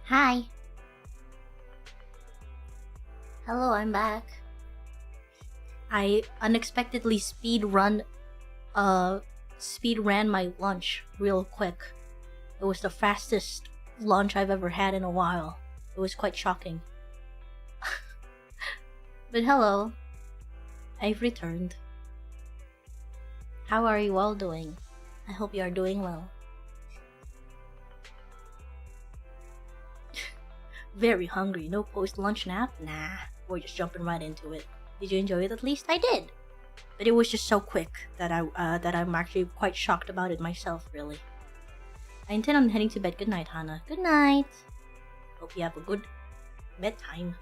Hi. Hello, I'm back. I unexpectedly speed ran my lunch real quick. It was the fastest lunch I've ever had in a while. It was quite shocking. But hello. I've returned. How are you all doing? I hope you are doing well. Very hungry. No post-lunch nap? Nah, we're just jumping right into it. Did you enjoy it at least? I did! But it was just so quick that I'm actually quite shocked about it myself, really. I intend on heading to bed. Good night, Hana. Good night! Hope you have a good bedtime.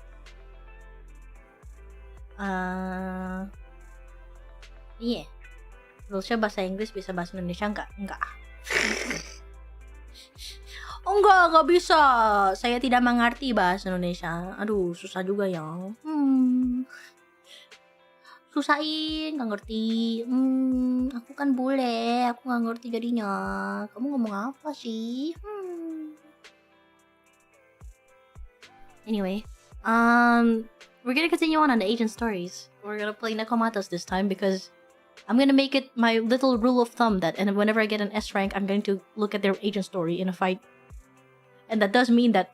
Yeah. Rules siya bahasa Inggris, bisa bahasa Indonesia enggak? Enggak. Oh enggak bisa. Saya tidak mengerti bahasa Indonesia. Aduh, susah juga ya. Susahin, nggak ngerti. Aku kan bule, aku nggak ngerti jadinya. Kamu ngomong apa sih? Anyway, we're gonna continue on the agent stories. We're gonna play Nekomatas this time because I'm gonna make it my little rule of thumb that, and whenever I get an S rank, I'm going to look at their agent story in a fight. And that does mean that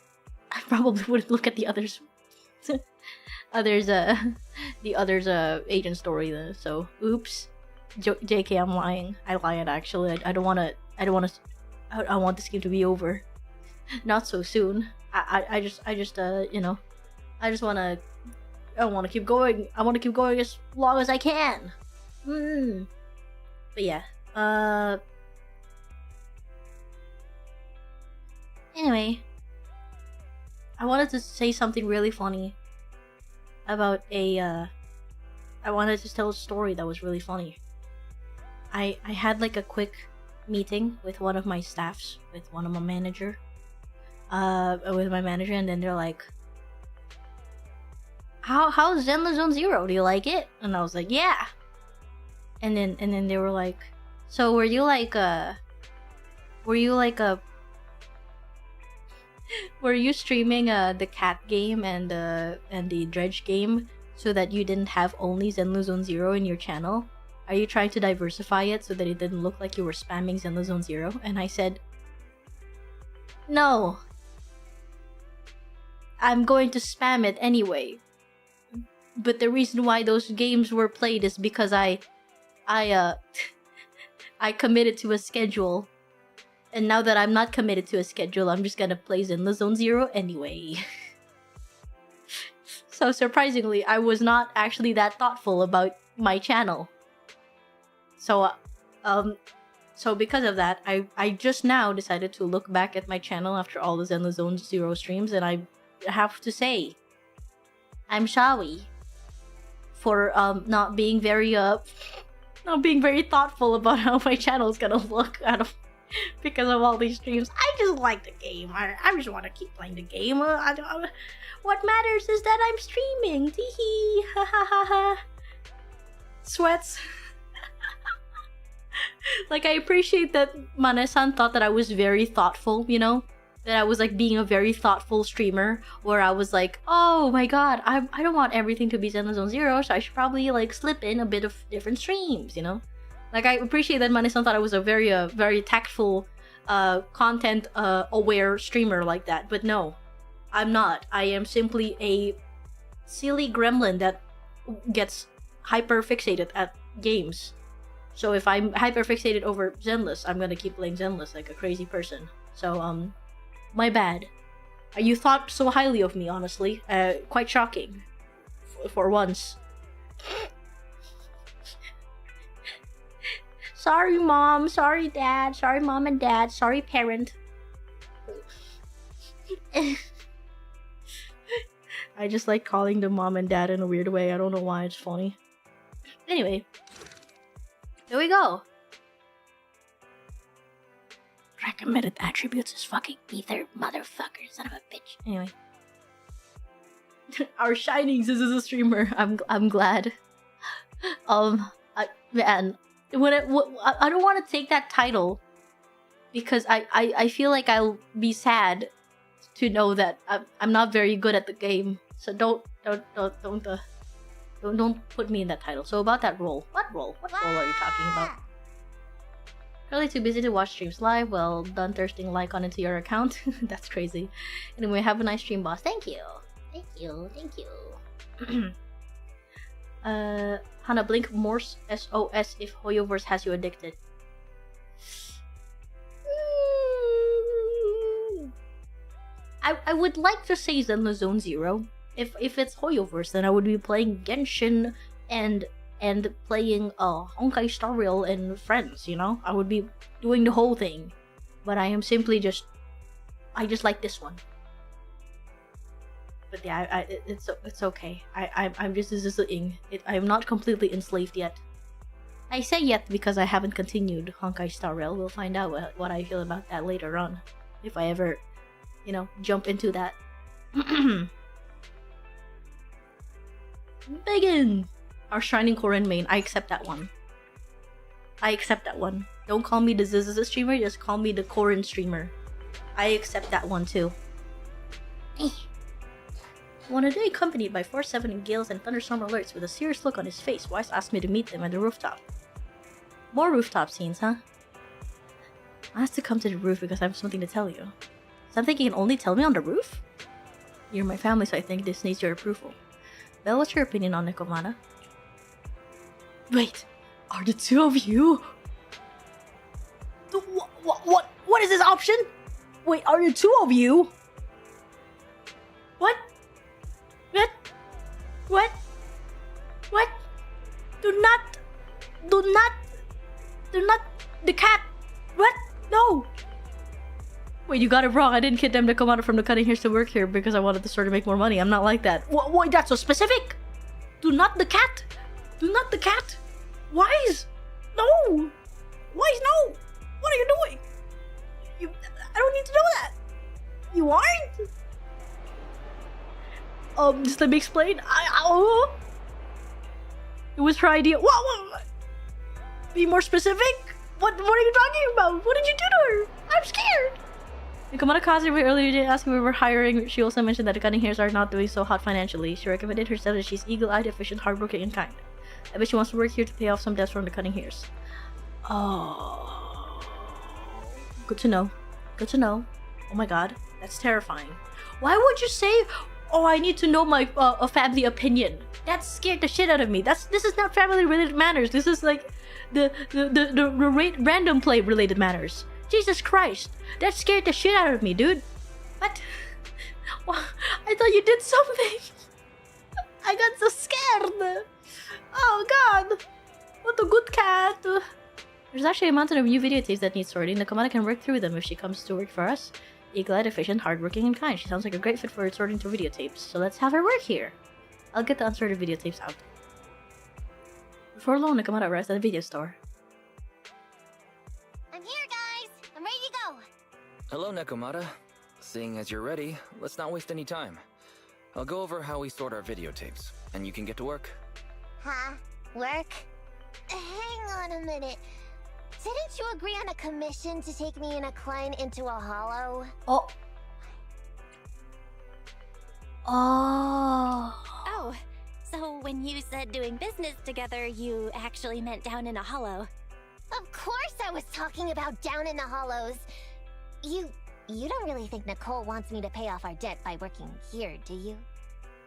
I probably wouldn't look at the others. The others agent story though. So oops, JK, I'm lying. I lied actually. I want this game to be over. Not so soon. I want to keep going. I want to keep going as long as I can. But yeah. Anyway, I wanted to say something really funny about I wanted to tell a story that was really funny. I had like a quick meeting with one of my staffs, with one of my manager, with my manager, and then they're like, how's Zenless Zone Zero? Do you like it? And I was like, yeah. And then they were like, so were you streaming the cat game and the dredge game so that you didn't have only Zenless Zone Zero in your channel? Are you trying to diversify it so that it didn't look like you were spamming Zenless Zone Zero? And I said, no. I'm going to spam it anyway. But the reason why those games were played is because I committed to a schedule. And now that I'm not committed to a schedule, I'm just gonna play Zenless Zone Zero anyway. So surprisingly, I was not actually that thoughtful about my channel. So, so because of that, I just now decided to look back at my channel after all the Zenless Zone Zero streams, and I have to say, I'm sorry for not being very thoughtful about how my channel is gonna look out of. Because of all these streams. I just like the game. I just want to keep playing the game. What matters is that I'm streaming. Teehee. Ha ha ha ha. Sweats. Like, I appreciate that Mane-san thought that I was very thoughtful, you know? That I was like being a very thoughtful streamer, where I was like, oh my god, I don't want everything to be Zenless Zone Zero, so I should probably like slip in a bit of different streams, you know? Like, I appreciate that Mane-san thought I was a very tactful, content aware streamer like that, but no, I'm not. I am simply a silly gremlin that gets hyper fixated at games. So if I'm hyper fixated over Zenless, I'm gonna keep playing Zenless like a crazy person. So my bad. You thought so highly of me, honestly. Quite shocking, for once. Sorry, Mom. Sorry, Dad. Sorry, Mom and Dad. Sorry, parent. I just like calling them Mom and Dad in a weird way. I don't know why. It's funny. Anyway. Here we go. Recommended attributes is fucking ether, motherfucker, son of a bitch. Anyway. Our shinings is a streamer. I'm glad. Man. I don't want to take that title because I feel like I'll be sad to know that I'm not very good at the game. So don't put me in that title. So about that role. What role? What role are you talking about? Currently too busy to watch streams live. Well done thirsting like on into your account. That's crazy. Anyway, have a nice stream, boss. Thank you. Thank you. Thank you. Hana, blink Morse SOS if Hoyoverse has you addicted. I would like to say Zenless Zone Zero. If it's Hoyoverse, then I would be playing Genshin and playing Honkai Star Rail and friends, you know? I would be doing the whole thing. But I am simply I just like this one. But yeah, it's okay. I'm just I'm not completely enslaved yet. I say yet because I haven't continued Honkai Star Rail. We'll find out what I feel about that later on, if I ever, you know, jump into that. Begin! Our Shining Korean main. I accept that one. I accept that one. Don't call me the ZZZ streamer, just call me the Korean streamer. I accept that one too. One a day accompanied by 4-7 gales and thunderstorm alerts with a serious look on his face, Wise asked me to meet them at the rooftop. More rooftop scenes, huh? I asked to come to the roof because I have something to tell you. Something you can only tell me on the roof? You're my family, so I think this needs your approval. Belle, what's your opinion on Nekomata? Wait, are the two of you? What is this option? Wait, are the two of you? What? What? Do not, the cat. What? No. Wait, you got it wrong. I didn't kidnap Nekomata from the cutting hairs to work here because I wanted the store to make more money. I'm not like that. Why, that's so specific? Do not the cat. Do not the cat. Wise. No. Wise, no. What are you doing? I don't need to know that. You aren't? Just let me explain. It was her idea. What? Be more specific? What are you talking about? What did you do to her? I'm scared. Nekomata called her earlier today asking if we were hiring. She also mentioned that the cutting hairs are not doing so hot financially. She recommended herself that she's eagle-eyed, efficient, hardworking, and kind. I bet she wants to work here to pay off some debts from the cutting hairs. Oh. Good to know. Good to know. Oh my god. That's terrifying. Why would you say, oh, I need to know my family opinion? That scared the shit out of me. This is not family-related matters. This is like the random play related matters. Jesus Christ, that scared the shit out of me, dude. What? I thought you did something. I got so scared. Oh god. What a good cat. There's actually a mountain of new videotapes that need sorting. Nekomata can work through them if she comes to work for us. Eagle-eyed, efficient, hardworking, and kind. She sounds like a great fit for sorting through videotapes. So let's have her work here. I'll get the unsorted videotapes out. Before long, Nekomata arrives at the video store. I'm here, guys! I'm ready to go! Hello, Nekomata. Seeing as you're ready, let's not waste any time. I'll go over how we sort our videotapes, and you can get to work. Huh? Work? Hang on a minute. Didn't you agree on a commission to take me and a client into a hollow? Oh, Oh, so when you said doing business together, you actually meant down in a hollow. Of course I was talking about down in the hollows. You don't really think Nicole wants me to pay off our debt by working here, do you?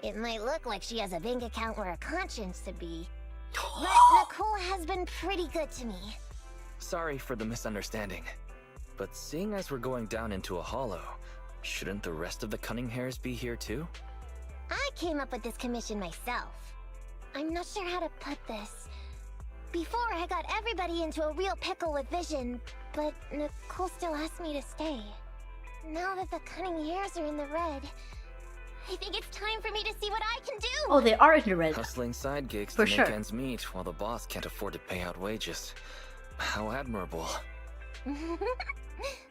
It might look like she has a bank account where a conscience should be. But Nicole has been pretty good to me. Sorry for the misunderstanding. But seeing as we're going down into a hollow, shouldn't the rest of the cunning hairs be here too? I came up with this commission myself. I'm not sure how to put this. Before, I got everybody into a real pickle with vision, but Nicole still asked me to stay. Now that the cunning hairs are in the red, I think it's time for me to see what I can do! oh, they are in the red. Hustling side gigs For to sure. make ends meet while the boss can't afford to pay out wages. How admirable.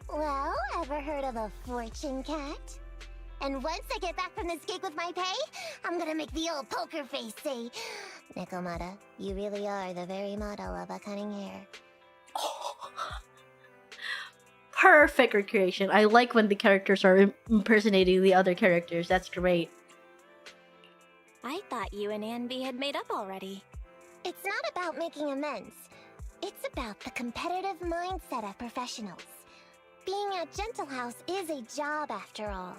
Well, ever heard of a fortune cat? And once I get back from this gig with my pay, I'm gonna make the old poker face say, Nekomata, you really are the very model of a cunning hair. perfect recreation. I like when the characters are impersonating the other characters. That's great. I thought you and Anby had made up already. It's not about making amends. It's about the competitive mindset of professionals. Being at Gentle House is a job after all.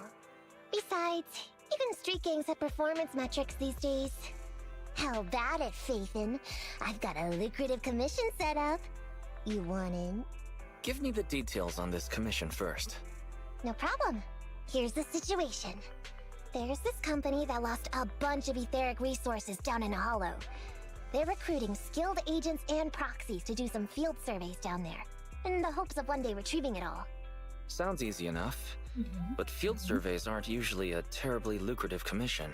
Besides, even street gangs have performance metrics these days. How about it, Faithin? I've got a lucrative commission set up. You want in? Give me the details on this commission first. No problem. Here's the situation. There's this company that lost a bunch of etheric resources down in a hollow. They're recruiting skilled agents and proxies to do some field surveys down there, in the hopes of one day retrieving it all. Sounds easy enough. But field surveys aren't usually a terribly lucrative commission.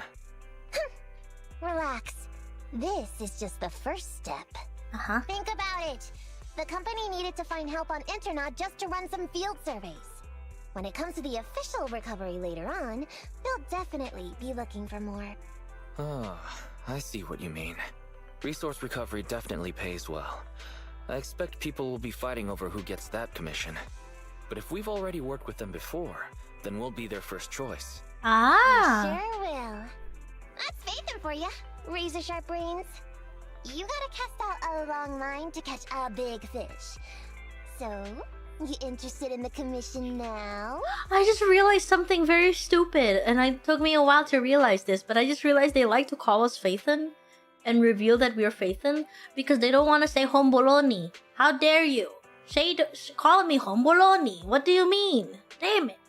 Relax. This is just the first step. Think about it. The company needed to find help on Internaut just to run some field surveys. When it comes to the official recovery later on, they'll definitely be looking for more. Ah, I see what you mean. Resource recovery definitely pays well. I expect people will be fighting over who gets that commission. But if we've already worked with them before, then we'll be their first choice. Ah. We sure will. That's Faithin for you, razor-sharp brains. You gotta cast out a long line to catch a big fish. So, you interested in the commission now? I just realized something very stupid, and it took me a while to realize this, but I just realized they like to call us Faithin and reveal that we're Faithin because they don't want to say Homboloni. How dare you? Call me Homboloni. What do you mean? Damn it.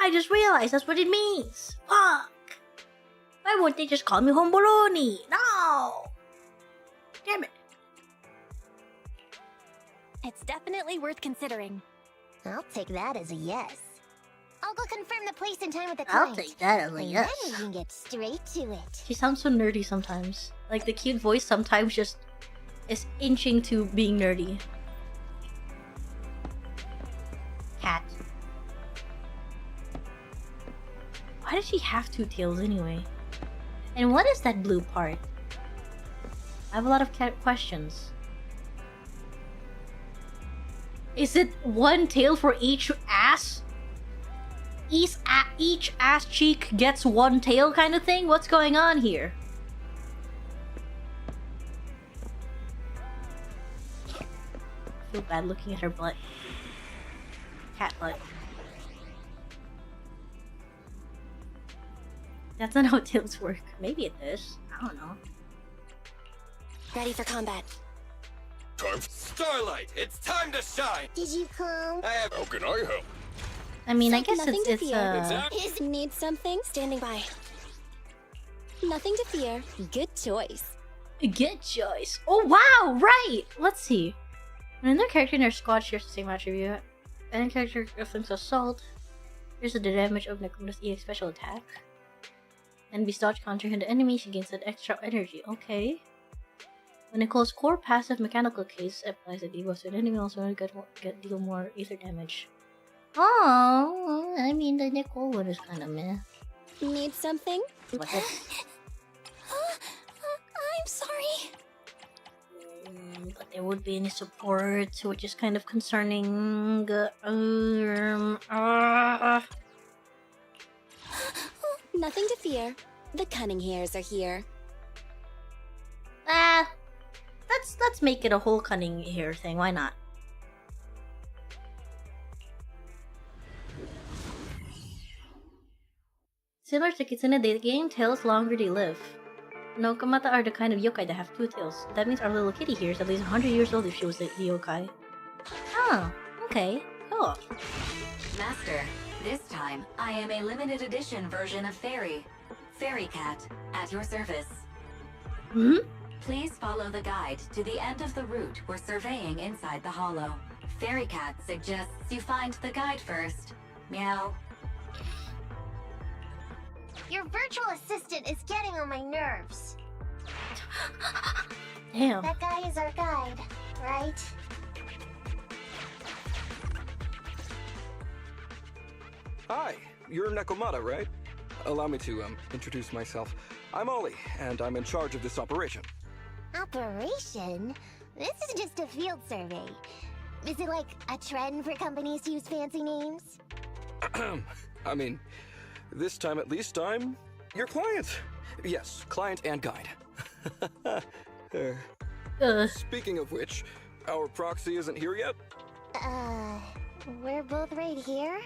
I just realized that's what it means. Fuck. Why won't they just call me Homboloni? No. Damn it. It's definitely worth considering. I'll take that as a yes. I'll go confirm the place and time with the I'll client. take that as a And yes. then we can get straight to it. She sounds so nerdy sometimes. Like the cute voice sometimes just is inching to being nerdy. Cat. Why does she have two tails anyway? And what is that blue part? I have a lot of questions. Is it one tail for each ass? Each ass cheek gets one tail kind of thing? What's going on here? I feel bad looking at her butt. Cat butt. That's not how tails work. Maybe it is. I don't know. Ready for combat. Starlight, it's time to shine! Did you come? How can I help? I mean, I So guess nothing to it's fear. Need something? Standing by. Nothing to fear. Good choice. a good choice. Oh wow, right! Let's see. When another character in their squad shares the same attribute, any character inflicts assault. Here's the damage of Nekomata's EX special attack. And we dodge counter hit the enemy, she gains an extra energy. Okay. When Nicole's core passive mechanical case applies a debuff to an enemy, also deal more ether damage. Oh, I mean the Nicole one is kind of meh. Need something? What's this? I'm sorry. But there would be any support, which is kind of concerning. Nothing to fear. The cunning hairs are here. Let's make it a whole cunning hair thing. Why not? Similar to Kitsune, they gain tails longer they live. Nekomata are the kind of yokai that have two tails. That means our little kitty here is at least 100 years old if she was the yokai. Oh, okay, cool. Master, this time I am a limited edition version of Fairy. Fairy Cat, at your service. Hmm? Please follow the guide to the end of the route we're surveying inside the hollow. Fairy Cat suggests you find the guide first. Meow. Your virtual assistant is getting on my nerves. Damn. That guy is our guide, right? Hi, you're Nekomata, right? Allow me to, introduce myself. I'm Ollie, and I'm in charge of this operation. Operation? This is just a field survey. Is it like a trend for companies to use fancy names? I mean, this time at least I'm your client. Yes, client and guide. Speaking of which, our proxy isn't here yet. We're both right here.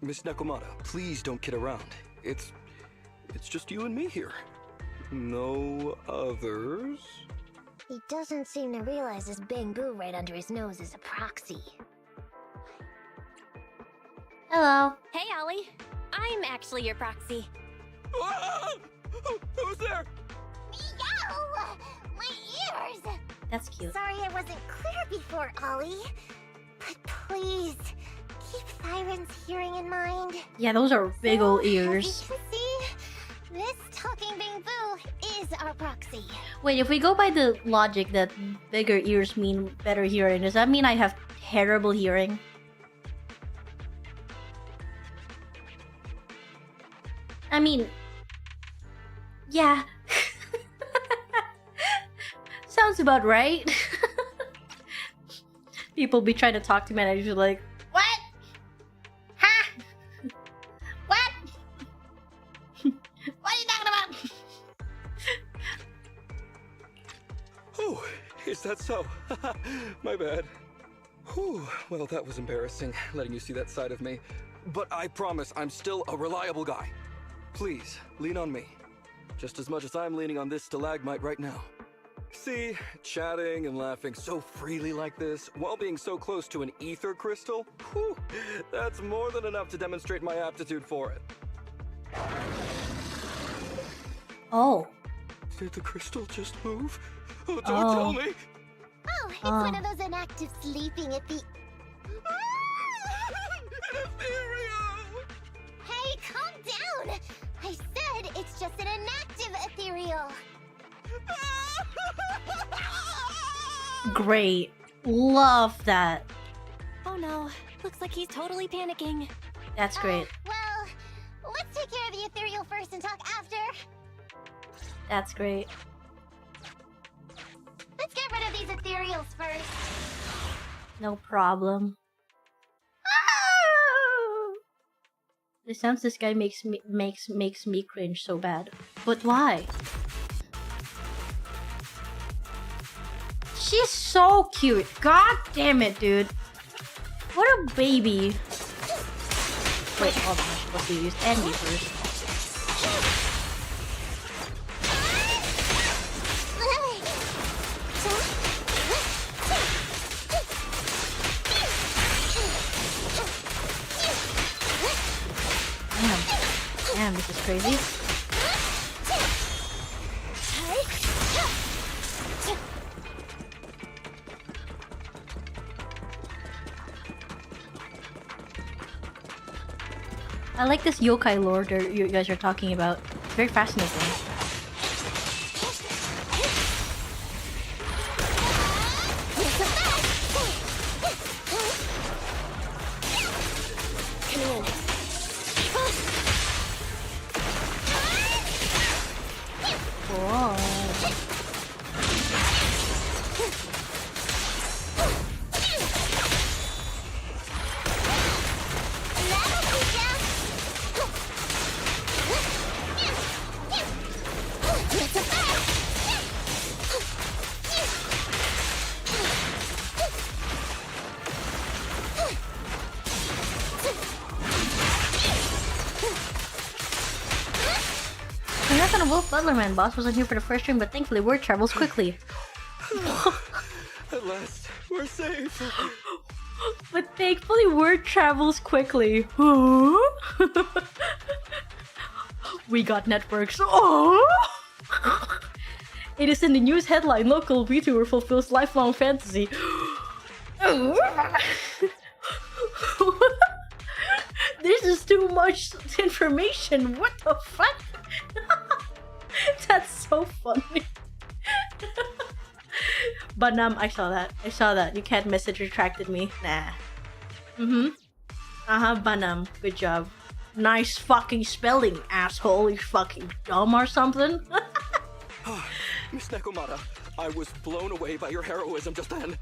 Miss Nekomata, please don't kid around. It's just you and me here. No others? He doesn't seem to realize this bamboo right under his nose is a proxy. Hello. Hey, Ollie. I'm actually your proxy. Ah! Who's there? Meow! My ears! That's cute. Sorry I wasn't clear before, Ollie. But please, keep Siren's hearing in mind. Yeah, those are big old So, ears. As you can see, this talking bamboo is our proxy. Wait, if we go by the logic that bigger ears mean better hearing, does that mean I have terrible hearing? I mean, yeah. Sounds about right. People be trying to talk to me and I just like, what? Ha? What? What are you talking about? Oh, is that so? My bad. Whew, well, that was embarrassing, letting you see that side of me. But I promise I'm still a reliable guy. Please, lean on me. Just as much as I'm leaning on this stalagmite right now. See, chatting and laughing so freely like this, while being so close to an ether crystal, whew, that's more than enough to demonstrate my aptitude for it. Oh. Did the crystal just move? Oh, don't tell me! Oh, it's one of those inactive sleeping at the... Ethereal! Hey, calm down! I said it's just an inactive ethereal. Great. Love that. Oh no, looks like he's totally panicking. That's great. Well, let's take care of the ethereal first and talk after. That's great. Let's get rid of these ethereals first. No problem. The sounds this guy makes me cringe so bad. But why? She's so cute. God damn it, dude. What a baby. Wait, hold on. I'm supposed to use Andy first. Damn, this is crazy. I like this yokai lore that you guys are talking about. It's very fascinating. Butlerman boss wasn't here for the first stream, but thankfully word travels quickly. At last, we're safe. But thankfully word travels quickly. We got networks. Oh! It is in the news headline. Local Vtuber fulfills lifelong fantasy. This is too much information. What the fuck? That's so funny. Banam, I saw that. I saw that. You can't miss it. Retracted me. Nah. Banam. Good job. Nice fucking spelling, asshole. You fucking dumb or something. Miss Nekomata, I was blown away by your heroism just then.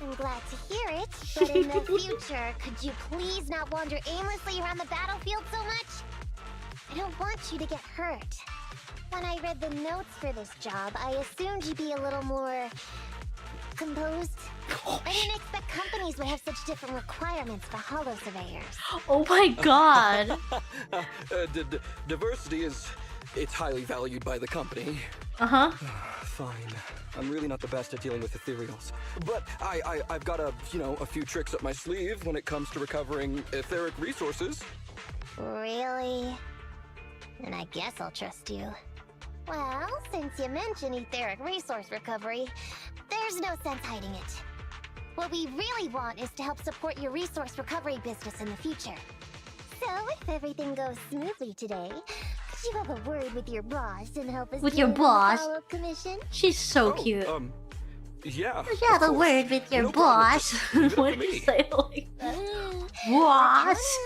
I'm glad to hear it, but in the future, could you please not wander aimlessly around the battlefield so much? I don't want you to get hurt. When I read the notes for this job, I assumed you'd be a little more... composed. I didn't expect companies would have such different requirements for holo surveyors. Oh my god. Diversity it's highly valued by the company. Uh-huh. Fine. I'm really not the best at dealing with ethereals. But I've got a few tricks up my sleeve when it comes to recovering etheric resources. Really? Then I guess I'll trust you. Well, since you mentioned etheric resource recovery, there's no sense hiding it. What we really want is to help support your resource recovery business in the future. So, if everything goes smoothly today, could you have a word with your boss and help us With deal your with the boss? follow-up commission? She's so cute. Yeah. You have a word with your No problem. boss. Just leave it up What to did you me. say? Like, Boss? boss?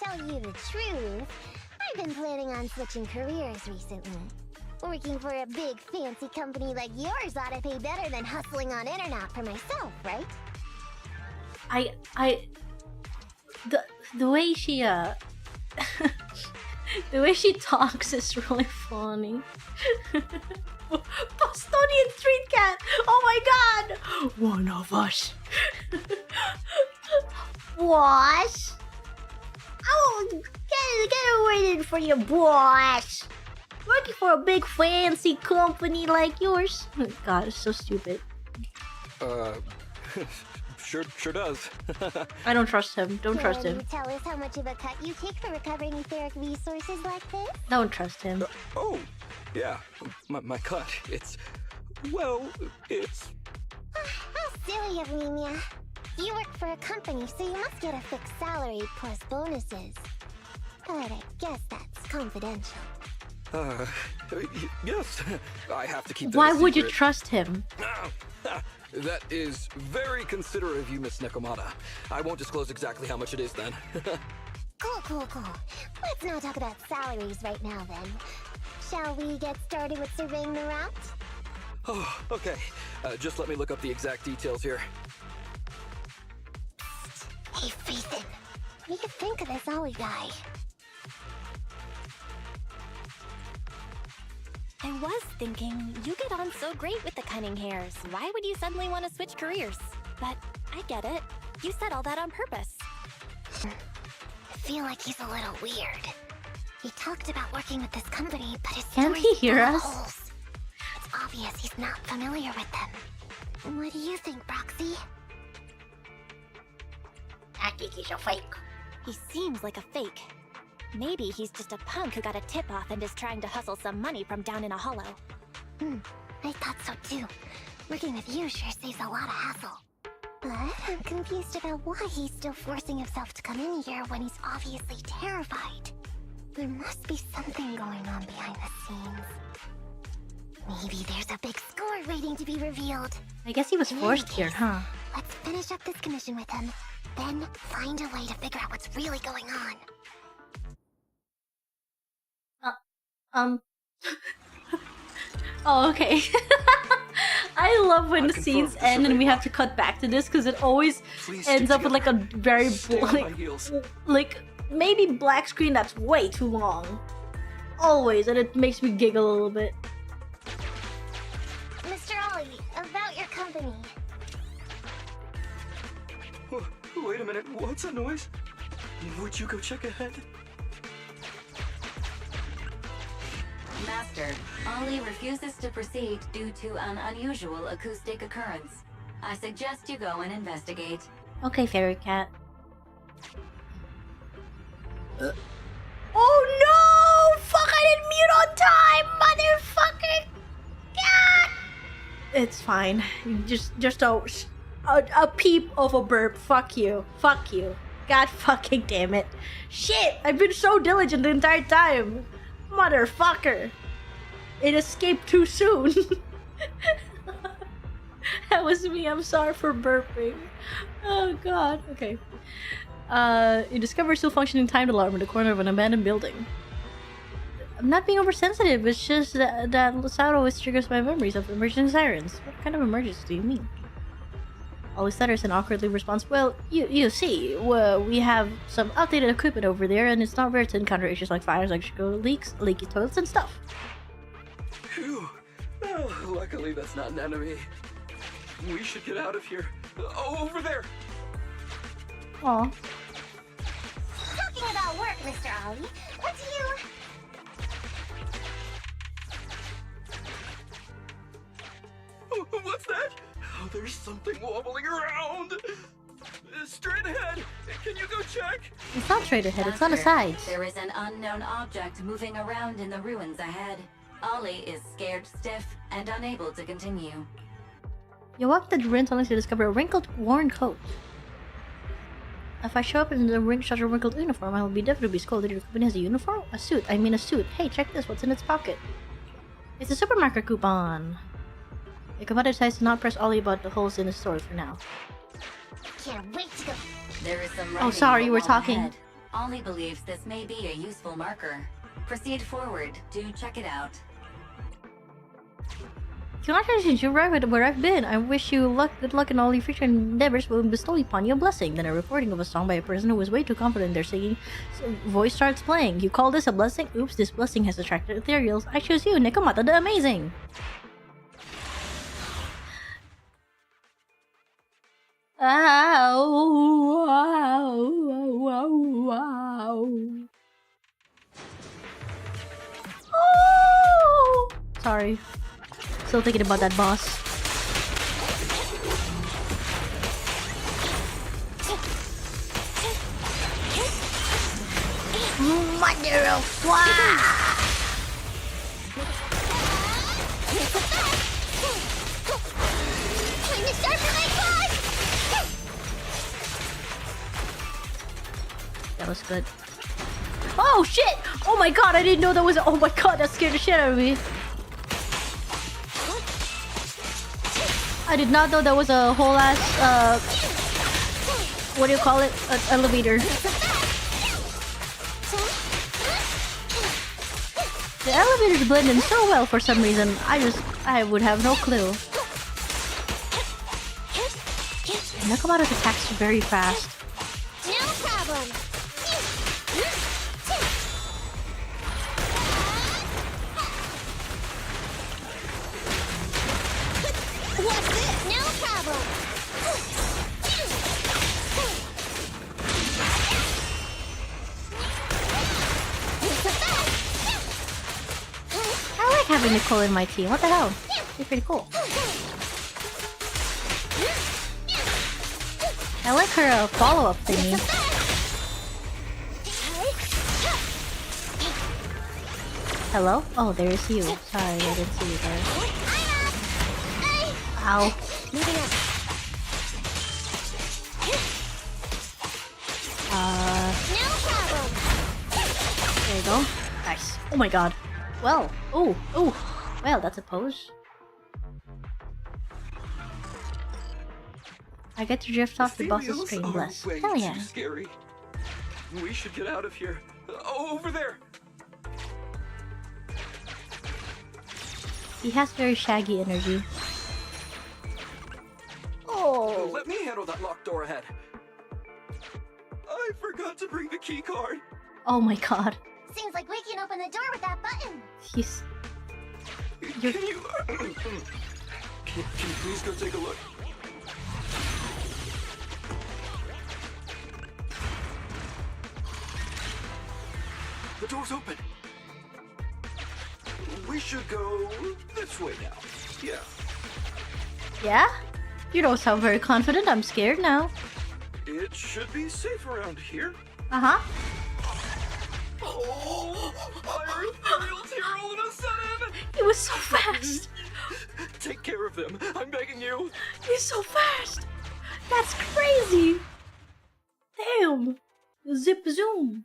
Tell you the truth, I've been planning on switching careers recently. Working for a big fancy company like yours ought to pay better than hustling on internet for myself, right? The way she the way she talks is really funny. Bostonian street cat. Oh my god. One of us. Boss. Oh, get a word in for your boss. Working for a big fancy company like yours. Oh god, it's so stupid. Sure does. I don't trust him. Don't trust Can him. you tell us how much of a cut you take for recovering etheric resources like this? Don't trust him. Oh, yeah. My cut. It's How silly of me, Mia. You work for a company, so you must get a fixed salary plus bonuses. But I guess that's confidential. Yes. I have to keep that Why a would you secret. trust him? That is very considerate of you, Miss Nekomata. I won't disclose exactly how much it is then. Cool. Let's not talk about salaries right now then. Shall we get started with surveying the route? Oh, okay. Just let me look up the exact details here. Hey, Ethan. What do you think of this Ollie guy? I was thinking, you get on so great with the cunning hairs. Why would you suddenly want to switch careers? But I get it. You said all that on purpose. I feel like he's a little weird. He talked about working with this company, but his Can't he story's hear full of us? holes. It's obvious he's not familiar with them. What do you think, Broxy? I think he's a fake. He seems like a fake. Maybe he's just a punk who got a tip-off and is trying to hustle some money from down in a hollow. I thought so too. Working with you sure saves a lot of hassle. But I'm confused about why he's still forcing himself to come in here when he's obviously terrified. There must be something going on behind the scenes. Maybe there's a big score waiting to be revealed. I guess he was forced here, huh? Let's finish up this commission with him, then find a way to figure out what's really going on. Oh, okay. I love when I the confirm scenes the end and we survey have to cut back to this because it always Please ends stick up with like a very Stay on my heels. like maybe black screen that's way too long. Always, and it makes me giggle a little bit. Mr. Ollie, about your company. Wait a minute, what's that noise? Would you go check ahead? Master, Ollie refuses to proceed due to an unusual acoustic occurrence. I suggest you go and investigate. Okay, fairy cat. Oh no! Fuck! I didn't mute on time, motherfucker! God! It's fine. Just a peep of a burp. Fuck you. Fuck you. God fucking damn it. Shit! I've been so diligent the entire time. Motherfucker. It escaped too soon. That was me. I'm sorry for burping. Oh god. Okay. You discover a still functioning time alarm in the corner of an abandoned building. I'm not being oversensitive. It's just that sound always triggers my memories of emergency sirens. What kind of emergency do you mean? Ollie stutters and awkwardly responds, well, you see, we have some outdated equipment over there, and it's not rare to encounter issues like fires, electrical leaks, leaky toilets, and stuff. Phew. Oh, luckily that's not an enemy. We should get out of here. Over there! Aw. Talking about work, Mr. Ollie, what do you... What's that? Oh, there's something wobbling around! Straight ahead! Can you go check? It's not straight ahead, it's on the Doctor, sides. There is an unknown object moving around in the ruins ahead. Ollie is scared stiff and unable to continue. You walk the ruins unless you discover a wrinkled, worn coat. If I show up in such a wrinkled uniform, I will be definitely scolded. Your company has a uniform? A suit. I mean a suit. Hey, check this. What's in its pocket? It's a supermarket coupon. Nekomata decides to not press Ollie about the holes in the store for now. Can't wait to go... There is some Oh, writing sorry, on you the were wall talking. ahead. Ollie believes this may be a useful marker. Proceed forward. Do check it out. Congratulations, you arrived at where I've been. I wish you good luck in all your future endeavors will bestow upon you a blessing. Then a recording of a song by a person who was way too confident in their singing voice starts playing. You call this a blessing? Oops, this blessing has attracted ethereals. I choose you, Nekomata the Amazing! Ow, wow, wow, wow. Oh! Sorry. Still thinking about that boss. Mother of fuck! Time to sharpen my claws! That was good. Oh shit! Oh my god, I didn't know that was. Oh my god, that scared the shit out of me. I did not know that was a whole ass, what do you call it? An elevator. The elevators blend in so well for some reason. I would have no clue. Nekomata's attacks are very fast. No problem! What's this? No problem! I like having Nicole in my team. What the hell? She's pretty cool. I like her follow-up thingy. Hello? Oh, there's you. Sorry, I didn't see you there. Ow. Moving up. No problem! There you go. Nice. Oh my god. Well. Oh. Oh. Well, that's a pose. I get to drift off the boss's Ethereals screen, are bless. way Hell yeah. too scary. We should get out of here. Over there. He has very shaggy energy. Oh. Let me handle that locked door ahead. I forgot to bring the key card. Oh my god. Seems like we can open the door with that button. He's... Can you... can you please go take a look? The door's open. We should go this way now. Yeah. Yeah? You don't sound very confident. I'm scared now. It should be safe around here. Uh-huh. Oh, fire ethereals here all of a sudden! He was so fast. Take care of them. I'm begging you. He's so fast. That's crazy. Damn. Zip zoom.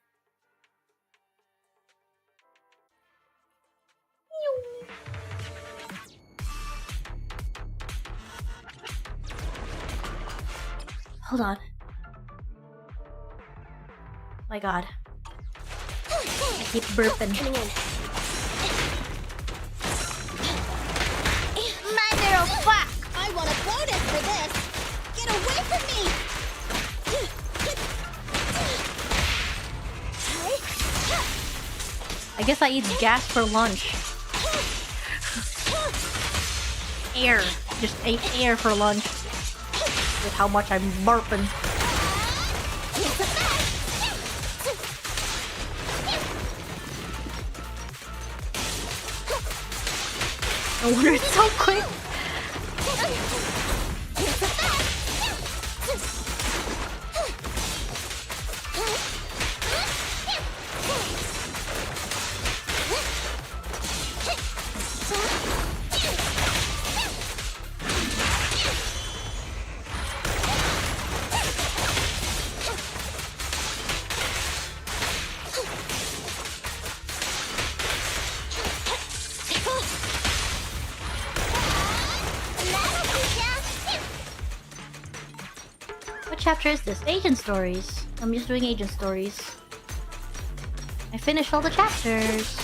Hold on. My god. I keep burping. Mother of fuck! I want a bonus for this! Get away from me! I guess I eat gas for lunch. Air. Just ate air for lunch. With how much I'm burping. No wonder it's so quick. What chapter is this? Agent stories. I'm just doing agent stories. I finished all the chapters.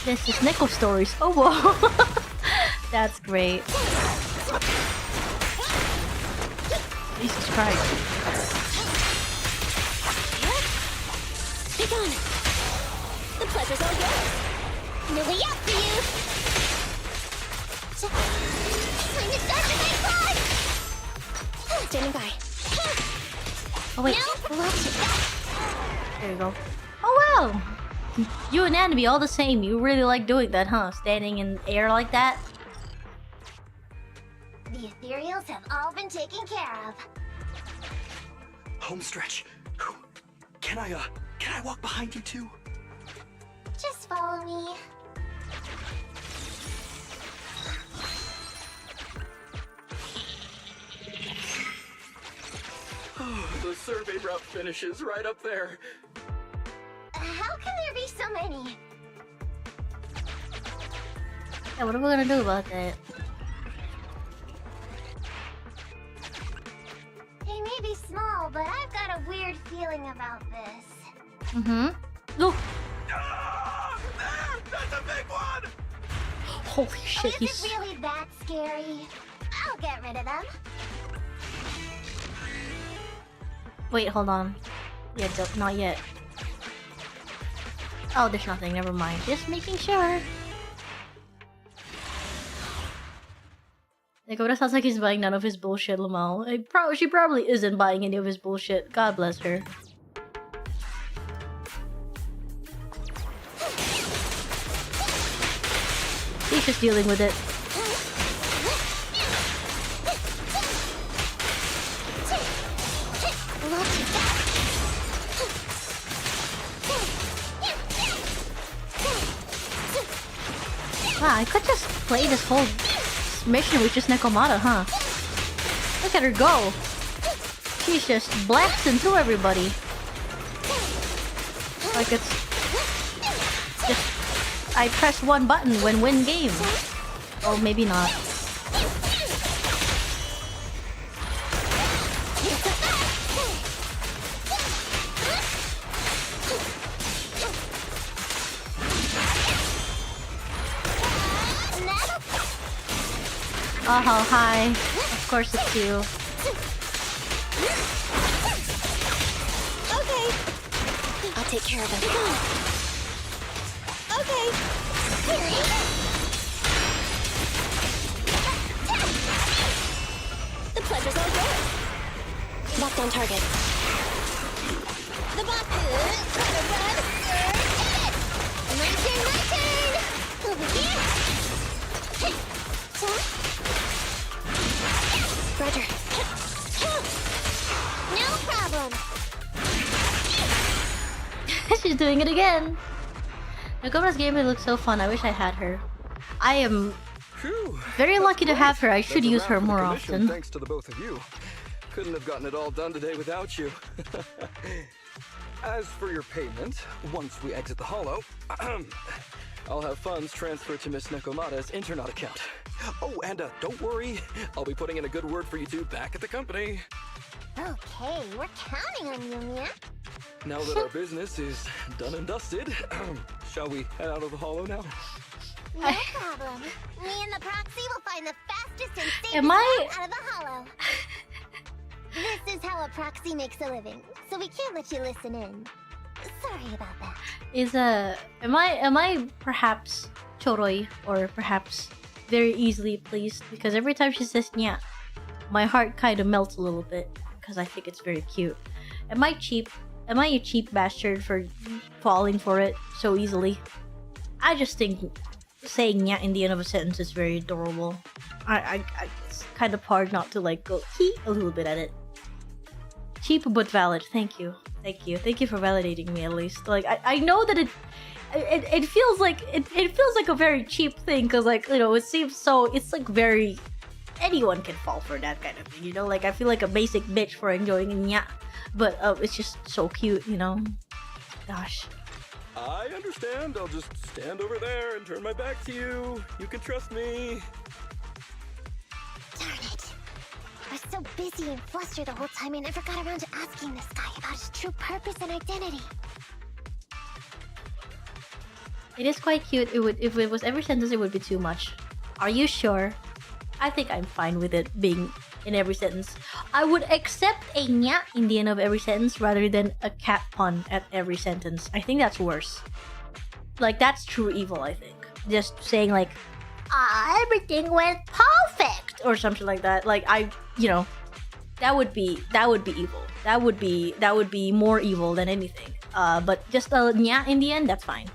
This is Neko stories. Oh whoa. That's great. Jesus Christ. Be gone. The pleasure's all yours. No way out for you. Time to start the night clock. Standing by. Oh wait. There you go. Oh wow. You and Anime all the same. You really like doing that, huh? Standing in air like that. The ethereals have all been taken care of. Home stretch. Can I walk behind you too? Just follow me. The survey route finishes right up there. How can there be so many? Yeah, what are we gonna do about that? They may be small, but I've got a weird feeling about this. Mm-hmm. Look! Ah, there! That's a big one! Holy shit, Is he's... it really that scary? I'll get rid of them. Wait, hold on. Yeah, not yet. Oh, there's nothing, never mind. Just making sure. Nekomata sounds like he's buying none of his bullshit, Lamau. She probably isn't buying any of his bullshit. God bless her. He's just dealing with it. Wow, I could just play this whole mission with just Nekomata, huh? Look at her go! She's just blasting through everybody. Like it's just... I press one button when win game. Or maybe not. Oh, hi. Of course it's you. Okay. I'll take care of it. Okay. The pleasure's all yours. Locked on target. The bot. My turn! Over here! Roger. No problem! She's doing it again! Nekomata's gameplay looks so fun. I wish I had her. I am Phew. very lucky to have her. I That's should a use wrap her for the more commission, often. Thanks to the both of you. Couldn't have gotten it all done today without you. As for your payment, once we exit the hollow, I'll have funds transferred to Miss Nekomata's Internet account. Oh, and don't worry, I'll be putting in a good word for you two back at the company. Okay, we're counting on you, Mia. Now that our business is done and dusted, shall we head out of the hollow now? No problem. Me and the proxy will find the fastest and safest Am I- route out of the hollow. This is how a proxy makes a living, so we can't let you listen in. Sorry about that. Am I perhaps choroy or perhaps very easily pleased? Because every time she says nya, my heart kind of melts a little bit because I think it's very cute. Am I cheap? Am I a cheap bastard for falling for it so easily? I just think saying nya in the end of a sentence is very adorable. It's kind of hard not to like go hee a little bit at it. Cheap but valid. Thank you for validating me at least. Like I know that it feels like it feels like a very cheap thing because like, you know, it seems so, it's like very, anyone can fall for that kind of thing, you know. Like I feel like a basic bitch for enjoying nya, but it's just so cute, you know. Gosh. I understand. I'll just stand over there and turn my back to you. You can trust me. Darn it. I was so busy and flustered the whole time I never got around to asking this guy about his true purpose and identity. It is quite cute. It would, if it was every sentence, it would be too much. Are you sure? I think I'm fine with it being in every sentence. I would accept a nya in the end of every sentence rather than a cat pun at every sentence. I think that's worse. Like, that's true evil, I think. Just saying like, everything went perfect or something like that. Like, you know, that would be evil. That would be more evil than anything. But just a nya in the end, that's fine.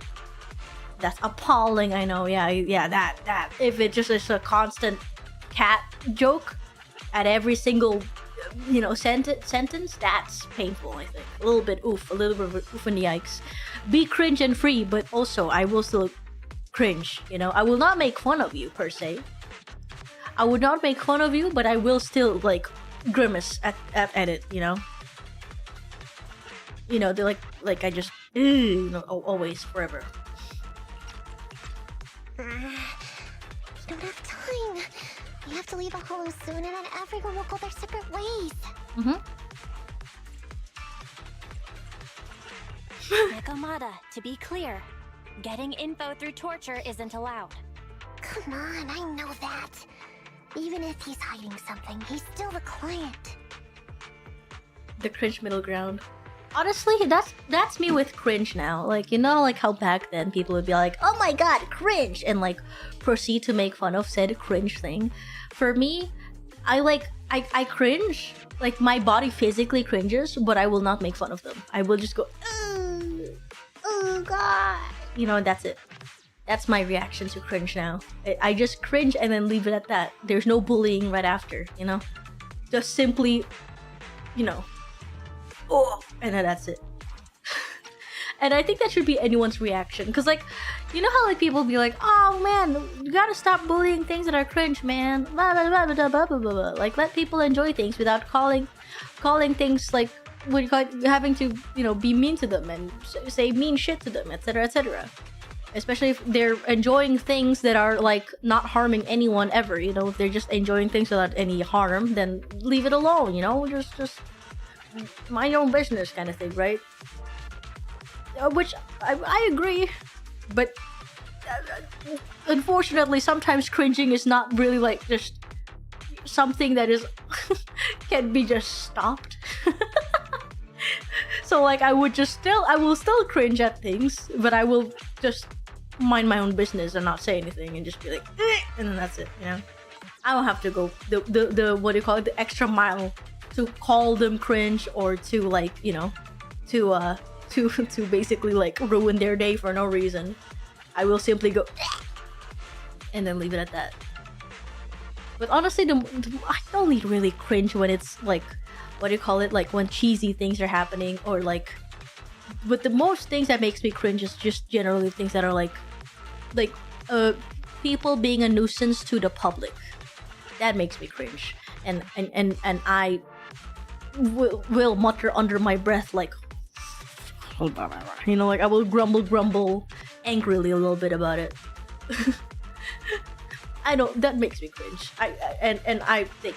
That's appalling, I know. Yeah, that. If it just is a constant cat joke at every single, you know, sentence, that's painful, I think. A little bit oof and yikes. Be cringe and free, but also I will still cringe, you know. I will not make fun of you per se. I would not make fun of you, but I will still like grimace at it, you know. You know, they're like I just, you know, always, forever. We don't have time. We have to leave a hollow soon, and then everyone will go their separate ways. Nekomata, to be clear, getting info through torture isn't allowed. Come on, I know that. Even if he's hiding something, he's still the client. The cringe middle ground. Honestly, that's me with cringe now. Like, you know, like how back then people would be like, oh my god, cringe, and like proceed to make fun of said cringe thing. For me, I cringe. Like, my body physically cringes, but I will not make fun of them. I will just go, oh god, you know, and that's it. That's my reaction to cringe now. I just cringe and then leave it at that. There's no bullying right after, you know? Just simply, you know, oh, and then that's it. And I think that should be anyone's reaction. Because, like, you know how, like, people be like, oh, man, you gotta stop bullying things that are cringe, man. Blah, blah, blah, blah, blah, blah, blah, blah. Like, let people enjoy things without calling things, like, having to, you know, be mean to them and say mean shit to them, etc., etc. Especially if they're enjoying things that are, like, not harming anyone ever, you know? If they're just enjoying things without any harm, then leave it alone, you know? Just mind your own business kind of thing, right? Which I agree, but unfortunately sometimes cringing is not really like just something that is can be just stopped. So like I will still cringe at things, but I will just mind my own business and not say anything and just be like and then that's it, you know? I don't have to go the what do you call it, the extra mile to call them cringe or to, like, you know, to basically like ruin their day for no reason. I will simply go and then leave it at that. But honestly, I only really cringe when it's like, what do you call it, like when cheesy things are happening, or like, but the most things that makes me cringe is just generally things that are like people being a nuisance to the public. That makes me cringe, and I will mutter under my breath like, You know, like I will grumble angrily a little bit about it. I know that makes me cringe. I think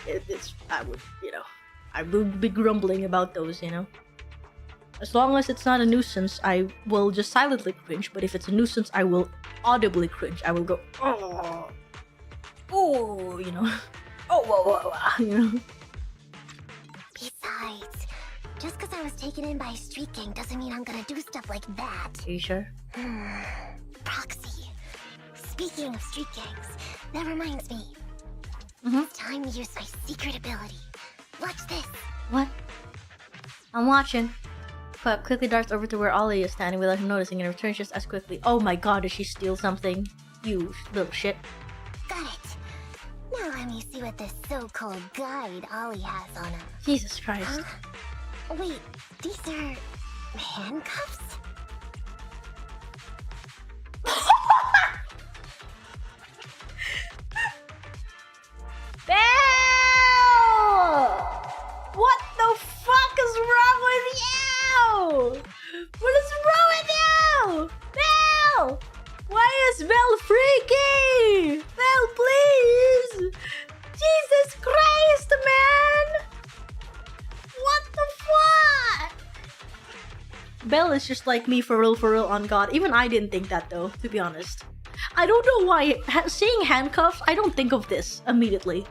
I will be grumbling about those, you know. As long as it's not a nuisance, I will just silently cringe. But if it's a nuisance, I will audibly cringe. I will go, oh, you know, you know. Besides, just because I was taken in by a street gang doesn't mean I'm gonna do stuff like that. Are you sure? Proxy. Speaking of street gangs, that reminds me. It's time to use my secret ability. Watch this. What? I'm watching. Clep quickly darts over to where Ollie is standing without him noticing and returns just as quickly. Oh my god, did she steal something? You little shit. Got it. Now let me see what this so-called guide Ollie has on him. Jesus Christ. Huh? Wait, these are handcuffs? What the fuck is wrong with you? What is wrong with you? Belle! Why is Belle freaky? Belle, please! Jesus Christ, man! What the fuck? Belle is just like me for real, on God. Even I didn't think that though, to be honest. I don't know why. Seeing handcuffs, I don't think of this immediately.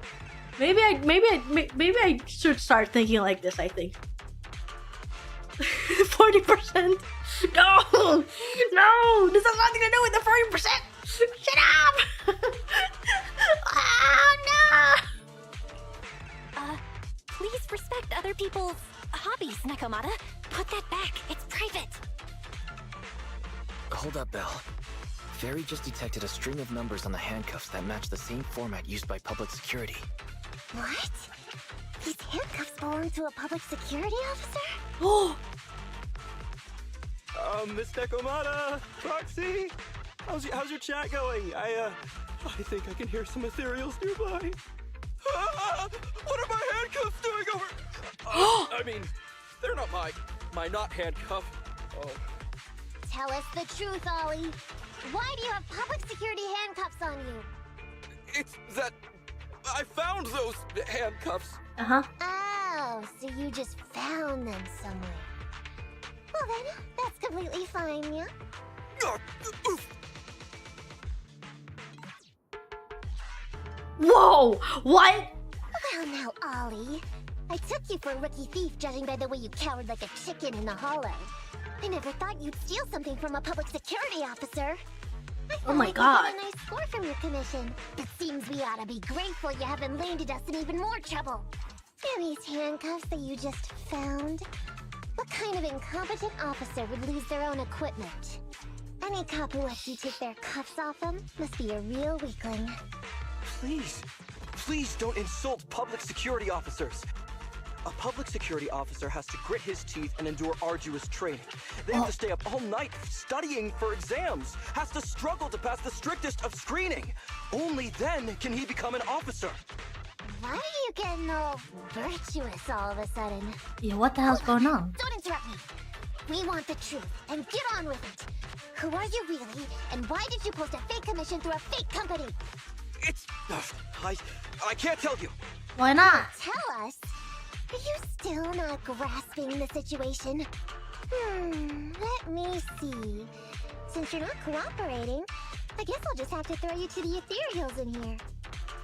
Maybe I should start thinking like this, I think. 40%? No! No! This has nothing to do with the 40%! Shut up! Oh, no! Please respect other people's hobbies, Nekomata. Put that back. It's private. Hold up, Belle. Fairy just detected a string of numbers on the handcuffs that match the same format used by public security. What? These handcuffs belong to a public security officer? Oh! Miss Nekomata, Proxy, how's your chat going? I think I can hear some ethereals nearby. What are my handcuffs doing over? I mean, they're not my not handcuff. Oh. Tell us the truth, Ollie. Why do you have public security handcuffs on you? It's that I found those handcuffs. Oh, so you just found them somewhere. Well then, that's completely fine, yeah? Whoa! What? Well now, Ollie. I took you for a rookie thief judging by the way you cowered like a chicken in the hollow. I never thought you'd steal something from a public security officer. Oh my god. I got a nice score from your commission. But seems we ought to be grateful you haven't landed us in even more trouble. And these handcuffs that you just found? What kind of incompetent officer would lose their own equipment? Any cop who lets you take their cuffs off them must be a real weakling. Please don't insult public security officers. A public security officer has to grit his teeth and endure arduous training. They have to stay up all night studying for exams, has to struggle to pass the strictest of screening. Only then can he become an officer. Why are you getting all virtuous all of a sudden? Yeah, what the hell's going on? Don't interrupt me. We want the truth, and get on with it. Who are you really, and why did you post a fake commission through a fake company? It's... I can't tell you. Why not? Tell us. Are you still not grasping the situation? Let me see. Since you're not cooperating, I guess I'll just have to throw you to the ethereals in here.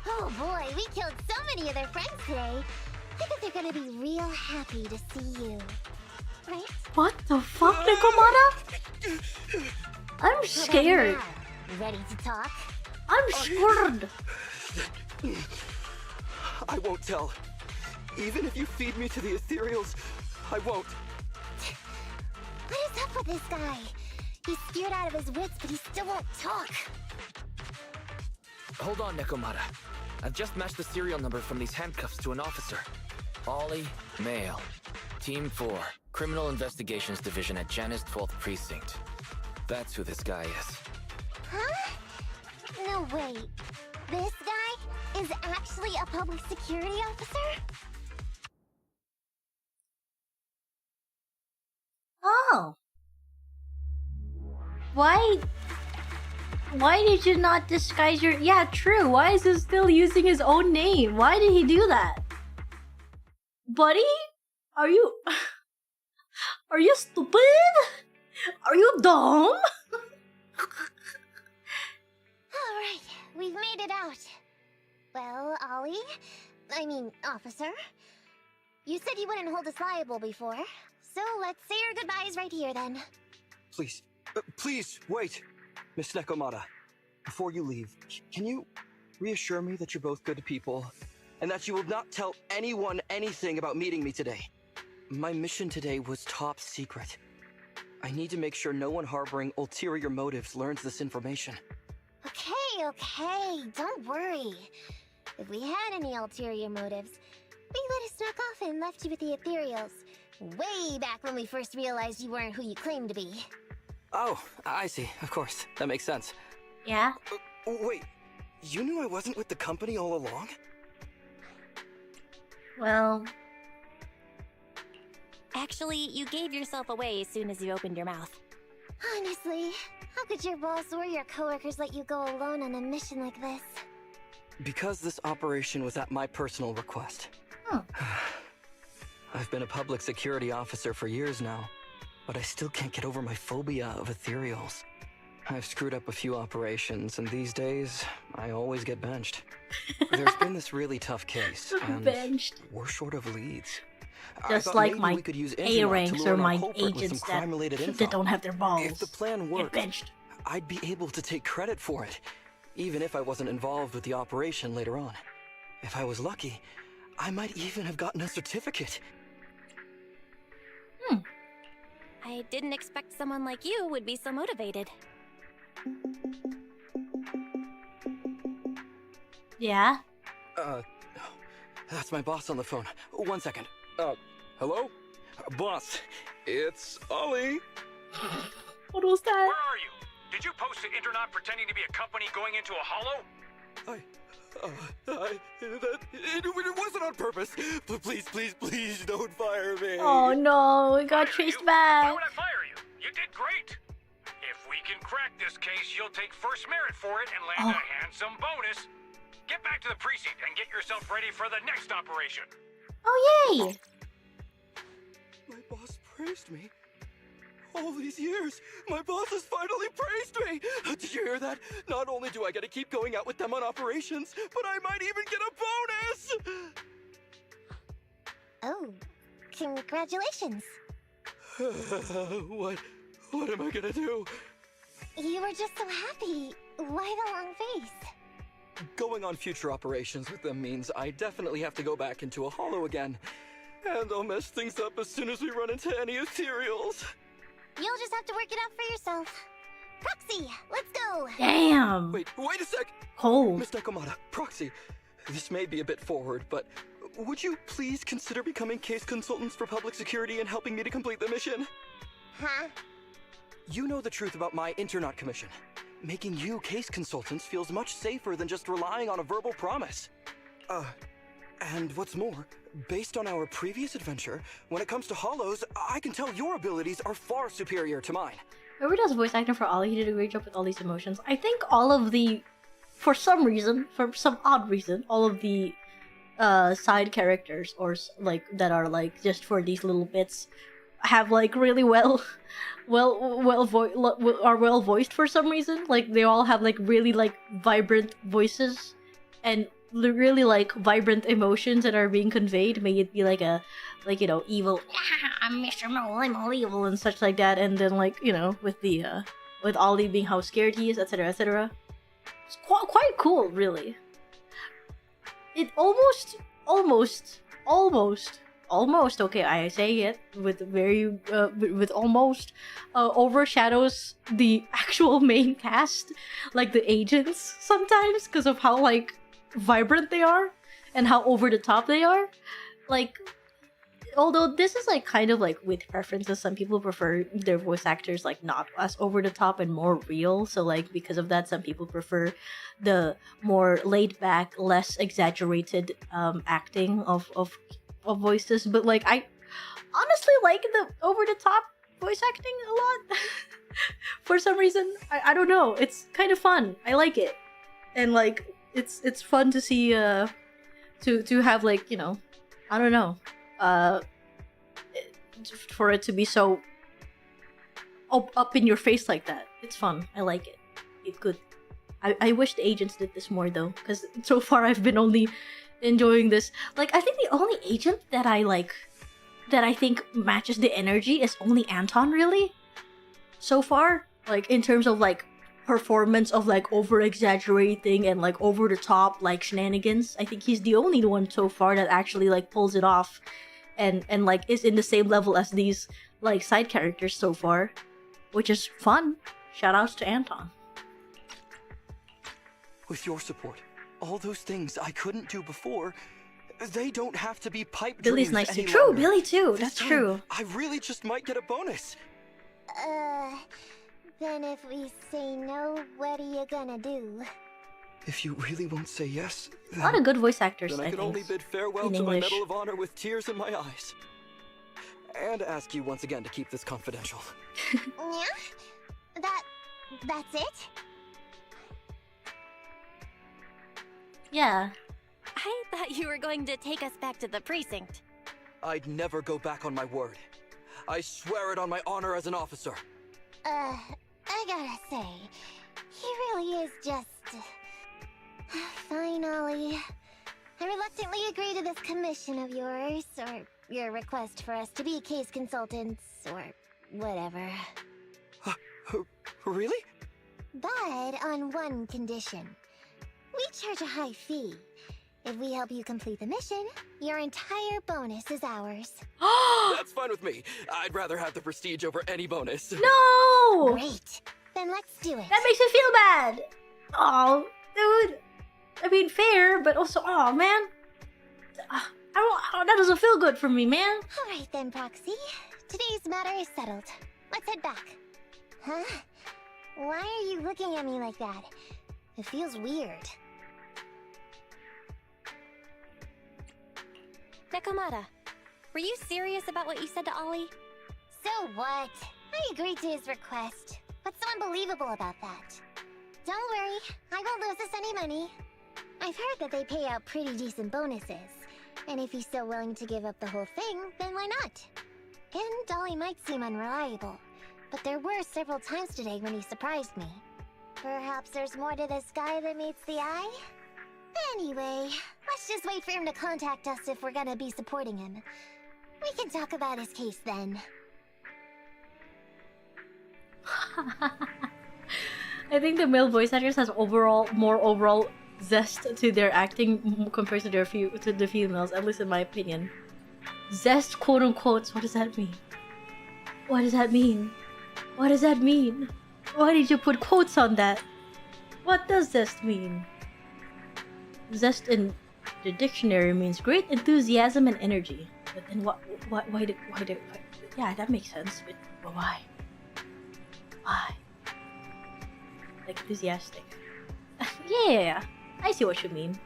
Oh boy, we killed so many of their friends today. I bet they're gonna be real happy to see you. Right? What the fuck, Nekomata? I'm scared. Ready to talk? I'm scared. I won't tell. Even if you feed me to the ethereals, I won't. What is up with this guy? He's scared out of his wits, but he still won't talk. Hold on, Nekomata. I've just matched the serial number from these handcuffs to an officer. Ollie, male. Team 4, Criminal Investigations Division at Janus 12th Precinct. That's who this guy is. Huh? No, wait. This guy is actually a public security officer? Oh. Why did you not disguise your... Yeah, true. Why is he still using his own name? Why did he do that? Buddy? Are you... Are you stupid? Are you dumb? Alright, we've made it out. Well, officer. You said you wouldn't hold us liable before. So let's say our goodbyes right here then. Please, please, wait. Miss Nekomata, before you leave, can you reassure me that you're both good people and that you will not tell anyone anything about meeting me today? My mission today was top secret. I need to make sure no one harboring ulterior motives learns this information. Okay, don't worry. If we had any ulterior motives, we would have snuck off and left you with the ethereals. Way back when we first realized you weren't who you claimed to be. Oh, I see. Of course. That makes sense. Yeah? Wait, you knew I wasn't with the company all along? Well... Actually, you gave yourself away as soon as you opened your mouth. Honestly, how could your boss or your coworkers let you go alone on a mission like this? Because this operation was at my personal request. Huh. I've been a public security officer for years now, but I still can't get over my phobia of ethereals. I've screwed up a few operations, and these days, I always get benched. There's been this really tough case, and Benched. we're short of leads. Just like my A ranks or my agents that don't have their balls. If the plan worked, get benched. I'd be able to take credit for it, even if I wasn't involved with the operation later on. If I was lucky, I might even have gotten a certificate. I didn't expect someone like you would be so motivated. Yeah? That's my boss on the phone. 1 second. Hello? Boss, it's Ollie. What was that? Where are you? Did you post to Internet pretending to be a company going into a hollow? It wasn't on purpose. But please don't fire me. Oh no, we got Fire chased you? back. Why would I fire you? You did great. If we can crack this case, you'll take first merit for it and land a handsome bonus. Get back to the precinct and get yourself ready for the next operation. Oh yay! My boss praised me. All these years, my boss has finally praised me! Did you hear that? Not only do I get to keep going out with them on operations, but I might even get a bonus! Oh, congratulations. What am I gonna do? You were just so happy. Why the long face? Going on future operations with them means I definitely have to go back into a hollow again. And I'll mess things up as soon as we run into any ethereals. You'll just have to work it out for yourself. Proxy, let's go! Damn! Wait a sec! Cold. Miss Nekomata, Proxy, this may be a bit forward, but would you please consider becoming case consultants for public security and helping me to complete the mission? Huh? You know the truth about my Internet commission. Making you case consultants feels much safer than just relying on a verbal promise. And what's more, based on our previous adventure, when it comes to hollows, I can tell your abilities are far superior to mine. Whoever does voice acting for Ollie, he did a great job with all these emotions. I think all of the, for some odd reason, all of the side characters or like that are like just for these little bits have like really well voiced for some reason. Like they all have like really like vibrant voices and really like vibrant emotions that are being conveyed. May it be like a evil, I'm Mr. Mole, I'm all evil and such like that, and then like with the with Ollie being how scared he is, etc, etc. It's quite cool, really. It almost okay, I say it with very with almost overshadows the actual main cast, like the agents sometimes, because of how like vibrant they are and how over the top they are. Like, although this is like kind of like with preferences, some people prefer their voice actors like not as over the top and more real, so like because of that some people prefer the more laid back, less exaggerated acting of voices. But like I honestly like the over the top voice acting a lot. For some reason, I don't know. It's kind of fun. I like it, and like it's fun to see to have like, you know, I don't know, for it to be so up in your face like that. It's fun. I like it. It's good. I wish the agents did this more though, because so far I've been only enjoying this. Like, I think the only agent that I think matches the energy is only Anton, really, so far. Like, in terms of like performance of like over exaggerating and like over the top like shenanigans, I think he's the only one so far that actually like pulls it off and like is in the same level as these like side characters so far, which is fun. Shout outs to Anton. With your support, all those things I couldn't do before, they don't have to be pipe Billy's dreams nice too. any True, longer. Billy too. This That's time, true. I really just might get a bonus. Then if we say no, what are you gonna do? If you really won't say yes, A lot of good voice actors, then I I can think. only bid farewell in to my English. Medal of Honor with tears in my eyes. And ask you once again to keep this confidential. Yeah? That's it? Yeah. I thought you were going to take us back to the precinct. I'd never go back on my word. I swear it on my honor as an officer. I gotta say, he really is just... Fine, Ollie. I reluctantly agree to this commission of yours, or your request for us to be case consultants, or whatever. Really? But on one condition. We charge a high fee. If we help you complete the mission, your entire bonus is ours. That's fine with me. I'd rather have the prestige over any bonus. No! Great. Then let's do it. That makes me feel bad. Oh, dude. I mean, fair, but also, oh man. That doesn't feel good for me, man. Alright then, Proxy. Today's matter is settled. Let's head back. Huh? Why are you looking at me like that? It feels weird. Nekomata, were you serious about what you said to Ollie? So what? I agreed to his request. What's so unbelievable about that? Don't worry, I won't lose us any money. I've heard that they pay out pretty decent bonuses. And if he's so willing to give up the whole thing, then why not? And Ollie might seem unreliable, but there were several times today when he surprised me. Perhaps there's more to this guy than meets the eye? Anyway, let's just wait for him to contact us if we're gonna be supporting him. We can talk about his case then. I think the male voice actors has more overall zest to their acting compared to the females, at least in my opinion. Zest, quote unquote. What does that mean? What does that mean? What does that mean? Why did you put quotes on that? What does zest mean? Zest in the dictionary means great enthusiasm and energy. But then why did yeah, that makes sense, but why? Why? Like enthusiastic. Yeah, I see what you mean.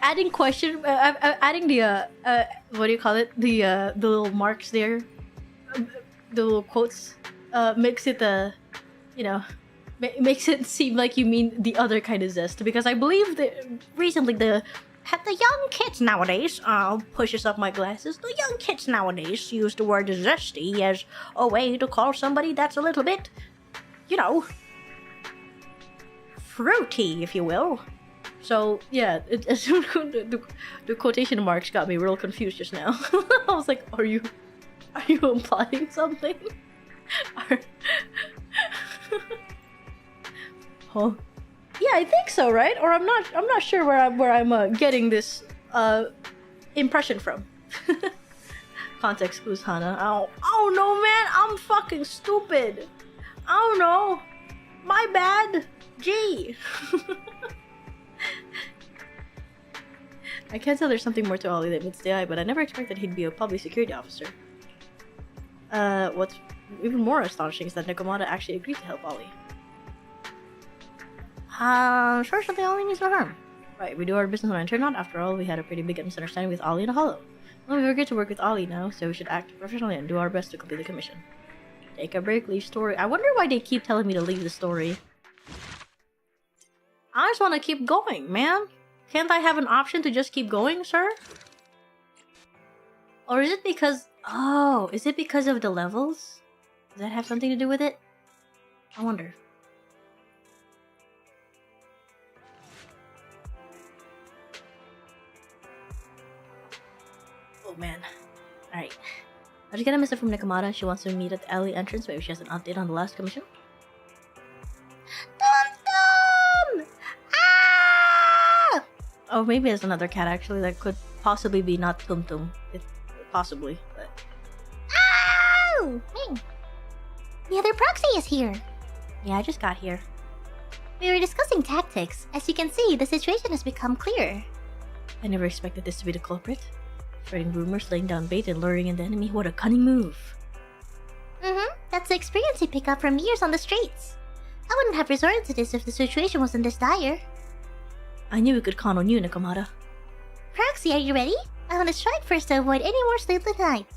Adding the what do you call it? The little marks there, the little quotes, makes it you know, makes it seem like you mean the other kind of zest, because I believe that recently the young kids nowadays pushes up my glasses. The young kids nowadays use the word zesty as a way to call somebody that's a little bit, you know, fruity, if you will. So yeah, the quotation marks got me real confused just now. I was like, are you implying something? Huh? Yeah, I think so, right? Or I'm not sure where I'm getting this impression from. Context clues, Hana. Oh no, man, I'm fucking stupid. I don't know. My bad. Gee. I can't tell there's something more to Ollie that meets the eye, but I never expected he'd be a public security officer. What's even more astonishing is that Nekomata actually agreed to help Ollie. Sure, something Ollie means no harm. Right, we do our business on Internet. After all, we had a pretty big misunderstanding with Ollie and Hollow. Well, we agreed to work with Ollie now, so we should act professionally and do our best to complete the commission. Take a break, leave story. I wonder why they keep telling me to leave the story. I just want to keep going, man. Can't I have an option to just keep going, sir? Or is it because... Oh, is it because of the levels? Does that have something to do with it? I wonder. Oh man. Alright. I just get a message from Nekomata. She wants to meet at the alley entrance. Maybe she has an update on the last commission. Tum Tum! Ah! Oh, maybe there's another cat actually that could possibly be not Tum Tum. Possibly, but... Oh! Hey. The other proxy is here. Yeah, I just got here. We were discussing tactics. As you can see, the situation has become clearer. I never expected this to be the culprit. Spreading rumors, laying down bait, and luring in the enemy. What a cunning move. That's the experience you pick up from years on the streets. I wouldn't have resorted to this if the situation wasn't this dire. I knew we could count on you, Nekomata. Proxy, are you ready? I want to strike first to avoid any more sleepless nights.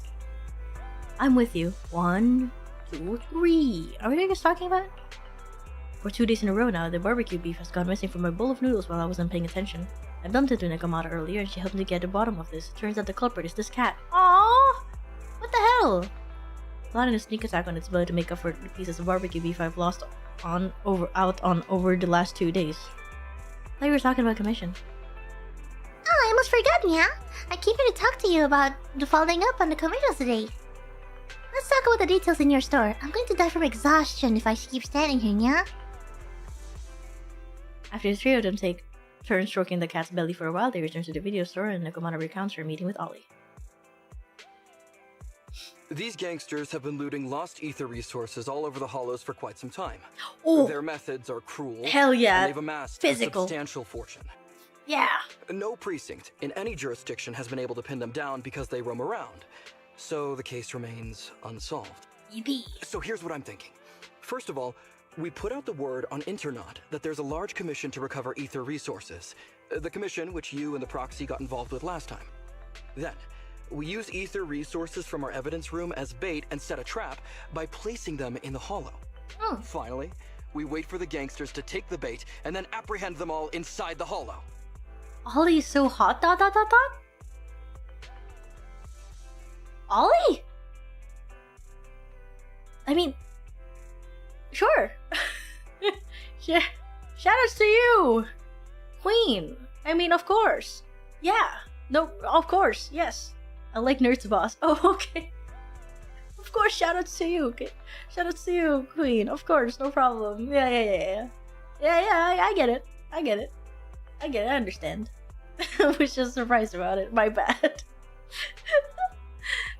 I'm with you. 1, 2, 3. Are we just talking about? For 2 days in a row now, the barbecue beef has gone missing from my bowl of noodles while I wasn't paying attention. I bumped into Nekomata earlier and she helped me get to the bottom of this. Turns out the culprit is this cat. Aww! What the hell? Plotting a sneak attack on its belly to make up for the pieces of barbecue beef I've lost over the last 2 days. I thought you were talking about commission. Oh, I almost forgot, yeah? I came here to talk to you about the following up on the commercials today. Let's talk about the details in your store. I'm going to die from exhaustion if I keep standing here, yeah? After the 3 of them take turns stroking the cat's belly for a while, they return to the video store and Nekomata recounts her meeting with Ollie. These gangsters have been looting lost ether resources all over the hollows for quite some time. Oh! Their methods are cruel. Hell yeah! And they've amassed Physical. a substantial fortune. Yeah! No precinct in any jurisdiction has been able to pin them down because they roam around. So the case remains unsolved. Yippee. So here's what I'm thinking. First of all, we put out the word on Internet that there's a large commission to recover ether resources. The commission which you and the proxy got involved with last time. Then, we use ether resources from our evidence room as bait and set a trap by placing them in the hollow. Finally, we wait for the gangsters to take the bait and then apprehend them all inside the hollow. Ollie is so hot, ... Ollie? I mean... Sure. Yeah. Shoutouts to you! Queen. I mean, of course. Yeah. No, of course. Yes. I like Nerds Boss. Oh, okay. Of course, shoutouts to you. Okay. Shoutouts to you, Queen. Of course, no problem. Yeah. I get it. I understand. I was just surprised about it. My bad.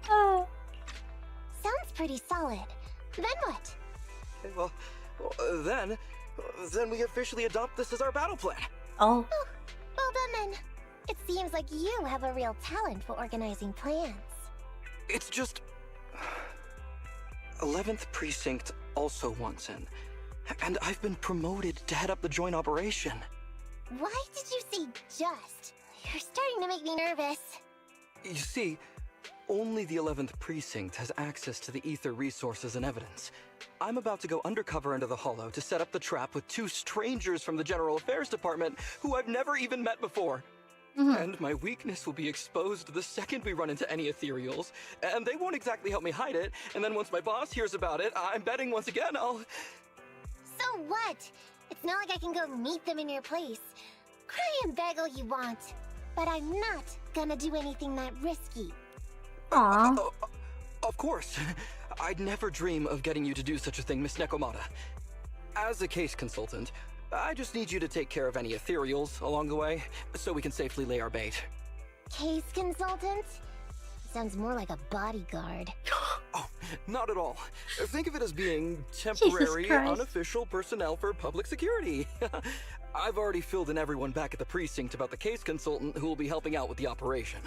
Sounds pretty solid. Then what? Well, then we officially adopt this as our battle plan. Oh. Well done then. It seems like you have a real talent for organizing plans. It's just... 11th Precinct also wants in. And I've been promoted to head up the joint operation. Why did you say just? You're starting to make me nervous. You see, only the 11th Precinct has access to the ether resources and evidence. I'm about to go undercover into the hollow to set up the trap with 2 strangers from the General Affairs Department who I've never even met before. And my weakness will be exposed the second we run into any ethereals, and they won't exactly help me hide it, and then once my boss hears about it, I'm betting once again I'll... So what? It's not like I can go meet them in your place. Cry and beg all you want, but I'm not gonna do anything that risky. Aww. Of course. I'd never dream of getting you to do such a thing, Miss Nekomata. As a case consultant, I just need you to take care of any ethereals along the way, so we can safely lay our bait. Case consultant? Sounds more like a bodyguard. Oh, not at all. Think of it as being temporary, Christ. unofficial personnel for public security. I've already filled in everyone back at the precinct about the case consultant who will be helping out with the operation.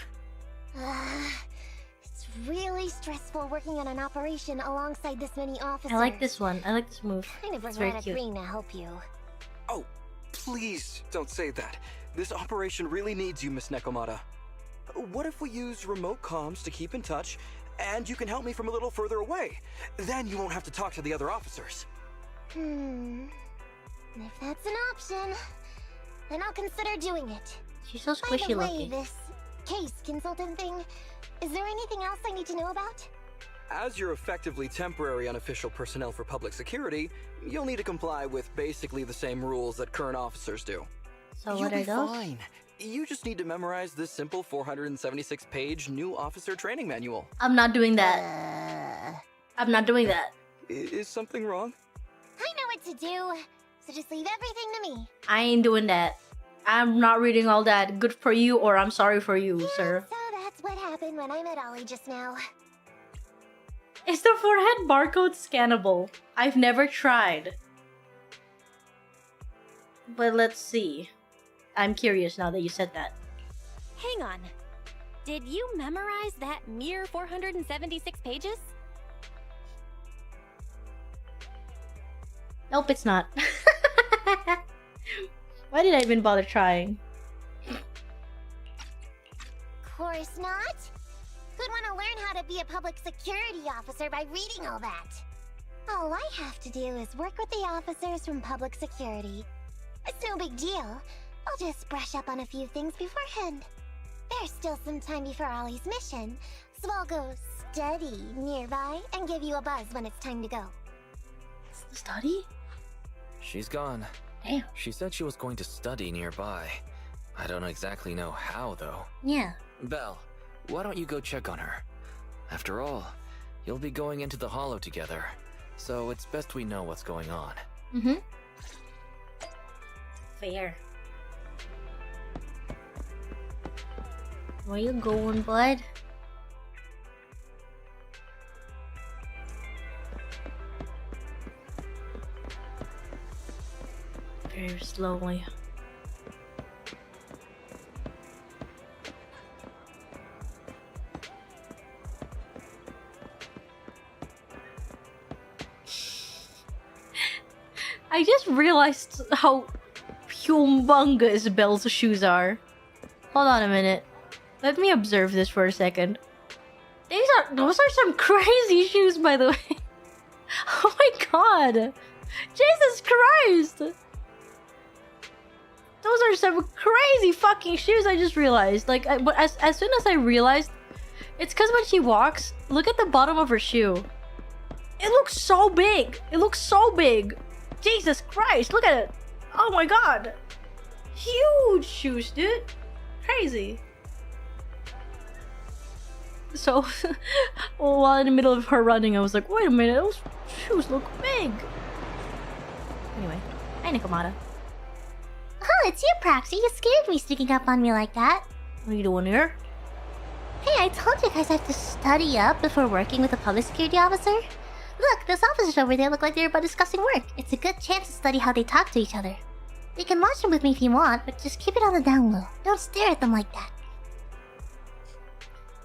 It's really stressful working on an operation alongside this many officers. I like this one. I like this move. Kind of It's very regret cute. agreeing to help you. Oh, please don't say that. This operation really needs you, Miss Nekomata. What if we use remote comms to keep in touch, and you can help me from a little further away. Then you won't have to talk to the other officers. If that's an option, then I'll consider doing it. She's so By squishy the way, looking. this case consultant thing, is there anything else I need to know about? As you're effectively temporary unofficial personnel for public security, you'll need to comply with basically the same rules that current officers do. So You'll what are be those? fine. You just need to memorize this simple 476-page new officer training manual. I'm not doing that. I'm not doing that. Is something wrong? I know what to do, so just leave everything to me. I ain't doing that. I'm not reading all that. Good for you, or I'm sorry for you, Yeah, sir. so that's what happened when I met Ollie just now. Is the forehead barcode scannable? I've never tried. But let's see. I'm curious now that you said that. Hang on. Did you memorize that mere 476 pages? Nope, it's not. Why did I even bother trying? Course not. Who'd want to learn how to be a public security officer by reading all that? All I have to do is work with the officers from public security. It's no big deal. I'll just brush up on a few things beforehand. There's still some time before Ollie's mission, so I'll go study nearby and give you a buzz when it's time to go. Study? She's gone. Damn. She said she was going to study nearby. I don't exactly know how, though. Yeah. Belle, why don't you go check on her? After all, you'll be going into the Hollow together, so it's best we know what's going on. Mm-hmm. Fair. Where you going, bud? Very slowly. I just realized how humongous Belle's shoes are. Hold on a minute. Let me observe this for a second. Those are some crazy shoes, by the way. Oh my god. Jesus Christ. Those are some crazy fucking shoes, I just realized. Like, but as soon as I realized, it's because when she walks, look at the bottom of her shoe. It looks so big. It looks so big. Jesus Christ, look at it. Oh my god. Huge shoes, dude. Crazy. So, while in the middle of her running, I was like, wait a minute, those shoes look big. Anyway, hi Nekomata. Oh, it's you, Proxy. You scared me sneaking up on me like that. What are you doing here? Hey, I told you guys I have to study up before working with a public security officer. Look, those officers over there look like they're about discussing work. It's a good chance to study how they talk to each other. You can watch them with me if you want, but just keep it on the down low. Don't stare at them like that.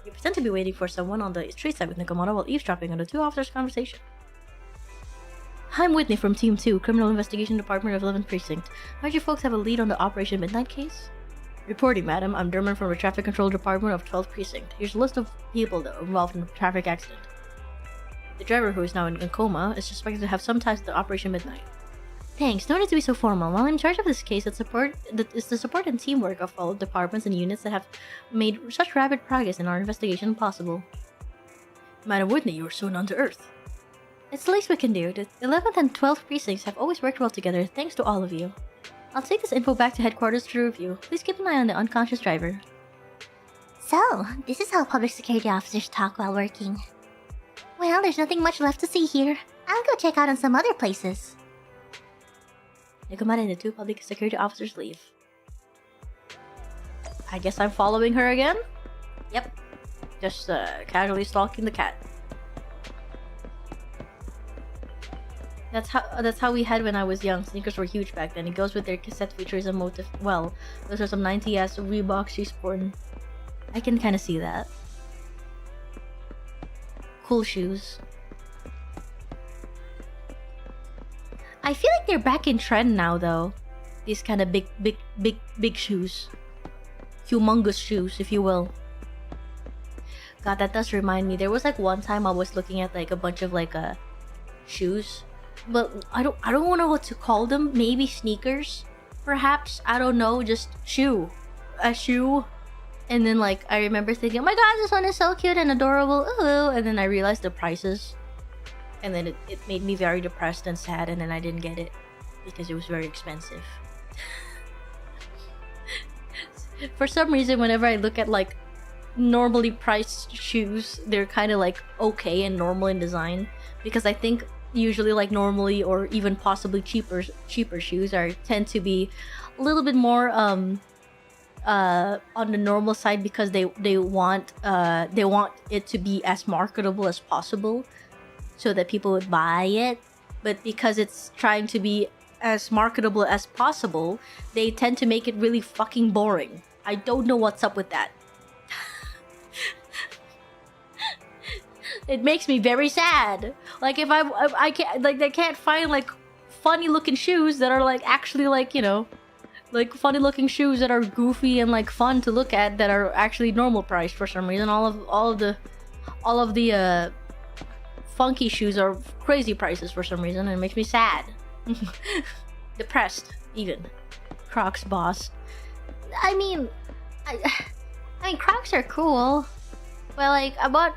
You pretend to be waiting for someone on the street side with Nekomata while eavesdropping on the two officers' conversation. I'm Whitney from Team 2, Criminal Investigation Department of 11th Precinct. Might you folks have a lead on the Operation Midnight case? Reporting, madam. I'm Derman from the Traffic Control Department of 12th Precinct. Here's a list of people that were involved in the traffic accident. The driver, who is now in coma, is suspected to have some ties to Operation Midnight. Thanks, no need to be so formal. While I'm in charge of this case, it's the support and teamwork of all departments and units that have made such rapid progress in our investigation possible. Madam Whitney, you are so down to earth. It's the least we can do. The 11th and 12th precincts have always worked well together, thanks to all of you. I'll take this info back to headquarters to review. Please keep an eye on the unconscious driver. So, this is how public security officers talk while working. Well, there's nothing much left to see here. I'll go check out on some other places. Nekomata and the two public security officers leave. I guess I'm following her again? Yep. Just casually stalking the cat. That's how we had when I was young. Sneakers were huge back then. It goes with their cassette features and motif. Well, those are some 90s Reebok she's sporting. I can kind of see that. Cool shoes. I feel like they're back in trend now, though. These kind of big shoes. Humongous shoes, if you will. God, that does remind me. There was like one time I was looking at like a bunch of like shoes, but I don't know what to call them. Maybe sneakers, perhaps. I don't know. Just a shoe. And then like I remember thinking, oh my god, this one is so cute and adorable. Ooh. And then I realized the prices, and then it made me very depressed and sad. And then I didn't get it because it was very expensive. For some reason, whenever I look at like normally priced shoes, they're kind of like okay and normal in design, because I think usually like normally or even possibly cheaper shoes tend to be a little bit more on the normal side, because they want it to be as marketable as possible so that people would buy it. But because it's trying to be as marketable as possible, they tend to make it really fucking boring. I don't know what's up with that. It makes me very sad. Like if I can't, like, they can't find like funny looking shoes that are like actually like, you know, like funny looking shoes that are goofy and like fun to look at, that are actually normal price. For some reason, all of the funky shoes are crazy prices for some reason, and it makes me sad. Depressed even. Crocs, boss. I mean Crocs are cool, but like I want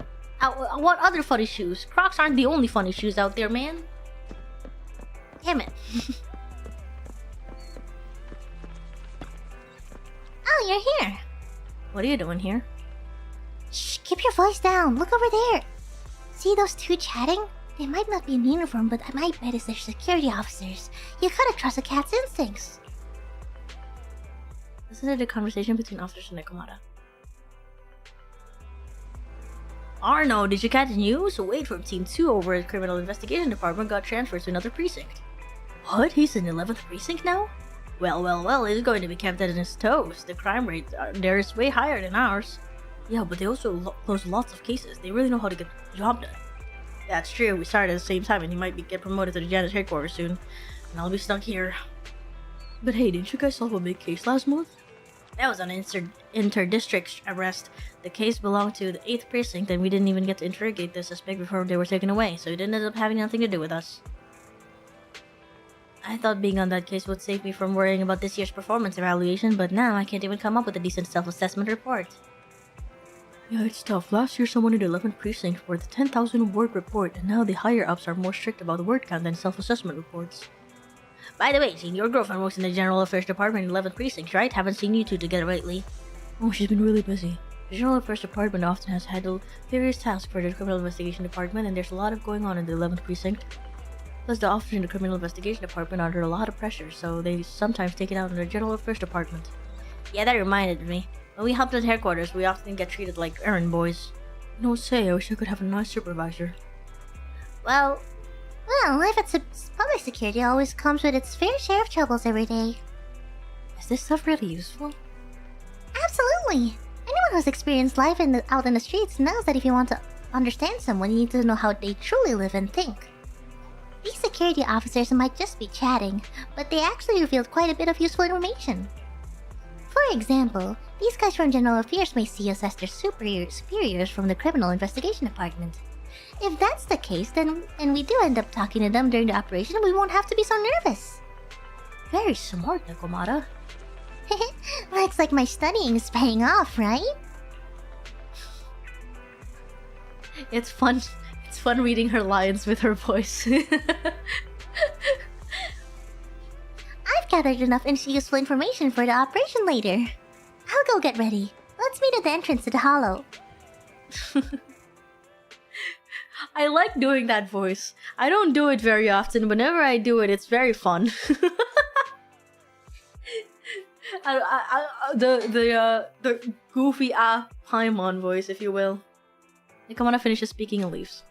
other funny shoes. Crocs aren't the only funny shoes out there, man. Damn it. Oh, you're here. What are you doing here? Shh, keep your voice down. Look over there. See those two chatting? They might not be in uniform, but I might bet it's their security officers. You gotta trust a cat's instincts. Listen to the conversation between officers and Nekomata. Arno, did you catch the news? Wade from Team 2 over at Criminal Investigation Department got transferred to another precinct. What? He's in 11th precinct now? Well, he's going to be kept on his toes. The crime rate there is way higher than ours. Yeah, but they also close lots of cases. They really know how to get the job done. That's true. We started at the same time, and he might get promoted to the janitor's headquarters soon. And I'll be stuck here. But hey, didn't you guys solve a big case last month? That was an inter-district arrest. The case belonged to the 8th precinct, and we didn't even get to interrogate the suspect before they were taken away, so it ended up having nothing to do with us. I thought being on that case would save me from worrying about this year's performance evaluation, but now I can't even come up with a decent self-assessment report. Yeah, it's tough. Last year someone in the 11th precinct wrote the 10,000 word report, and now the higher-ups are more strict about word count than self-assessment reports. By the way, Jean, your girlfriend works in the General Affairs Department in 11th Precinct, right? Haven't seen you two together lately. Oh, she's been really busy. The General Affairs Department often has handled various tasks for the Criminal Investigation Department, and there's a lot of going on in the 11th Precinct. Plus, the officers in the Criminal Investigation Department are under a lot of pressure, so they sometimes take it out on the General Affairs Department. Yeah, that reminded me. When we helped at headquarters, we often get treated like errand boys. No say, I wish I could have a nice supervisor. Well, life at public security always comes with its fair share of troubles every day. Is this stuff really useful? Absolutely! Anyone who's experienced life out in the streets knows that if you want to understand someone, you need to know how they truly live and think. These security officers might just be chatting, but they actually revealed quite a bit of useful information. For example, these guys from General Affairs may see us as their superiors from the Criminal Investigation Department. If that's the case, then and we do end up talking to them during the operation, we won't have to be so nervous. Very smart, Nekomata. Looks like my studying is paying off, right? It's fun. It's fun reading her lines with her voice. I've gathered enough useful information for the operation later. I'll go get ready. Let's meet at the entrance to the hollow. I like doing that voice. I don't do it very often. Whenever I do it, it's very fun. The goofy Paimon voice, if you will. Nekomata finishes speaking and leaves.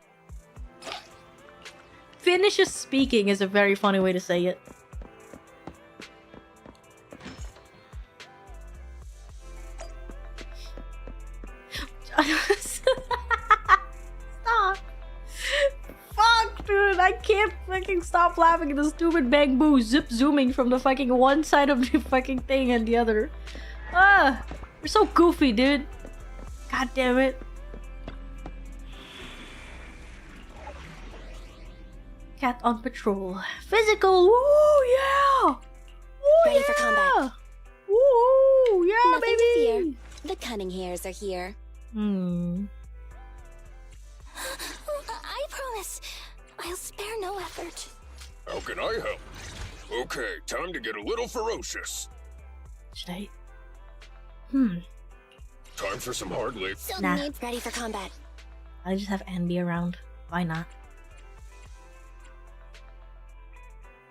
Finishes speaking is a very funny way to say it. Stop. Fuck, dude, I can't fucking stop laughing at the stupid Bang Boo zooming from the fucking one side of the fucking thing and the other. You're so goofy, dude. God damn it. Cat on patrol. Physical. Woo, yeah. Woo, Ready yeah. for combat. Woo, yeah, Nothing baby. to fear. The cunning hairs are here. I promise, I'll spare no effort. How can I help? Okay, time to get a little ferocious. Should I? Time for some hard labor. Still Nah. needs ready for combat. I'll just have Anne be around. Why not?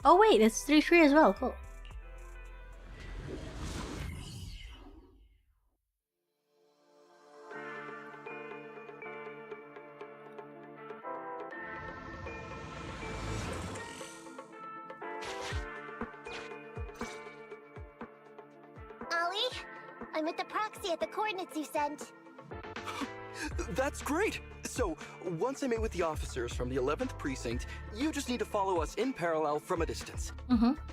Oh wait, it's 3-3 as well. Cool. Ollie, I'm with the proxy at the coordinates you sent. That's great! So, once I'm in with the officers from the 11th precinct, you just need to follow us in parallel from a distance.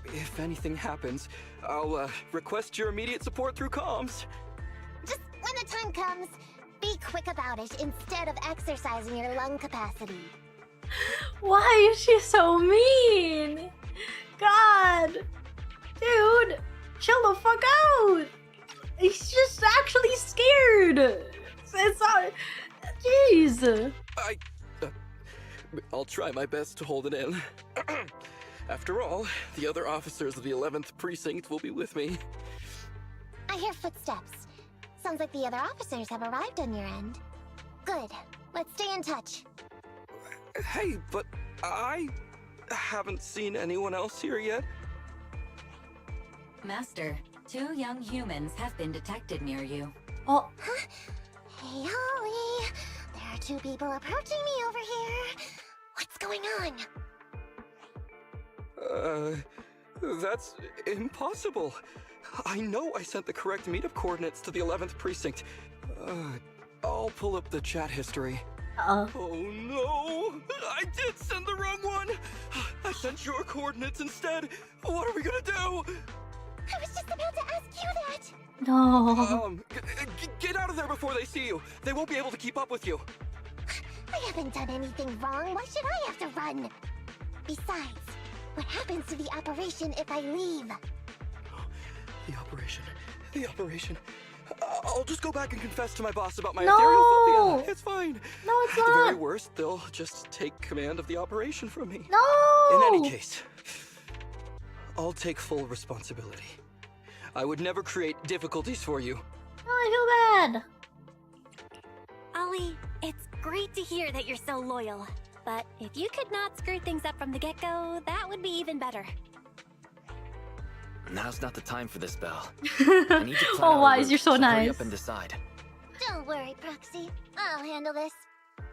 If anything happens, I'll request your immediate support through comms. Just when the time comes, be quick about it instead of exercising your lung capacity. Why is she so mean? God, dude, chill the fuck out. He's just actually scared. It's not. Jeez. I'll try my best to hold it in. After all, the other officers of the 11th precinct will be with me. I hear footsteps. Sounds like the other officers have arrived on your end. Good. Let's stay in touch. Hey, but I haven't seen anyone else here yet. Master, 2 young humans have been detected near you. Oh, Hey, Ollie. There are 2 people approaching me over here. What's going on? That's impossible. I know I sent the correct meetup coordinates to the 11th precinct. I'll pull up the chat history. uh-oh. Oh no! I did send the wrong one! I sent your coordinates instead! What are we gonna do? I was just about to ask you that. No. Get out of there before they see you! They won't be able to keep up with you! I haven't done anything wrong. Why should I have to run? Besides, what happens to the operation if I leave? The operation. I'll just go back and confess to my boss about my No! ethereal phobia. It's fine. No, it's At the very not. worst, they'll just take command of the operation from me. No. In any case, I'll take full responsibility. I would never create difficulties for you. Oh, I feel bad. Ollie, it's great to hear that you're so loyal. But if you could not screw things up from the get-go, that would be even better. Now's not the time for this, Belle. I need to plan Oh, our Wise, route, you're so Hurry nice. up and decide. Don't worry, Proxy. I'll handle this.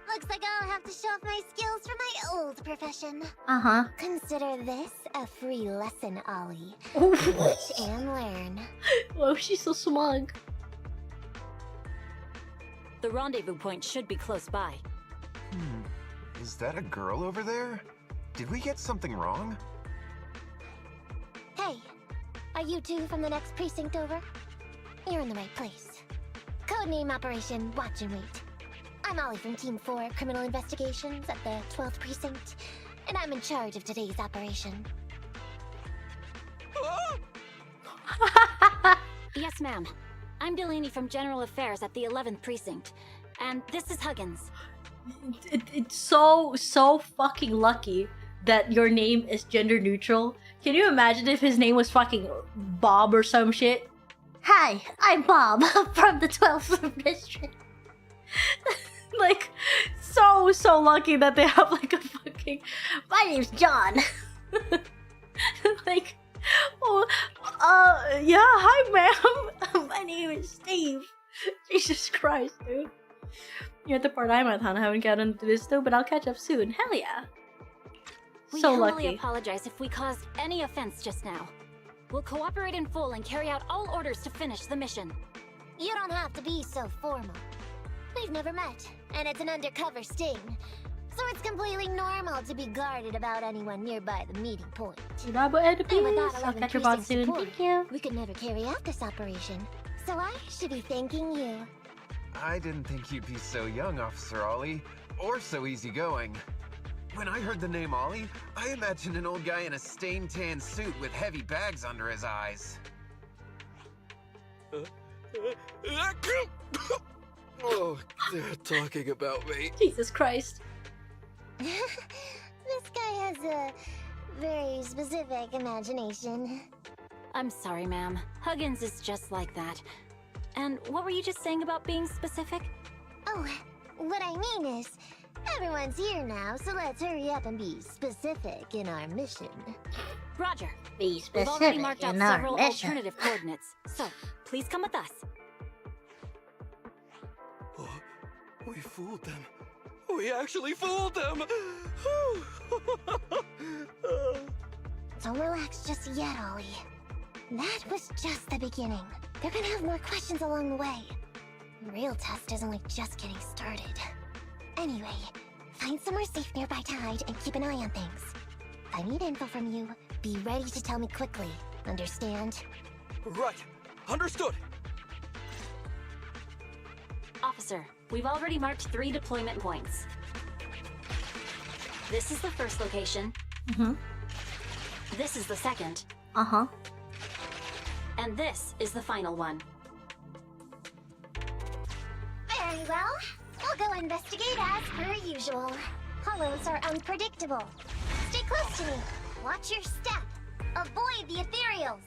Looks like I'll have to show off my skills from my old profession. Uh-huh. Consider this a free lesson, Ollie. Oh, Watch and learn. oh, she's so smug. The rendezvous point should be close by. Is that a girl over there? Did we get something wrong? Hey, are you 2 from the next precinct over? You're in the right place. Codename Operation Watch and Wait. I'm Ollie from Team 4 Criminal Investigations at the 12th Precinct, and I'm in charge of today's operation. Yes, ma'am. I'm Delaney from General Affairs at the 11th Precinct. And this is Huggins. It's so fucking lucky that your name is gender neutral. Can you imagine if his name was fucking Bob or some shit? Hi, I'm Bob from the 12th district. Like, so lucky that they have like a fucking. My name's John. Like, oh, yeah, hi, ma'am. My name is Steve. Jesus Christ, dude. You're at the part I'm at, Hana. I haven't gotten into this though, but I'll catch up soon. Hell yeah. We So humbly lucky. apologize if we caused any offense just now. We'll cooperate in full and carry out all orders to finish the mission. You don't have to be so formal. We've never met, and it's an undercover sting. So it's completely normal to be guarded about anyone nearby the meeting point. Bravo, Ed, And please. without I'll 11 catch your bot precinct soon. support, Thank you. we could never carry out this operation. So I should be thanking you. I didn't think you'd be so young, Officer Ollie, or so easygoing. When I heard the name Ollie, I imagined an old guy in a stained tan suit with heavy bags under his eyes. Oh, they're talking about me. Jesus Christ. This guy has a very specific imagination. I'm sorry, ma'am. Huggins is just like that. And what were you just saying about being specific? Oh, what I mean is, everyone's here now, so let's hurry up and be specific in our mission. Roger. Be We've already specific marked out in our several mission. alternative coordinates, so please come with us. Oh, we fooled them. We actually fooled them! Don't relax just yet, Ollie. That was just the beginning. They're gonna have more questions along the way. The real test is only just getting started. Anyway, find somewhere safe nearby to hide and keep an eye on things. If I need info from you, be ready to tell me quickly. Understand? Right. Understood. Officer, we've already marked 3 deployment points. This is the first location. This is the second. And this is the final one. Very well. We'll go investigate as per usual. Hollows are unpredictable. Stay close to me. Watch your step. Avoid the ethereals.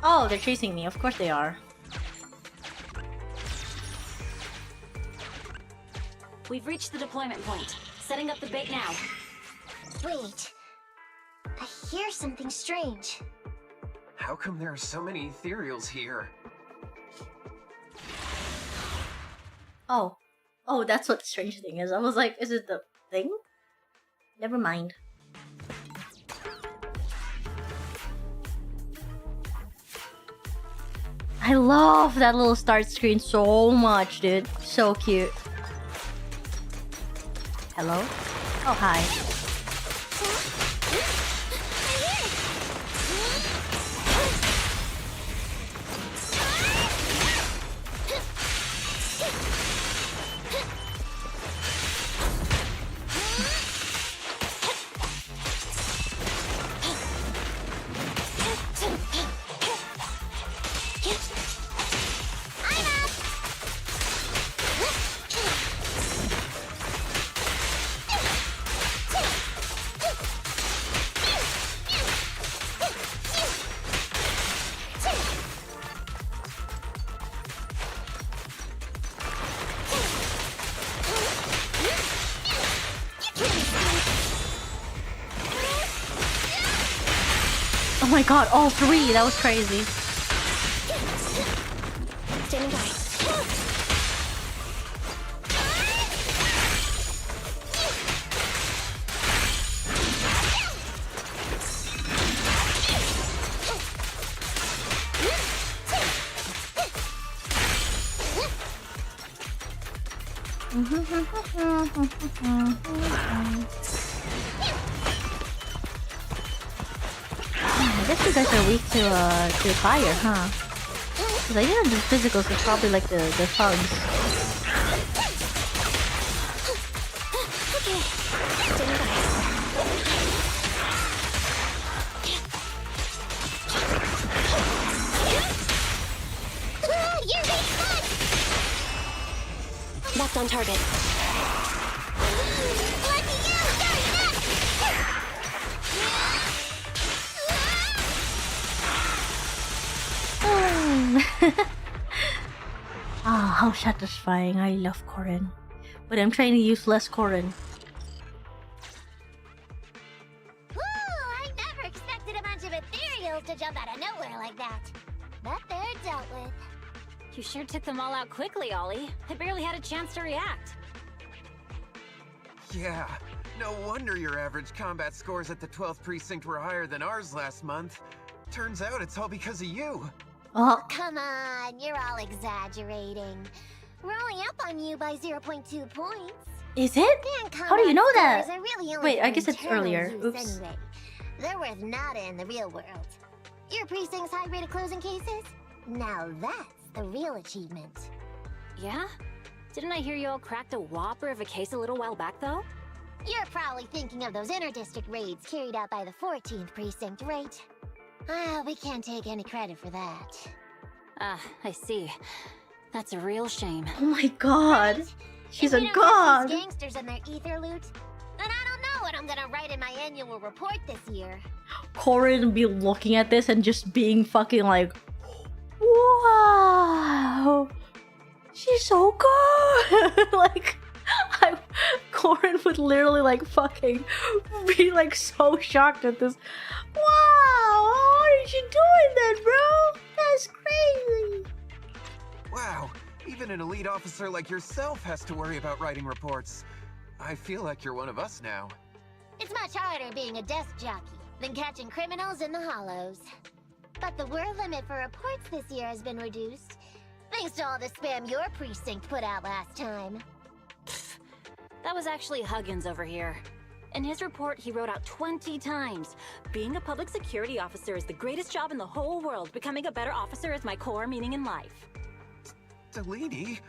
Oh, they're chasing me. Of course they are. We've reached the deployment point. Setting up the bait now. Wait. I hear something strange. How come there are so many ethereals here? Oh. Oh, that's what the strange thing is. I was like, is it the thing? Never mind. I love that little start screen so much, dude. So cute. Hello? Oh, hi. Oh my god, all 3! That was crazy. Standing by. I guess you guys are weak to fire, huh? Because I didn't do physicals, it's probably like the thugs. That's on target. Ah, how satisfying. I love Corrin. But I'm trying to use less Corrin. Woo! I never expected a bunch of ethereals to jump out of nowhere like that. But they're dealt with. You sure took them all out quickly, Ollie. I barely had a chance to react. Yeah, no wonder your average combat scores at the 12th precinct were higher than ours last month. Turns out it's all because of you. Oh, Come on, you're all exaggerating. We're only up on you by 0.2 points. is it? And How do you know that? scores are really only Wait, I for guess it's internal earlier. use Oops. Anyway. They're worth nada in the real world. Your precinct's high rate of closing cases? Now that's the real achievement. Yeah? Didn't I hear you all cracked a whopper of a case a little while back, though? You're probably thinking of those inter-district raids carried out by the 14th precinct, right? Ah, we can't take any credit for that. Ah, I see. That's a real shame. Oh my god. She's If a we don't god. get these gangsters and their ether loot, then I don't know what I'm gonna write in my annual report this year. Corin be looking at this and just being fucking like, wow, she's so good. Like, Corin would literally like fucking be like so shocked at this. Wow, how are you doing that, bro? That's crazy. Wow, even an elite officer like yourself has to worry about writing reports. I feel like you're one of us now. It's much harder being a desk jockey than catching criminals in the hollows. But the word limit for reports this year has been reduced, thanks to all the spam your precinct put out last time. That was actually Huggins over here. In his report, he wrote out 20 times. Being a public security officer is the greatest job in the whole world. Becoming a better officer is my core meaning in life. Delaney?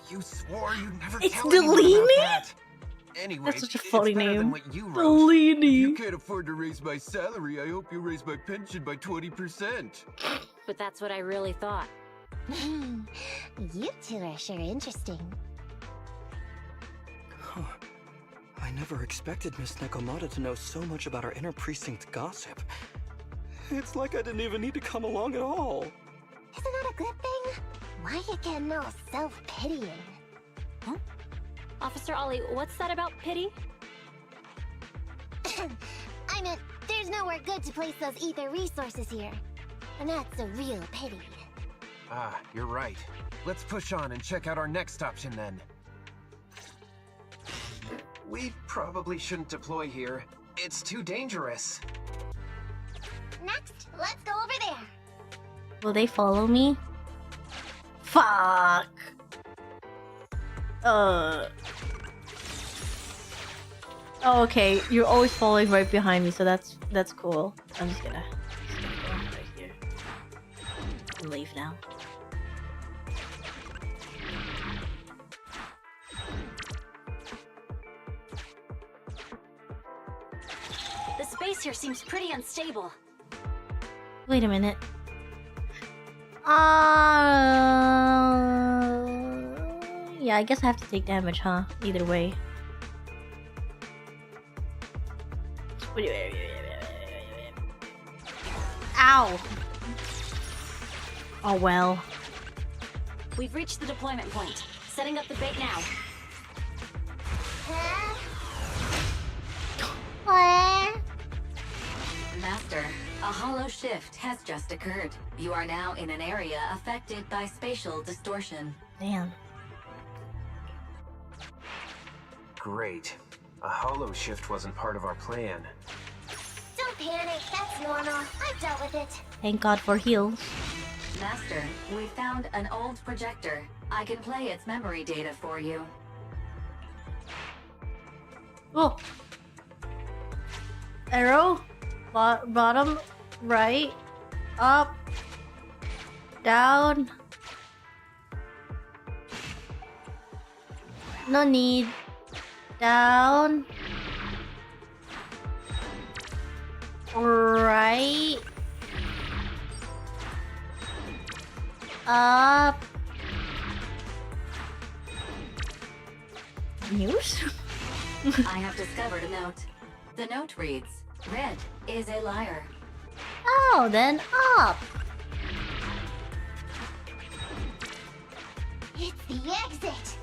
You swore you'd never It's tell anyone Delaney? about that. Anyway, That's such a funny it's better name. than what you wrote. Delaney. If you can't afford to raise my salary, I hope you raise my pension by 20%. But that's what I really thought. You two are sure interesting. Huh. I never expected Miss Nekomata to know so much about our inter-precinct gossip. It's like I didn't even need to come along at all. Isn't that a good thing? Why you getting all self-pitying? Huh? Officer Ollie, what's that about pity? I meant, there's nowhere good to place those ether resources here. And that's a real pity. Ah, you're right. Let's push on and check out our next option then. We probably shouldn't deploy here. It's too dangerous. Next, let's go over there. Will they follow me? Fuck. Oh, okay, you're always following right behind me, so that's cool. I'm just gonna go right here and leave now. The space here seems pretty unstable. Wait a minute. Yeah, I guess I have to take damage, huh? Either way. Ow! Oh well. We've reached the deployment point. Setting up the bait now. Master, a hollow shift has just occurred. You are now in an area affected by spatial distortion. Damn. Great. A hollow shift wasn't part of our plan. Don't panic, that's normal. I've dealt with it. Thank God for heals. Master, we found an old projector. I can play its memory data for you. Oh. Arrow. Bottom. Right. Up. Down. No need. Down. Right. Up. News? I have discovered a note. The note reads, Red is a liar. Oh, then up. It's the exit.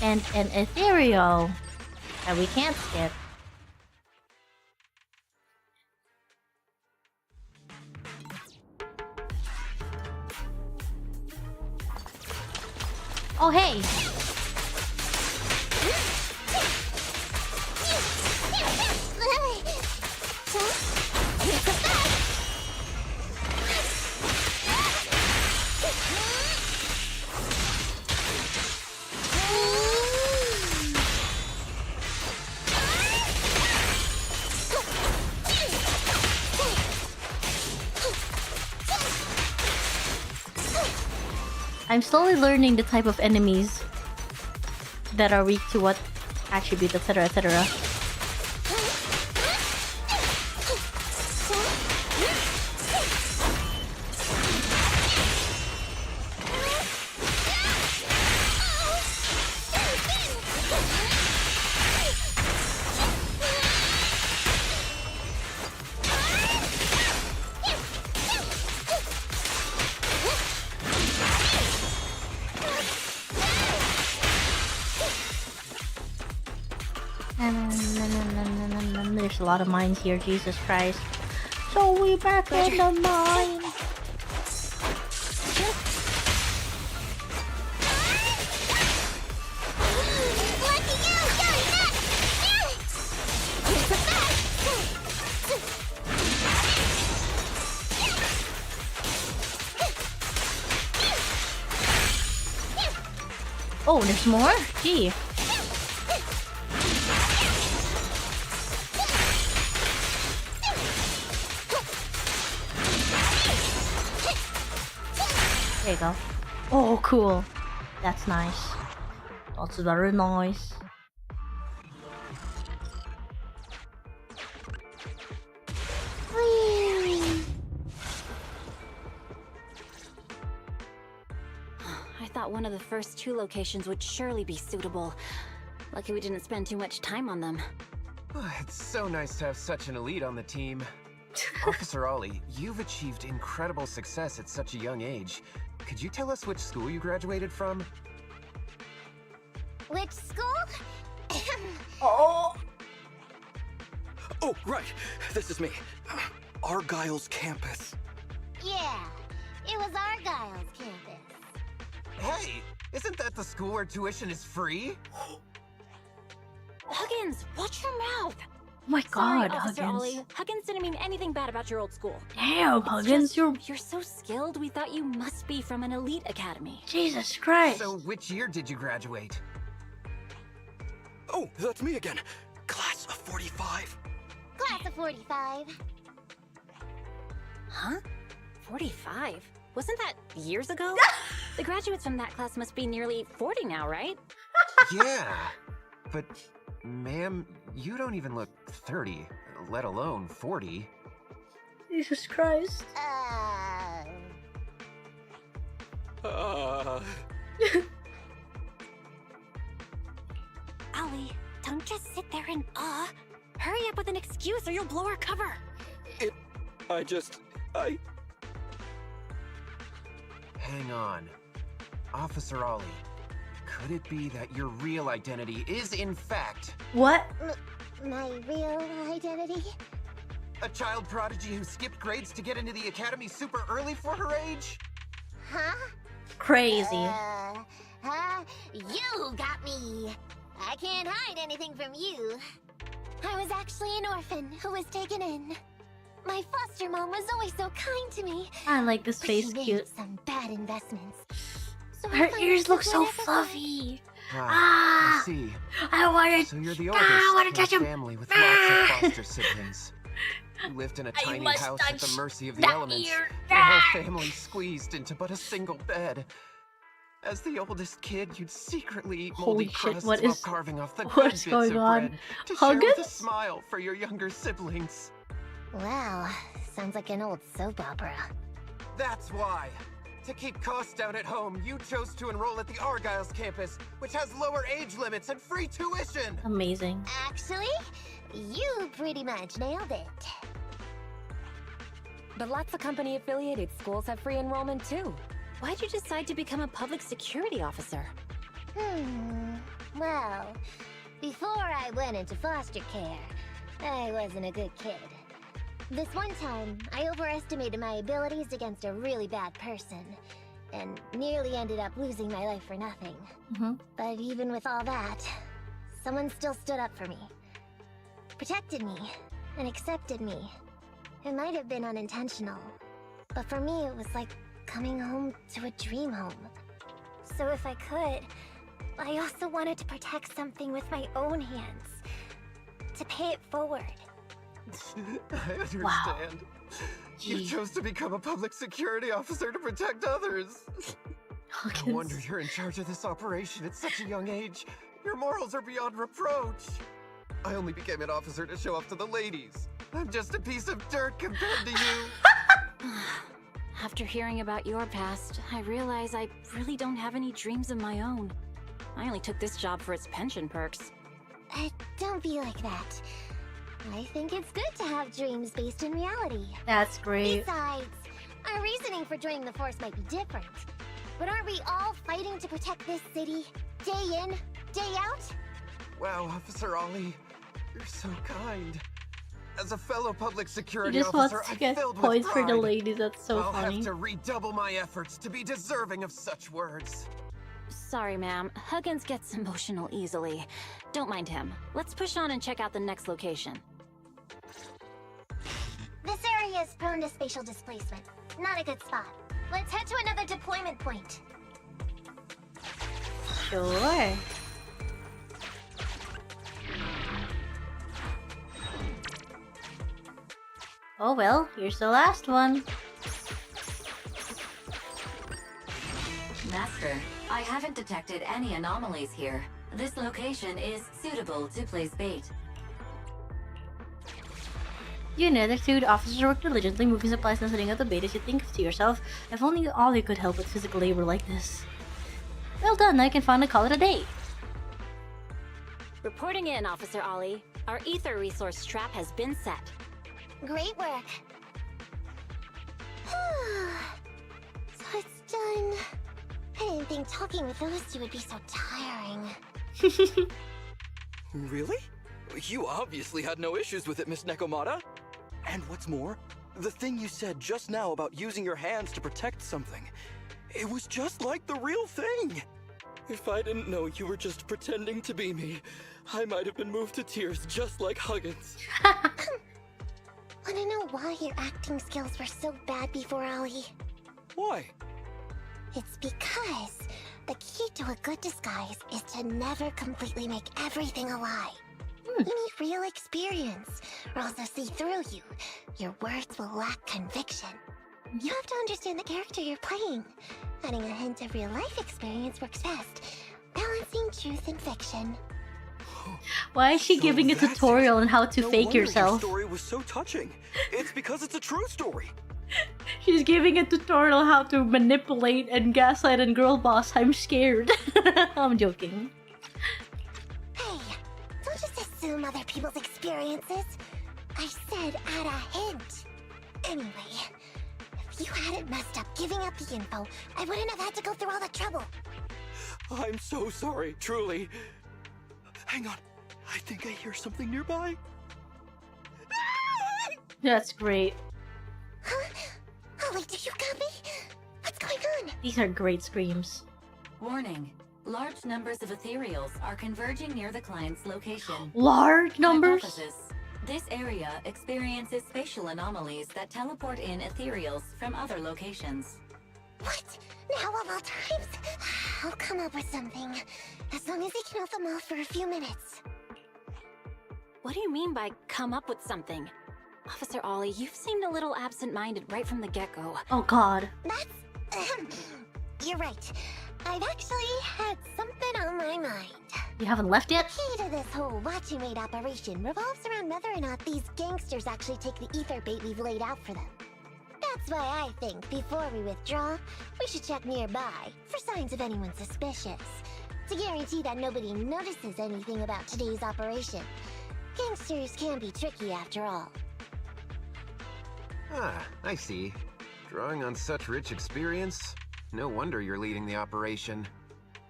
And an ethereal that we can't skip. Oh, hey. I'm slowly learning the type of enemies that are weak to what attribute, etc., etc. There's a lot of mines here, Jesus Christ. So we back in the mine. Oh, there's more? Gee. There you go. Oh, cool. That's nice. That's very nice. Whee! I thought one of the first 2 locations would surely be suitable. Lucky we didn't spend too much time on them. It's so nice to have such an elite on the team. Officer Ollie, you've achieved incredible success at such a young age. Could you tell us which school you graduated from? Which school? Oh! Oh, right. This is me. Argyle's campus. Yeah, it was Argyle's campus. Hey, isn't that the school where tuition is free? Huggins, watch your mouth! Oh my god, Officer Huggins. Ollie. Huggins didn't mean anything bad about your old school. Damn, Huggins, You're so skilled, we thought you must be from an elite academy. Jesus Christ. So which year did you graduate? Oh, that's me again. Class of 45. Class of 45. Huh? 45? Wasn't that years ago? The graduates from that class must be nearly 40 now, right? Yeah, but ma'am, you don't even look 30, let alone 40. Jesus Christ. Ollie, don't just sit there in awe. Hurry up with an excuse or you'll blow our cover. Hang on. Officer Ollie, could it be that your real identity is in fact... What? My real identity? a child prodigy who skipped grades to get into the academy super early for her age? Huh? Crazy. You got me. I can't hide anything from you. I was actually an orphan who was taken in. My foster mom was always so kind to me. I like this But face she made cute. some bad investments. So I Her finally ears look took so whatever fluffy. I see. I want So to. you're the I oldest wanna in touch a him. family with lots of foster siblings. You lived in a I tiny must house at the touch mercy of the that elements. ear. Your whole family squeezed into but a single bed. As the oldest kid, you'd secretly eat moldy Holy shit, crusts what while is- carving off the good what's bits going of on? bread to share with a Huggins? smile for your younger siblings. Wow, sounds like an old soap opera. That's why. To keep costs down at home, you chose to enroll at the Argyle's campus, which has lower age limits and free tuition. Amazing. Actually, you pretty much nailed it. But lots of company-affiliated schools have free enrollment too. Why'd you decide to become a public security officer? Well, before I went into foster care, I wasn't a good kid. This one time, I overestimated my abilities against a really bad person, and nearly ended up losing my life for nothing. But even with all that, someone still stood up for me, protected me, and accepted me. It might have been unintentional, but for me it was like coming home to a dream home. So if I could, I also wanted to protect something with my own hands, to pay it forward. I understand. You Gee. chose to become a public security officer to protect others. No wonder you're in charge of this operation at such a young age. Your morals are beyond reproach. I only became an officer to show up to the ladies. I'm just a piece of dirt compared to you. After hearing about your past, I realize I really don't have any dreams of my own. I only took this job for its pension perks. Don't be like that. I think it's good to have dreams based in reality. That's great. Besides, our reasoning for joining the force might be different. But aren't we all fighting to protect this city, day in, day out? Wow, Officer Ollie, you're so kind. As a fellow public He security just officer, wants to I'm get filled points with for pride. the ladies. That's so I'll funny. have to redouble my efforts to be deserving of such words. Sorry, ma'am. Huggins gets emotional easily. Don't mind him. Let's push on and check out the next location. This area is prone to spatial displacement. Not a good spot. Let's head to another deployment point. Sure. Oh well, here's the last one. Master, I haven't detected any anomalies here. This location is suitable to place bait. You know, the two officers work diligently, moving supplies and setting up the bait as you think to yourself, if only Ollie could help with physical labor like this. Well done, I can finally call it a day. Reporting in, Officer Ollie. Our ether resource trap has been set. Great work. So it's done. I didn't think talking with those two would be so tiring. Really? You obviously had no issues with it, Miss Nekomata. And what's more, the thing you said just now about using your hands to protect something, it was just like the real thing. If I didn't know you were just pretending to be me, I might have been moved to tears just like Huggins. Wanna know why your acting skills were so bad before, Ollie? Why? It's because the key to a good disguise is to never completely make everything a lie. You need real experience, or else they'll see through you. Your words will lack conviction. You have to understand the character you're playing. Adding a hint of real-life experience works best, balancing truth and fiction. Why is she So giving a that's tutorial on how to No fake wonder yourself? Your story was so touching. It's because it's a true story. She's giving a tutorial how to manipulate and gaslight and girl boss. I'm scared. I'm joking. Hey, don't just assume other people's experiences. I said add a hint. Anyway, if you hadn't messed up giving up the info, I wouldn't have had to go through all the trouble. I'm so sorry, truly. Hang on. I think I hear something nearby. That's great. Huh? Ollie, did you copy? What's going on? These are great screams. Warning. Large numbers of ethereals are converging near the client's location. Large numbers? Hypothesis. This area experiences spatial anomalies that teleport in ethereals from other locations. What? Now of all times? I'll come up with something. As long as I can hold them off for a few minutes. What do you mean by come up with something? Officer Ollie, you've seemed a little absent-minded right from the get-go. Oh god. That's... You're right. I've actually had something on my mind. You haven't left yet? The key to this whole watching raid operation revolves around whether or not these gangsters actually take the ether bait we've laid out for them. That's why I think before we withdraw, we should check nearby for signs of anyone suspicious. To guarantee that nobody notices anything about today's operation. Gangsters can be tricky after all. Ah, I see. Drawing on such rich experience, no wonder you're leading the operation.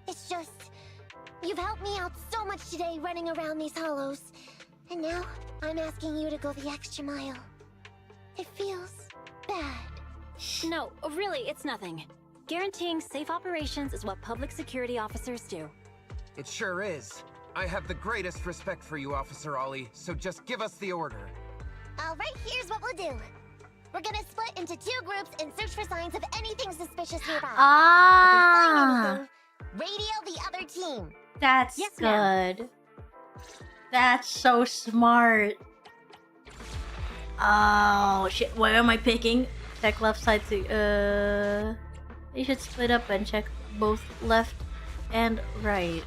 It's just... You've helped me out so much today running around these hollows. And now, I'm asking you to go the extra mile. It feels bad. No, really, it's nothing. Guaranteeing safe operations is what public security officers do. It sure is. I have the greatest respect for you, Officer Ollie, so just give us the order. Alright, here's what we'll do. We're gonna split into 2 groups and search for signs of anything suspicious nearby. Ah! If we find anything, radio the other team. That's Yes, good. ma'am. That's so smart. Oh shit, where am I picking? Check left side to you should split up and check both left and right.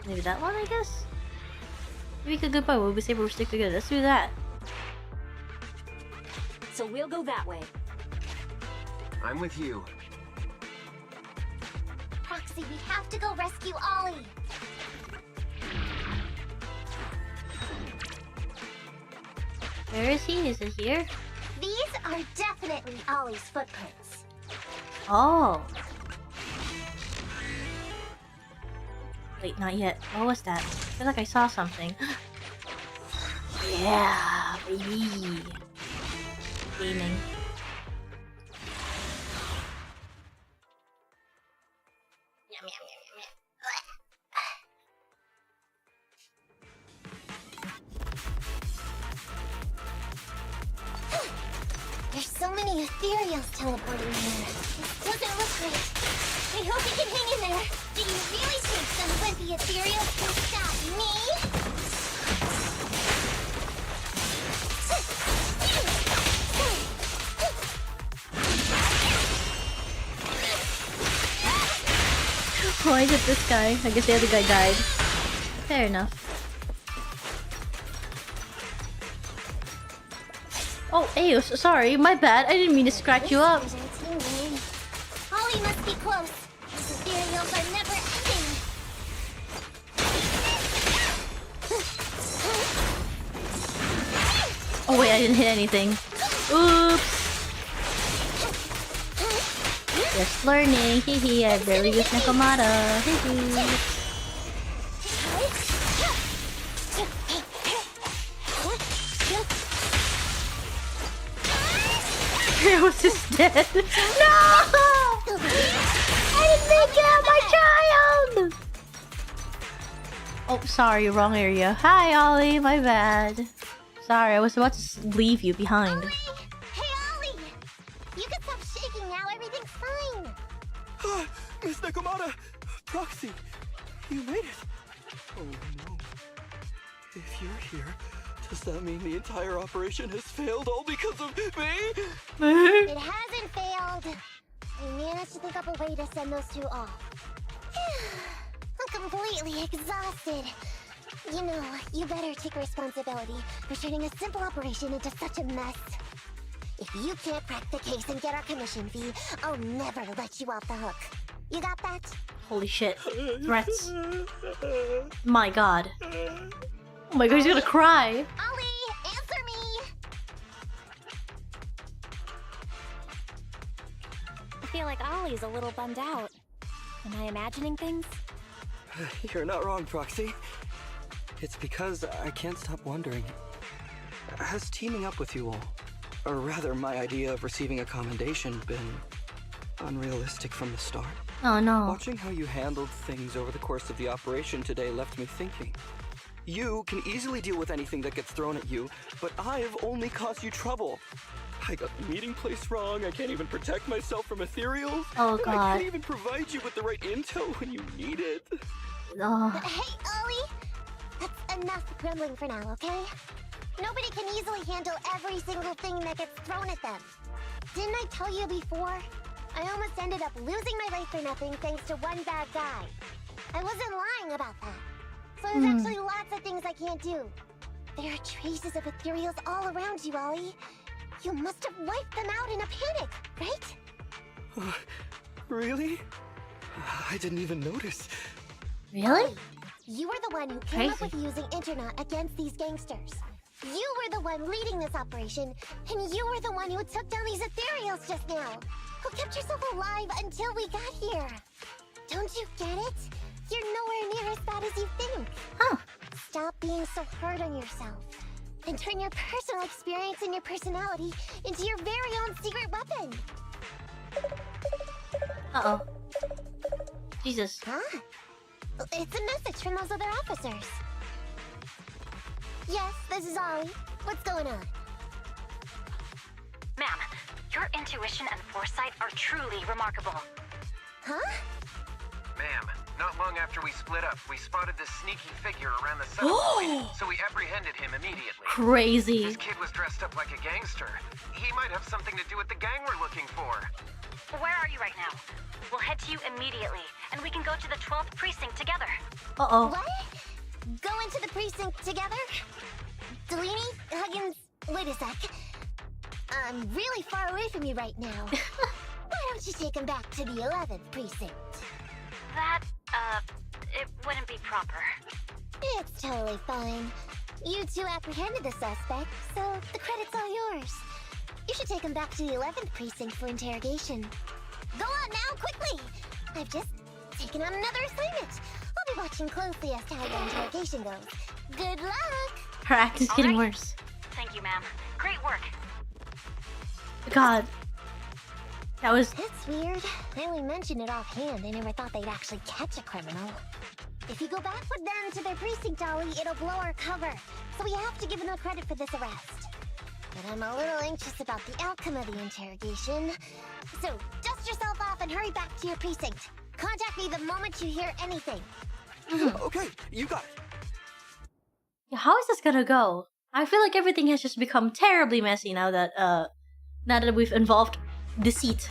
Maybe that one, I guess? Maybe we could goodbye. We'll be safe, we'll stick together. Let's do that. So we'll go that way. I'm with you. Proxy, we have to go rescue Ollie. Where is he? Is it here? These are definitely Ollie's footprints. Oh. Wait, not yet. What was that? I feel like I saw something. Yeah, baby. Gaming. There's so many ethereals teleporting here. This doesn't look great. I hope you can hang in there. Do you really think some wimpy ethereals can stop me? Why is it this guy? I guess the other guy died. Fair enough. Oh, hey, sorry, my bad. I didn't mean to scratch you up. Ollie must be close. These ethereals are never ending. Oh wait, I didn't hit anything. Oops. Just learning. Hehe, I barely use Nekomata. Hehe. I was just dead. No! I didn't make it, my child! Oh, sorry, wrong area. Hi, Ollie, my bad. Sorry, I was about to leave you behind. Ollie! Hey, Ollie! You can stop shaking now, everything's fine. Miss Nekomata! Proxy! You made it! Oh no. If you're here, does that mean the entire operation has failed all because of me? It hasn't failed. I managed to think up a way to send those two off. I'm completely exhausted. You know, you better take responsibility for turning a simple operation into such a mess. If you can't crack the case and get our commission fee, I'll never let you off the hook. You got that? Holy shit. Threats. My god. Oh my god, he's gonna cry. Ollie, answer me! I feel like Ollie's a little bummed out. Am I imagining things? You're not wrong, Proxy. It's because I can't stop wondering. Has teaming up with you all, or rather my idea of receiving a commendation, been unrealistic from the start? Oh no. Watching how you handled things over the course of the operation today left me thinking. You can easily deal with anything that gets thrown at you, but I've only caused you trouble. I got the meeting place wrong, I can't even protect myself from ethereals. Oh and I god. can't even provide you with the right intel when you need it. Oh. Hey, Ollie! That's enough grumbling for now, okay? Nobody can easily handle every single thing that gets thrown at them. Didn't I tell you before? I almost ended up losing my life for nothing thanks to one bad guy. I wasn't lying about that. So there's actually lots of things I can't do. There are traces of ethereals all around you, Ollie. You must have wiped them out in a panic, right? Really? I didn't even notice. Really? You were the one who came up with using Internet against these gangsters. You were the one leading this operation, and you were the one who took down these ethereals just now. Who kept yourself alive until we got here. Don't you get it? You're nowhere near as bad as you think. Huh. Stop being so hard on yourself. And turn your personal experience and your personality into your very own secret weapon. Uh-oh. Jesus. Huh? It's a message from those other officers. Yes, this is Ollie. What's going on? Ma'am, your intuition and foresight are truly remarkable. Huh? Ma'am, Not long after we split up, we spotted this sneaky figure around the center point, so we apprehended him immediately. Crazy. This kid was dressed up like a gangster. He might have something to do with the gang we're looking for. Where are you right now? We'll head to you immediately, and we can go to the 12th precinct together. Uh-oh. What? Go into the precinct together? Delaney? Huggins? Wait a sec. I'm really far away from you right now. Why don't you take him back to the 11th precinct? That, it wouldn't be proper. It's totally fine. You two apprehended the suspect, so the credit's all yours. You should take him back to the 11th precinct for interrogation. Go on now, quickly! I've just taken on another assignment. I'll be watching closely as to how your interrogation goes. Good luck! Her act is getting worse. Thank you, ma'am. Great work. God. That was... That's weird. I only mentioned it offhand. I never thought they'd actually catch a criminal. If you go back with them to their precinct, Ollie, it'll blow our cover. So we have to give them credit for this arrest. But I'm a little anxious about the outcome of the interrogation. So, dust yourself off and hurry back to your precinct. Contact me the moment you hear anything. Okay, you got it. Yeah, how is this gonna go? I feel like everything has just become terribly messy now that we've involved deceit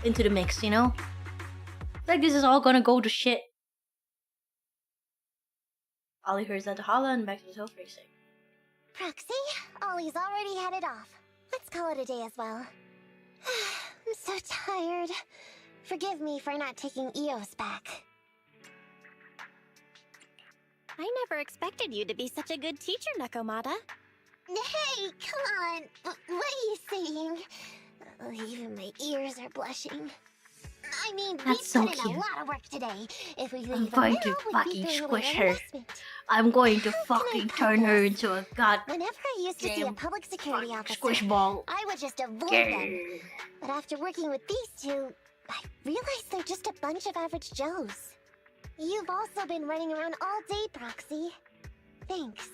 into the mix, you know? I feel like this is all gonna go to shit. Ollie hears at the holla and back to the hill racing. Proxy, Ollie's already headed off. Let's call it a day as well. I'm so tired. Forgive me for not taking EOS back. I never expected you to be such a good teacher, Nekomata. Hey, come on. What are you saying? Even my ears are blushing. I mean, we so put in cute. a lot of work today. If we leave I'm her going now, to we'd be fucking throwing squish away her. investment. I'm going to How can I fucking put turn her this? into a god Whenever I used to see a damn public security officer, squish ball. I would just avoid them. Grr. But after working with these two, I realized they're just a bunch of average Joes. You've also been running around all day, Proxy. Thanks.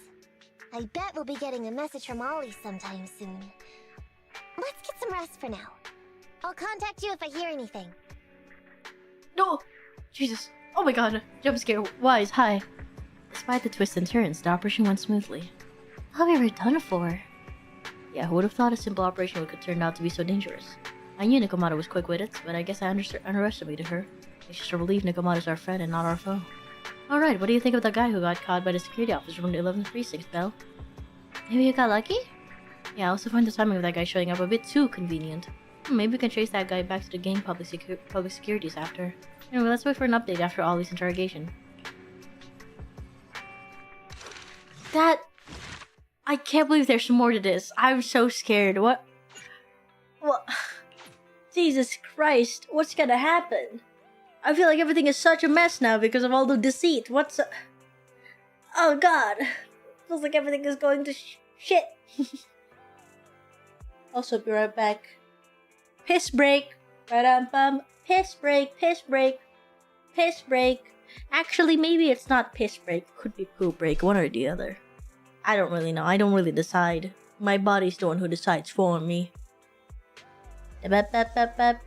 I bet we'll be getting a message from Ollie sometime soon. Let's get some rest for now. I'll contact you if I hear anything. No! Jesus. Oh my god. Jump scare. Wise. Hi. Despite the twists and turns, the operation went smoothly. How have we ever done it for? Yeah, who would have thought a simple operation could turn out to be so dangerous? I knew Nekomata was quick-witted, but I guess I underestimated her. I should have believed Nekomata is our friend and not our foe. Alright, what do you think of the guy who got caught by the security officer from the 11th precinct, Belle? Maybe you got lucky? Yeah, I also find the timing of that guy showing up a bit too convenient. Maybe we can trace that guy back to the game public securities after. Anyway, let's wait for an update after Ollie's interrogation. That... I can't believe there's more to this. I'm so scared. What? Jesus Christ, what's gonna happen? I feel like everything is such a mess now because of all the deceit. Oh god. Feels like everything is going to shit. Also, be right back. Piss break. Ba-dum-bum. Piss break, piss break. Piss break. Actually, maybe it's not piss break. Could be poop break. One or the other. I don't really know. I don't really decide. My body's the one who decides for me. Bap.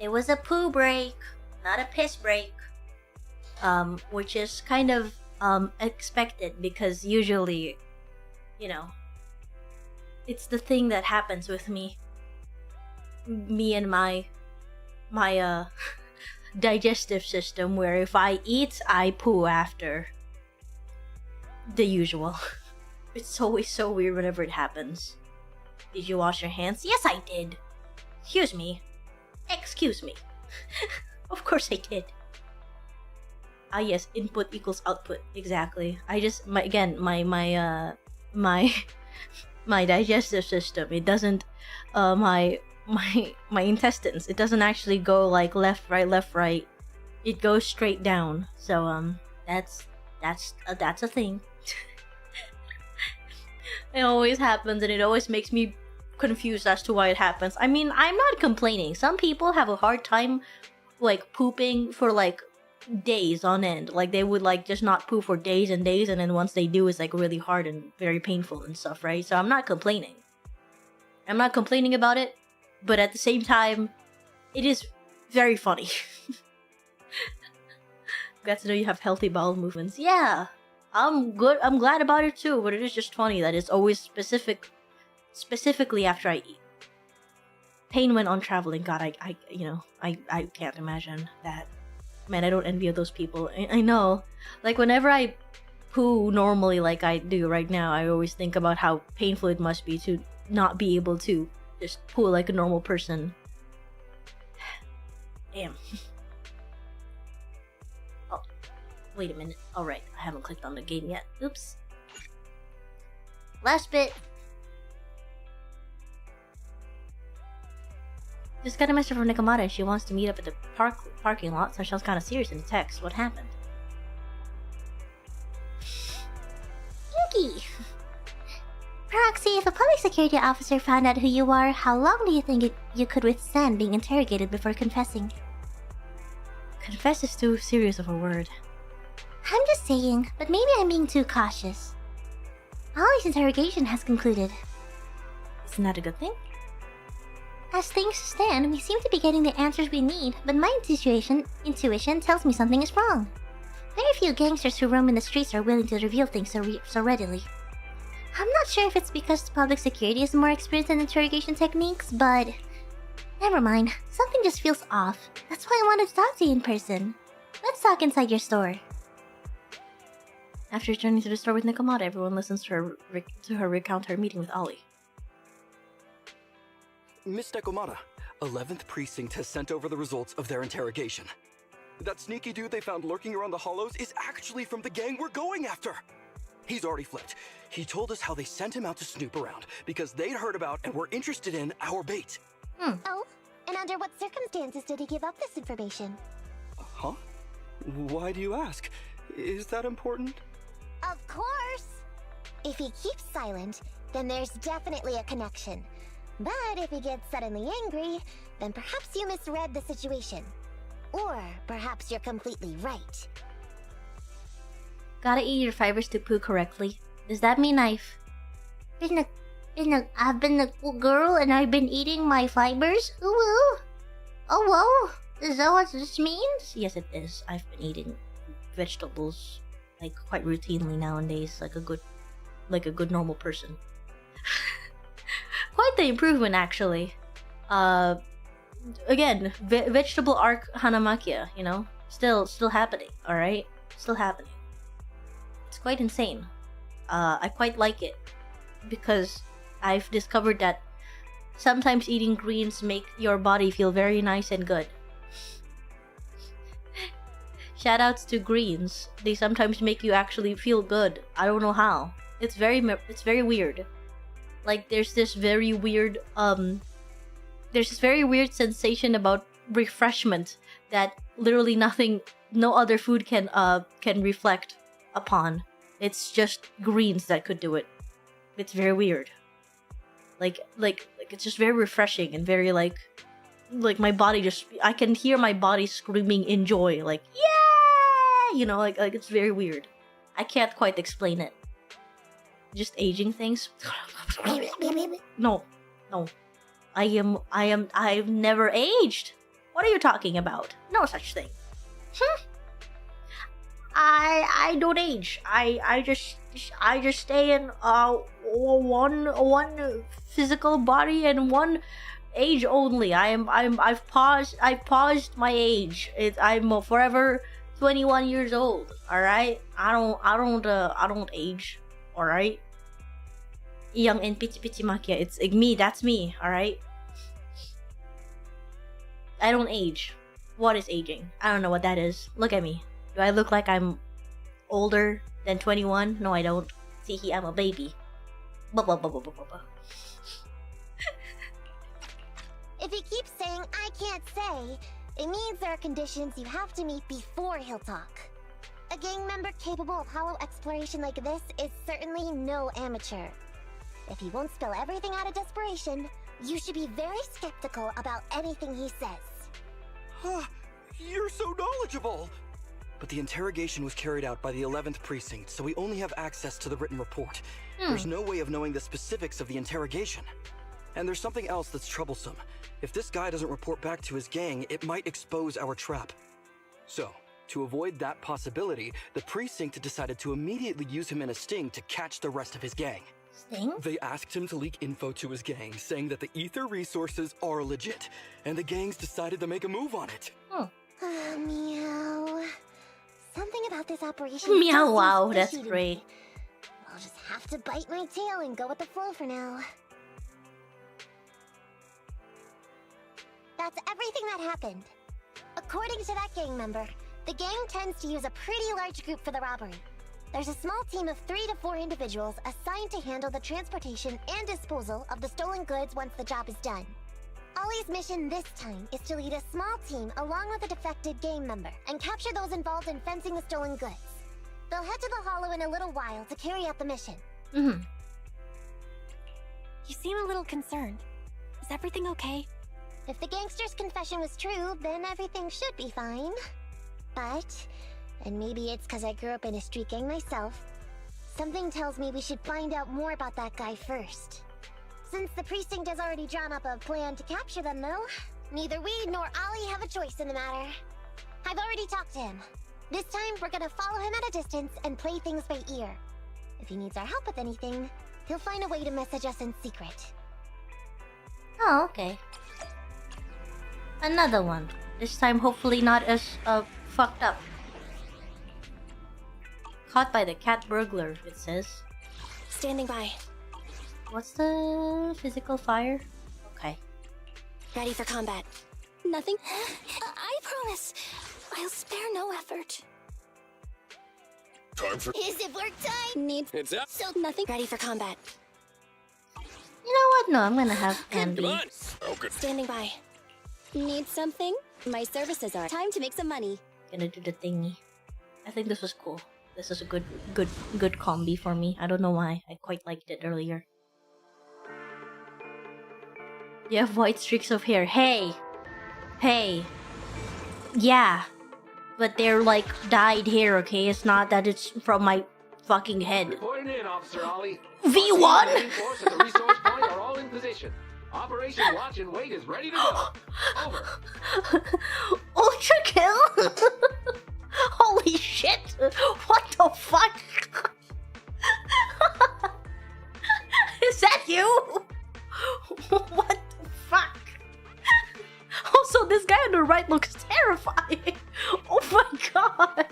It was a poo break, not a piss break. Which is kind of expected because usually, you know, it's the thing that happens with me and my digestive system, where if I eat, I poo after. The usual. It's always so weird whenever it happens. Did you wash your hands? Yes, I did. Excuse me. Of course I did. Ah yes, input equals output. Exactly. I just my digestive system, it doesn't my intestines, it doesn't actually go like left right. It goes straight down. So that's a thing. It always happens, and it always makes me confused as to why it happens. I mean, I'm not complaining. Some people have a hard time like pooping for like days on end. Like they would like just not poop for days and days, and then once they do, it's like really hard and very painful and stuff, right? So I'm not complaining. I'm not complaining about it, but at the same time, it is very funny. Glad to know you have healthy bowel movements. Yeah, I'm good. I'm glad about it too, but it is just funny that it's always specifically after I eat. Pain when on traveling. God, I can't imagine that. Man, I don't envy those people. I know. Like, whenever I poo normally like I do right now, I always think about how painful it must be to not be able to just poo like a normal person. Damn. Oh, wait a minute. Alright, I haven't clicked on the game yet. Oops. Last bit. Just got a message from Nekomata. She wants to meet up at the parking lot, so she was kind of serious in the text. What happened? Yuki! Proxy, if a public security officer found out who you are, how long do you think you could withstand being interrogated before confessing? Confess is too serious of a word. I'm just saying, but maybe I'm being too cautious. Ollie's interrogation has concluded. Isn't that a good thing? As things stand, we seem to be getting the answers we need, but my intuition tells me something is wrong. Very few gangsters who roam in the streets are willing to reveal things so readily. I'm not sure if it's because the public security is more experienced in interrogation techniques, but... Never mind, something just feels off. That's why I wanted to talk to you in person. Let's talk inside your store. After returning to the store with Nekomata, everyone listens to her recount her meeting with Ollie. Miss Nekomata, 11th Precinct has sent over the results of their interrogation. That sneaky dude they found lurking around the hollows is actually from the gang we're going after. He's already flipped. He told us how they sent him out to snoop around because they'd heard about and were interested in our bait. Oh, and under what circumstances did he give up this information? Huh? Why do you ask? Is that important? Of course! If he keeps silent, then there's definitely a connection. But if he gets suddenly angry, then perhaps you misread the situation. Or perhaps you're completely right. Gotta eat your fibers to poo correctly. Does that mean I've been a good girl and I've been eating my fibers? Ooh, ooh. Oh, whoa. Is that what this means? Yes, it is. I've been eating vegetables like quite routinely nowadays, like a good normal person. Quite the improvement, actually. Again, vegetable arc Hana Macchia, you know, still happening. All right, still happening. It's quite insane. I quite like it because I've discovered that sometimes eating greens make your body feel very nice and good. Shoutouts to greens. They sometimes make you actually feel good. I don't know how. It's very weird. Like there's this very weird sensation about refreshment that literally no other food can reflect upon. It's just greens that could do it. It's very weird. Like it's just very refreshing and very like my body I can hear my body screaming in joy, like yeah, you know, like it's very weird. I can't quite explain it. Just aging things. No. I've never aged. What are you talking about? No such thing. I don't age. I just stay in one physical body and one age only. I've paused my age. I'm forever 21 years old. All right. I don't age. All right. Young and Pichi Macchia. It's me. That's me. All right. I don't age. What is aging? I don't know what that is. Look at me. Do I look like I'm older than 21? No, I don't. See, I'm a baby. If he keeps saying I can't say, it means there are conditions you have to meet before he'll talk. A gang member capable of hollow exploration like this is certainly no amateur. If he won't spill everything out of desperation, you should be very skeptical about anything he says. You're so knowledgeable! But the interrogation was carried out by the 11th precinct, so we only have access to the written report. There's no way of knowing the specifics of the interrogation. And there's something else that's troublesome. If this guy doesn't report back to his gang, it might expose our trap. So, to avoid that possibility, the precinct decided to immediately use him in a sting to catch the rest of his gang. Sting? They asked him to leak info to his gang, saying that the ether resources are legit, and the gangs decided to make a move on it. Meow. Something about this operation. Meow, wow, that's great. I'll just have to bite my tail and go with the flow for now. That's everything that happened. According to that gang member, the gang tends to use a pretty large group for the robbery. There's a small team of 3 to 4 individuals assigned to handle the transportation and disposal of the stolen goods once the job is done. Ollie's mission this time is to lead a small team along with a defected gang member and capture those involved in fencing the stolen goods. They'll head to the hollow in a little while to carry out the mission. You seem a little concerned. Is everything okay? If the gangster's confession was true, then everything should be fine. But, and maybe it's because I grew up in a street gang myself, something tells me we should find out more about that guy first. Since the precinct has already drawn up a plan to capture them, though, neither we nor Ollie have a choice in the matter. I've already talked to him. This time, we're gonna follow him at a distance and play things by ear. If he needs our help with anything, he'll find a way to message us in secret. Oh, okay. Another one. This time, hopefully not as fucked up. Caught by the cat burglar, it says. Standing by. What's the physical fire? Okay. Ready for combat. Nothing. I promise. I'll spare no effort. Time for... Is it work time? Need... It's up. So nothing. Ready for combat. You know what? No, I'm gonna have Andy. Come on. Okay. Standing by. Need something? My services are... Time to make some money. Gonna do the thingy. I think this was cool. This is a good combi for me. I don't know why. I quite liked it earlier. You have white streaks of hair. Hey! Hey! Yeah! But they're like dyed hair, okay? It's not that it's from my fucking head. Reporting in, Officer Ollie. V1? The force and the resource point are all in position. Operation Watch and Wait is ready to go. Over. Ultra kill? Holy shit! What the fuck? Is that you? What the fuck? Also, this guy on the right looks terrifying. Oh my god.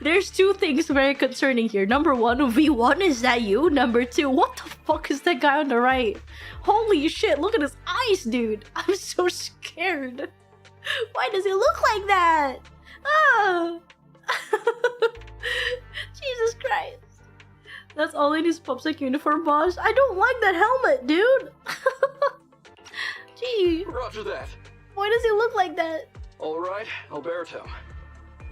There's two things very concerning here. Number one, V1, is that you? Number two, what the fuck is that guy on the right? Holy shit, look at his eyes, dude. I'm so scared. Why does he look like that? Ah. Jesus Christ. That's all in his PopSec uniform, boss. I don't like that helmet, dude. Gee. Roger that. Why does he look like that? All right, Alberto.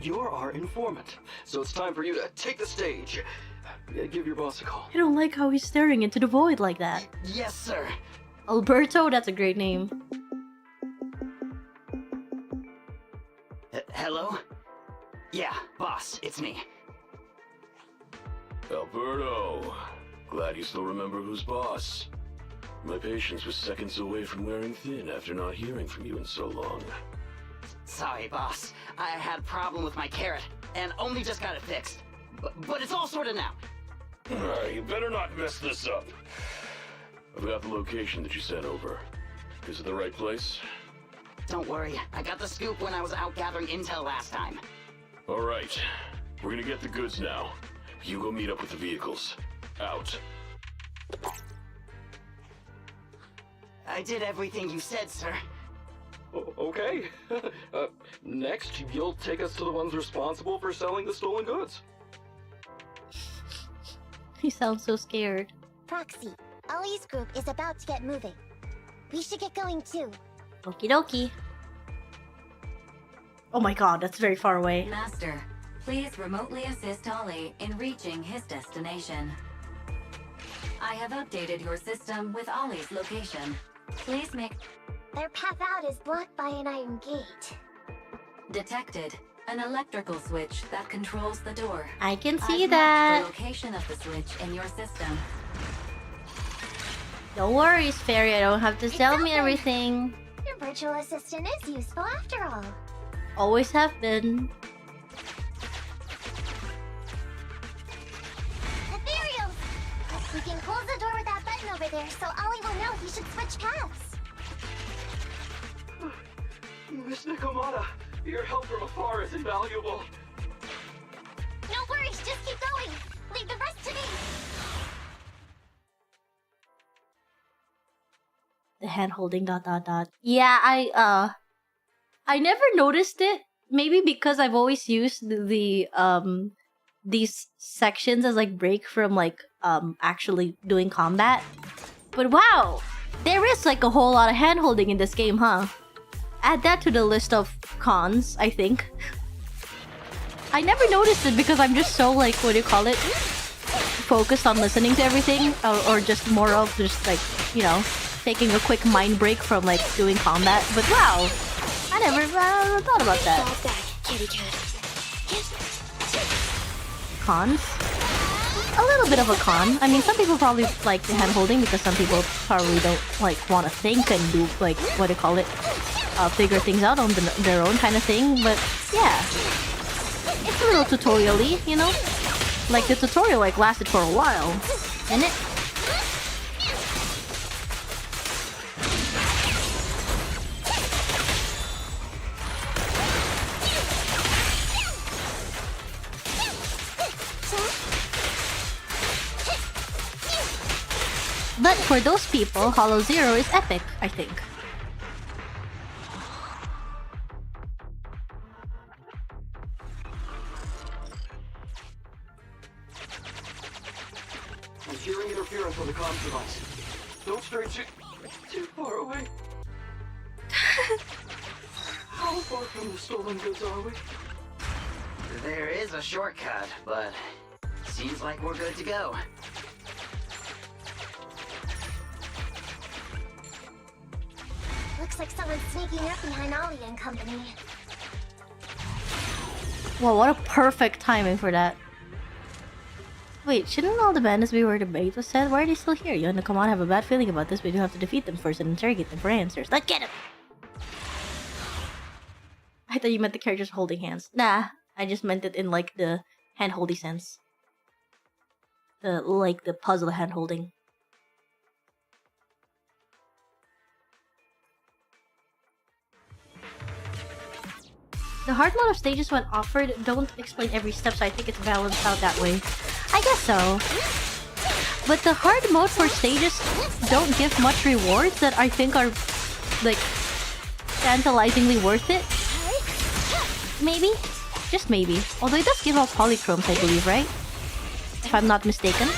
You're our informant, so it's time for you to take the stage. Give your boss a call. I don't like how he's staring into the void like that. Yes, sir. Alberto, that's a great name. Hello? Yeah, boss, it's me. Alberto, glad you still remember who's boss. My patience was seconds away from wearing thin after not hearing from you in so long. Sorry, boss. I had a problem with my carrot, and only just got it fixed. But it's all sorted now. You better not mess this up. I've got the location that you sent over. Is it the right place? Don't worry, I got the scoop when I was out gathering intel last time. Alright, we're gonna get the goods now. You go meet up with the vehicles. Out. I did everything you said, sir. Okay. Next, you'll take us to the ones responsible for selling the stolen goods. He sounds so scared. Proxy, Ollie's group is about to get moving. We should get going too. Okie dokie. Oh my god, that's very far away. Master, please remotely assist Ollie in reaching his destination. I have updated your system with Ollie's location. Please make... Their path out is blocked by an iron gate. Detected. An electrical switch that controls the door. I can see I've that. marked the location of the switch in your system. No worries, Fairy. I don't have to tell me everything. Your virtual assistant is useful after all. Always have been. Ethereal! We can close the door with that button over there so Ollie will know he should switch paths. Miss Nekomata, your help from afar is invaluable. No worries, just keep going. Leave the rest to me. The hand holding ... Yeah, I never noticed it. Maybe because I've always used the these sections as like break from like actually doing combat. But wow, there is like a whole lot of hand holding in this game, huh? Add that to the list of cons, I think. I never noticed it because I'm just so like, what do you call it? Focused on listening to everything, or just more of just like, you know, taking a quick mind break from like doing combat. But wow, I never thought about that. Cons? A little bit of a con. I mean, some people probably like the hand holding because some people probably don't like want to think and do like, what do you call it? Figure things out on their own kind of thing. But yeah, it's a little tutorial-y, you know? Like the tutorial like lasted for a while, and it. But for those people, Hollow Zero is epic, I think. I'm hearing interference on the comms device. Don't stray too far away. How far from the stolen goods are we? There is a shortcut, but seems like we're good to go. Looks like someone's sneaking up behind Ollie and company. Wow, what a perfect timing for that. Wait, shouldn't all the bandits be where the bait was said? Why are they still here? You and Nekomata have a bad feeling about this, but you have to defeat them first and interrogate them for answers. Let's get him! I thought you meant the characters holding hands. Nah, I just meant it in like the hand-holdy sense. Like the puzzle hand-holding. The hard mode of stages when offered don't explain every step, so I think it's balanced out that way. I guess so. But the hard mode for stages don't give much rewards that I think are, like, tantalizingly worth it. Maybe? Just maybe. Although it does give out polychromes, I believe, right? If I'm not mistaken.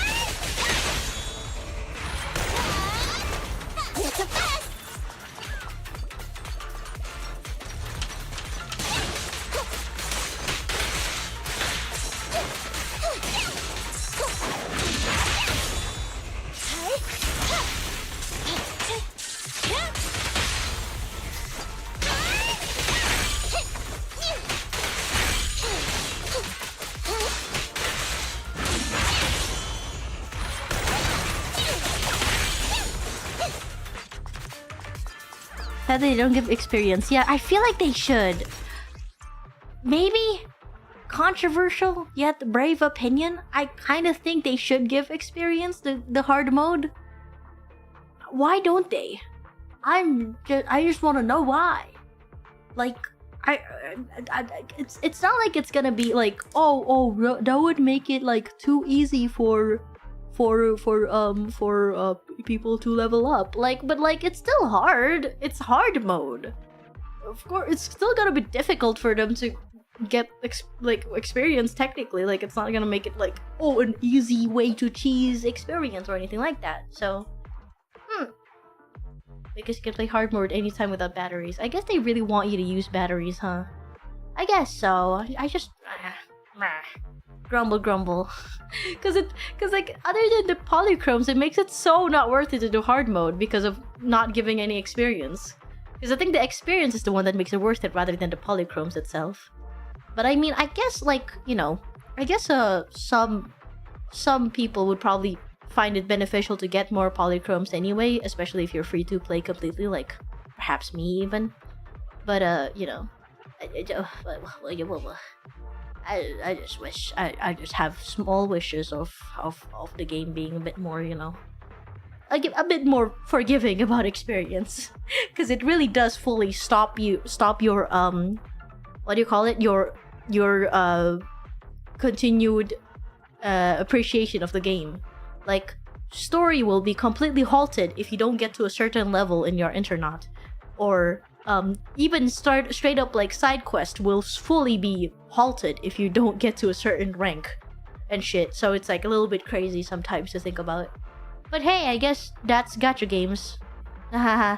That they don't give experience. Yeah, I feel like they should. Maybe controversial yet brave opinion. I kind of think they should give experience the hard mode. Why don't they? I just want to know why. Like it's not like it's gonna be like oh that would make it like too easy for people to level up. But it's still hard. It's hard mode. Of course, it's still gonna be difficult for them to get experience technically. Like, it's not gonna make it like an easy way to cheese experience or anything like that. So, because you can play hard mode anytime without batteries. I guess they really want you to use batteries, huh? I guess so. I just grumble. Cause like, other than the polychromes, it makes it so not worth it to do hard mode because of not giving any experience. Because I think the experience is the one that makes it worth it rather than the polychromes itself. But I mean, I guess, like, you know, I guess some people would probably find it beneficial to get more polychromes anyway, especially if you're free to play completely, like perhaps me even. But you know, I just wish I just have small wishes of the game being a bit more, you know, like a bit more forgiving about experience, because it really does fully stop your what do you call it, your continued appreciation of the game. Like, story will be completely halted if you don't get to a certain level in your internat, or even straight up like side quest will fully be halted if you don't get to a certain rank and shit. So it's like a little bit crazy sometimes to think about. But hey, I guess that's gacha games. Haha.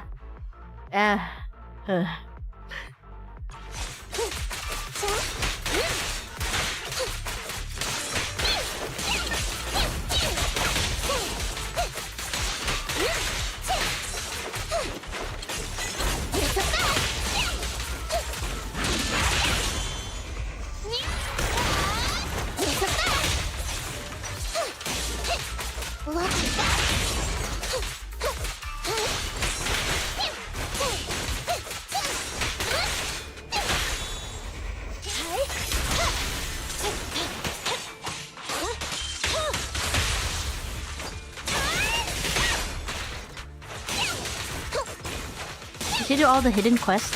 Did you do all the hidden quests?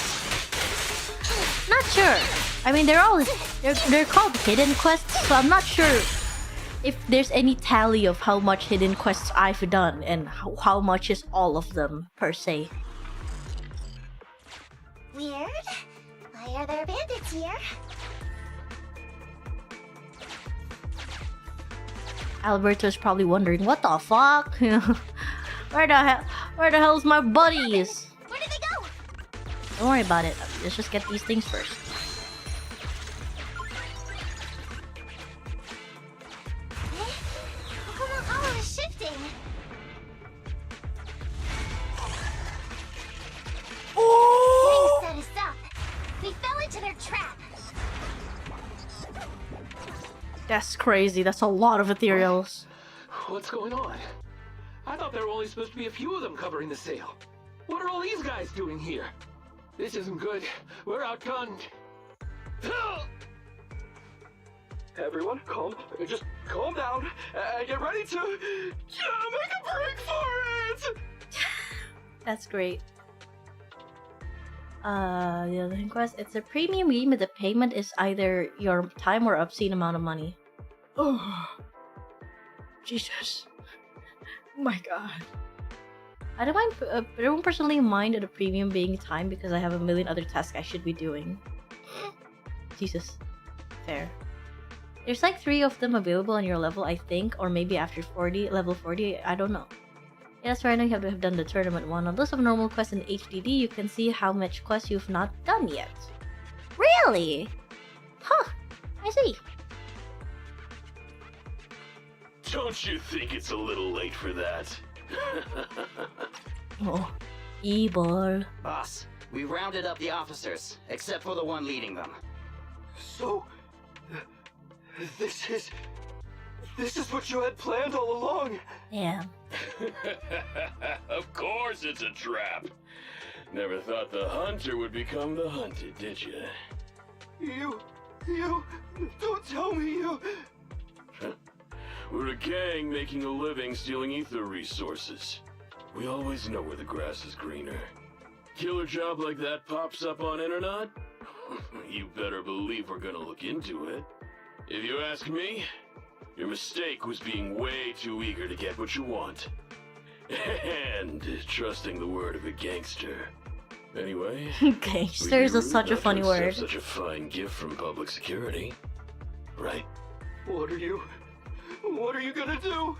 Not sure. I mean, they're called hidden quests, so I'm not sure if there's any tally of how much hidden quests I've done and how much is all of them per se. Weird. Why are there bandits here? Alberto's probably wondering, what the fuck? Where the hell's my buddies? Where did they go? Don't worry about it. Let's just get these things first. How come all is shifting? Oh! They set us up. We fell into their trap. That's crazy. That's a lot of ethereals. What's going on? I thought there were only supposed to be a few of them covering the sale. What are all these guys doing here? This isn't good. We're outgunned. Everyone, just calm down and get ready to make a break for it! That's great. The other quest, it's a premium game, but the payment is either your time or obscene amount of money. Oh, Jesus. Oh my god. I don't personally mind the premium being time because I have a million other tasks I should be doing. Jesus. Fair. There's like 3 of them available on your level, I think, or maybe after level 40, I don't know. Yeah, that's right, now you have to have done the tournament one. On list of normal quests in HDD, you can see how much quests you've not done yet. Really? Huh, I see. Don't you think it's a little late for that? Oh, E-ball. Boss, we rounded up the officers, except for the one leading them. So, this is what you had planned all along? Yeah. Of course it's a trap. Never thought the hunter would become the hunted, did you? You, don't tell me you... We're a gang making a living stealing ether resources. We always know where the grass is greener. Killer job like that pops up on internet? You better believe we're gonna look into it. If you ask me, your mistake was being way too eager to get what you want. And trusting the word of a gangster. Anyway, gangsters is such a funny word. Such a fine gift from public security, right? What are you gonna do?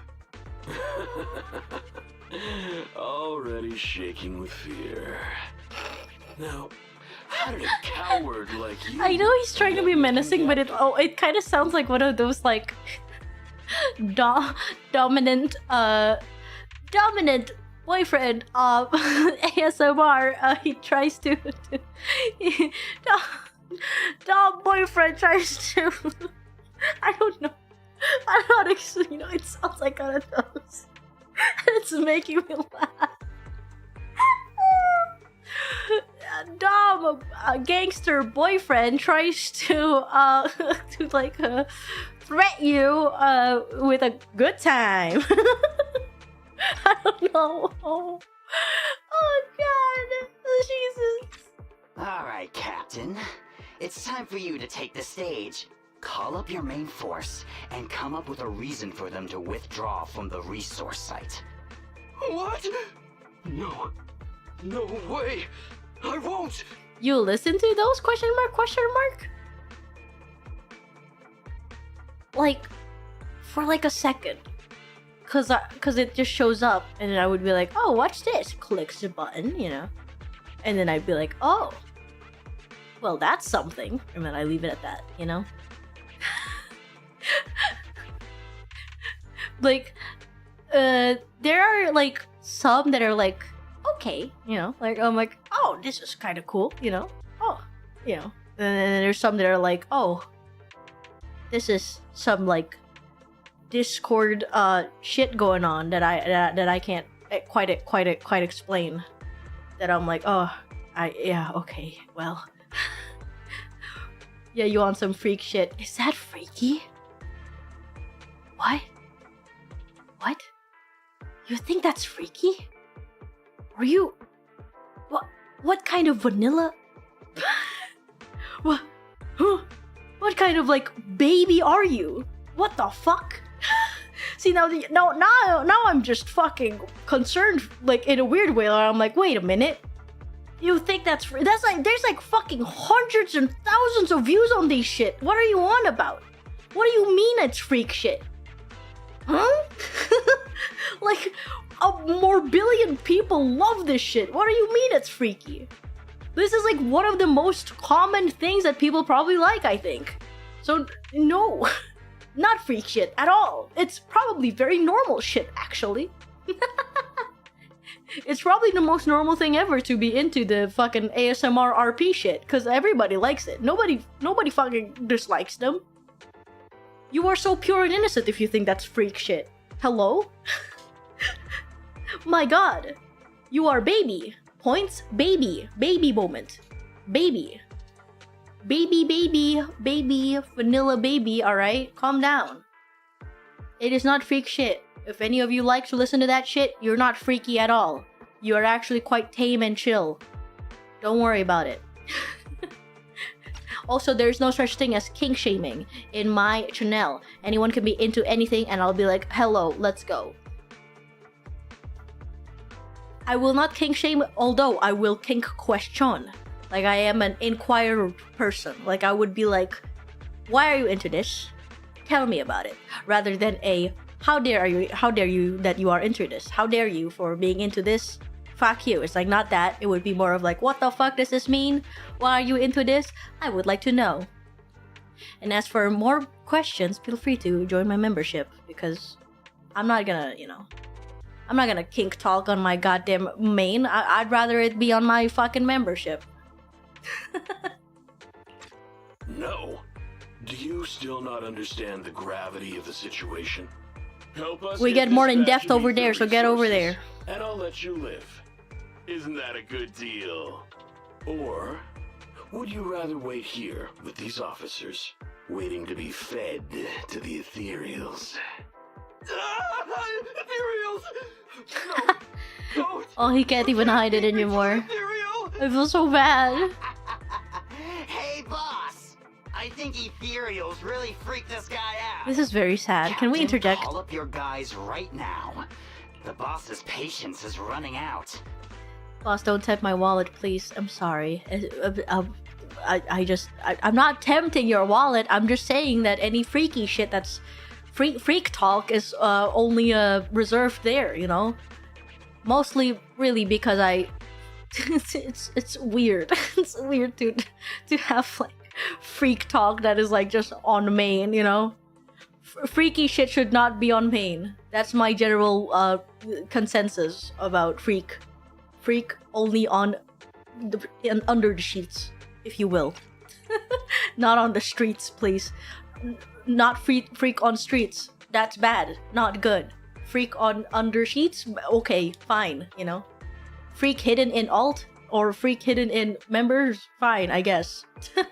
Already shaking with fear. Now, how did a coward like you... I know he's trying to be menacing, but it kind of sounds like one of those like dominant boyfriend ASMR. He tries to dom boyfriend tries to I don't know how to explain, it sounds like one of those. It's making me laugh. Dom, gangster boyfriend tries to threat you with a good time. I don't know. Oh god, Jesus. Alright, Captain. It's time for you to take the stage. Call up your main force and come up with a reason for them to withdraw from the resource site. What? No way! I won't! You listen to those? Question mark? Like, for like a second. Cause it just shows up and then I would be like, oh, watch this. Clicks the button, And then I'd be like, oh. Well, that's something. And then I leave it at that, Like, there are like some that are like, okay, like I'm like, oh, this is kind of cool, oh, and then there's some that are like, oh, this is some like Discord shit going on that I can't quite explain. That I'm like, oh, yeah, okay, well, yeah, you want some freak shit? Is that freaky? What? You think that's freaky? Are you... What kind of vanilla... What kind of, like, baby are you? What the fuck? See, now I'm just fucking concerned, like, in a weird way. I'm like, wait a minute. You think that's like, there's like fucking hundreds and thousands of views on these shit. What are you on about? What do you mean it's freak shit? Huh? Like, more billion people love this shit. What do you mean it's freaky? This is like one of the most common things that people probably like, I think. So, no. Not freak shit at all. It's probably very normal shit, actually. It's probably the most normal thing ever to be into the fucking ASMR RP shit, because everybody likes it. Nobody fucking dislikes them. You are so pure and innocent if you think that's freak shit. Hello? My god. You are baby. Points? Baby. Baby moment. Baby. Baby, vanilla baby, alright? Calm down. It is not freak shit. If any of you like to listen to that shit, you're not freaky at all. You are actually quite tame and chill. Don't worry about it. Also, there's no such thing as kink shaming in my channel. Anyone can be into anything and I'll be like, hello, let's go. I will not kink shame, although I will kink question. Like, I am an inquirer person. Like, I would be like, why are you into this? Tell me about it. Rather than a, how dare you that you are into this? How dare you for being into this? Fuck you. It's like, not that. It would be more of like, what the fuck does this mean? Why are you into this? I would like to know. And as for more questions, feel free to join my membership, because I'm not gonna, I'm not gonna kink talk on my goddamn main. I'd rather it be on my fucking membership. No. Do you still not understand the gravity of the situation? Help us. We get more in depth over there, so get over there. And I'll let you live. Isn't that a good deal? Or would you rather wait here with these officers, waiting to be fed to the ethereals? Ethereals! No, don't! Oh, he can't even hide it anymore. I feel so bad. Hey, boss! I think ethereals really freaked this guy out. This is very sad. Can we Captain, interject? Call up your guys right now. The boss's patience is running out. Boss, don't tempt my wallet, please. I'm sorry. I'm not tempting your wallet. I'm just saying that any freaky shit that's freak talk is only reserved there, you know? Mostly, really, because it's weird. It's weird to have like freak talk that is like just on main, you know? Freaky shit should not be on main. That's my general consensus about freak. Freak only on under the sheets, if you will. Not on the streets, please. Not freak on streets. That's bad. Not good. Freak on under sheets? Okay, fine, you know. Freak hidden in alt or freak hidden in members? Fine, I guess. But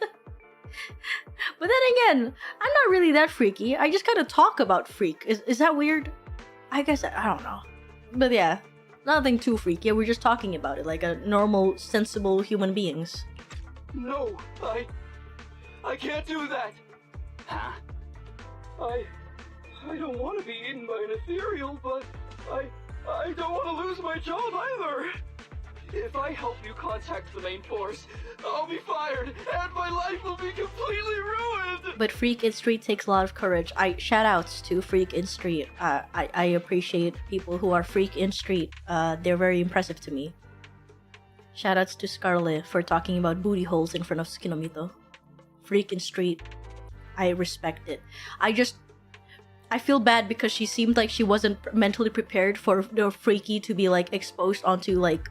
then again, I'm not really that freaky. I just kind of talk about freak. Is that weird? I guess I don't know. But yeah, nothing too freaky. We're just talking about it like a normal, sensible human beings. No, I can't do that. Huh? I don't want to be eaten by an ethereal, but I don't want to lose my job either. If I help you contact the main force, I'll be fired, and my life will be completely ruined! But Freak in Street takes a lot of courage. Shoutouts to Freak in Street. I appreciate people who are Freak in Street. They're very impressive to me. Shoutouts to Scarlet for talking about booty holes in front of Tsukinomito. Freak in Street. I respect it. I feel bad because she seemed like she wasn't mentally prepared for the Freaky to be like exposed onto like,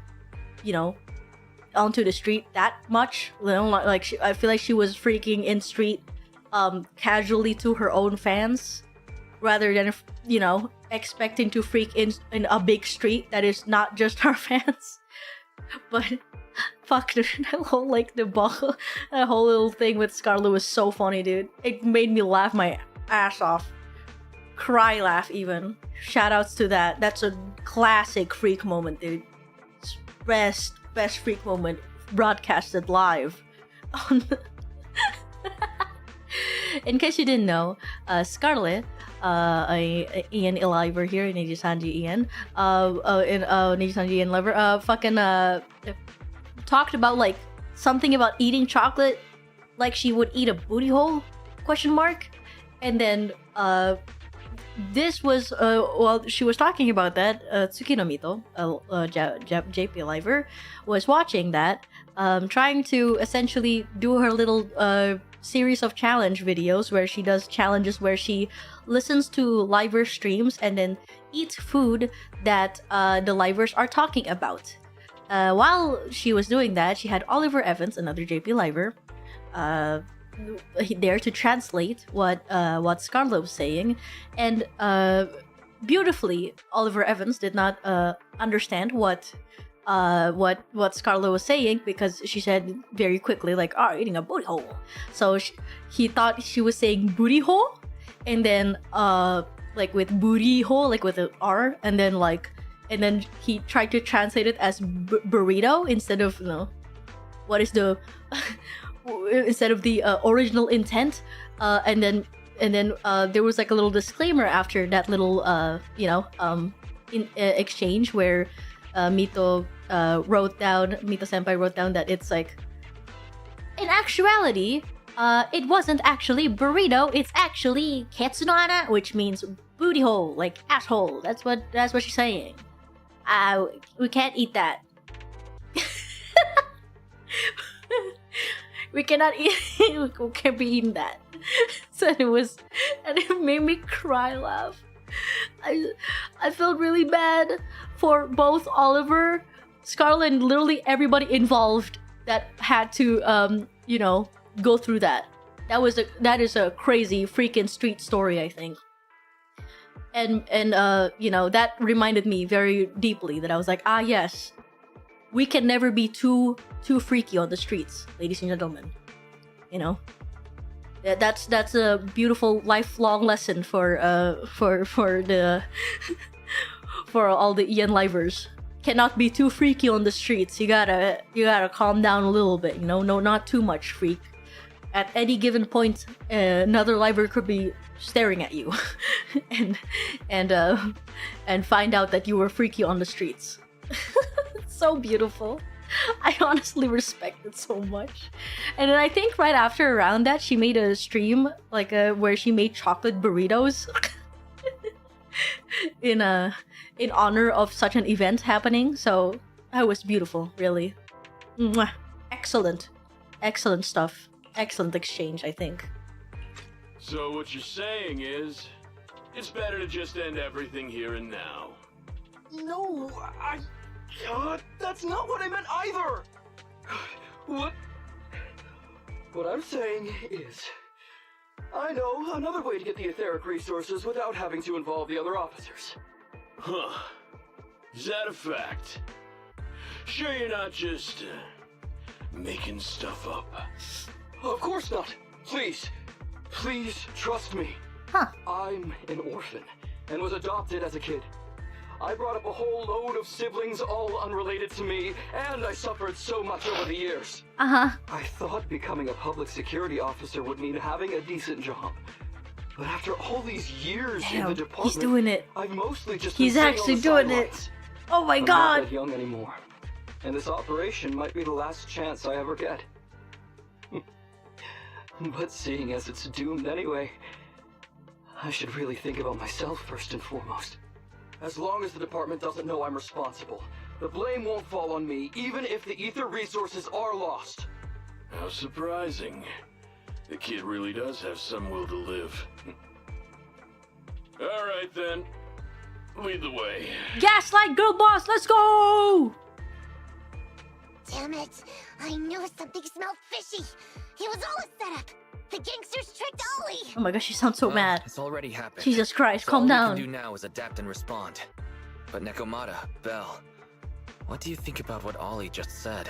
you know, onto the street that much. You know, like I feel like she was freaking in street casually to her own fans rather than, you know, expecting to freak in a big street that is not just her fans. But fuck, that whole like debacle, that whole little thing with Scarlet was so funny, dude. It made me laugh my ass off. Cry laugh even. Shoutouts to that. That's a classic freak moment, dude. Best freak moment broadcasted live. In case you didn't know, Scarlet, Ian Eliver here in NIJISANJI EN, in NIJISANJI EN Lover, fucking talked about like something about eating chocolate, like she would eat a booty hole? Question mark. And then this was while she was talking about that, Tsukinomito, JP Liver, was watching that, trying to essentially do her little series of challenge videos where she does challenges where she listens to liver streams and then eats food that the livers are talking about. While she was doing that, she had Oliver Evans, another JP Liver, there to translate what Scarlet was saying, and beautifully, Oliver Evans did not understand what Scarlet was saying because she said very quickly like, eating a booty hole. So he thought she was saying booty hole, and then like with booty hole, like with an R, and then he tried to translate it as burrito instead of, you know, what is the instead of the original intent, and then there was like a little disclaimer after that little exchange where Mito Senpai wrote down that it's like, in actuality, it wasn't actually burrito, it's actually ketsunana, which means booty hole, like asshole. That's what she's saying. We can't eat that. We cannot eat. We can't be eating that. So it made me cry laugh. I felt really bad for both Oliver, Scarlet, and literally everybody involved that had to go through that. That is a crazy freaking street story, I think. And that reminded me very deeply that I was like, yes, we can never be too freaky on the streets, ladies and gentlemen. You know, that's a beautiful lifelong lesson for the for all the Ian livers. Cannot be too freaky on the streets. You gotta calm down a little bit. You know, no, not too much freak. At any given point, another liver could be staring at you, and find out that you were freaky on the streets. It's so beautiful. I honestly respect it so much. And then I think right after around that, she made a stream like where she made chocolate burritos in honor of such an event happening. So that was beautiful, really. Mwah. Excellent stuff. Excellent exchange, I think. So what you're saying is, it's better to just end everything here and now. No, that's not what I meant either! What I'm saying is, I know another way to get the etheric resources without having to involve the other officers. Huh. Is that a fact? Sure you're not just, making stuff up? Of course not! Please trust me. Huh. I'm an orphan, and was adopted as a kid. I brought up a whole load of siblings, all unrelated to me, and I suffered so much over the years. Uh-huh. I thought becoming a public security officer would mean having a decent job. But after all these years in the department, he's doing it. I've mostly just He's been actually sitting on the doing it. sidelines. Oh my I'm god. not that young anymore, and this operation might be the last chance I ever get. But seeing as it's doomed anyway, I should really think about myself first and foremost. As long as the department doesn't know I'm responsible, the blame won't fall on me, even if the ether resources are lost. How surprising. The kid really does have some will to live. Alright then. Lead the way. Gaslight girl boss, let's go! Damn it! I knew something smelled fishy! It was all a setup! The gangsters tricked Ollie! Oh my gosh, she sounds so mad. It's already happened. Jesus Christ, So calm all down. we can do now is adapt and respond. But Nekomata, Belle, what do you think about what Ollie just said?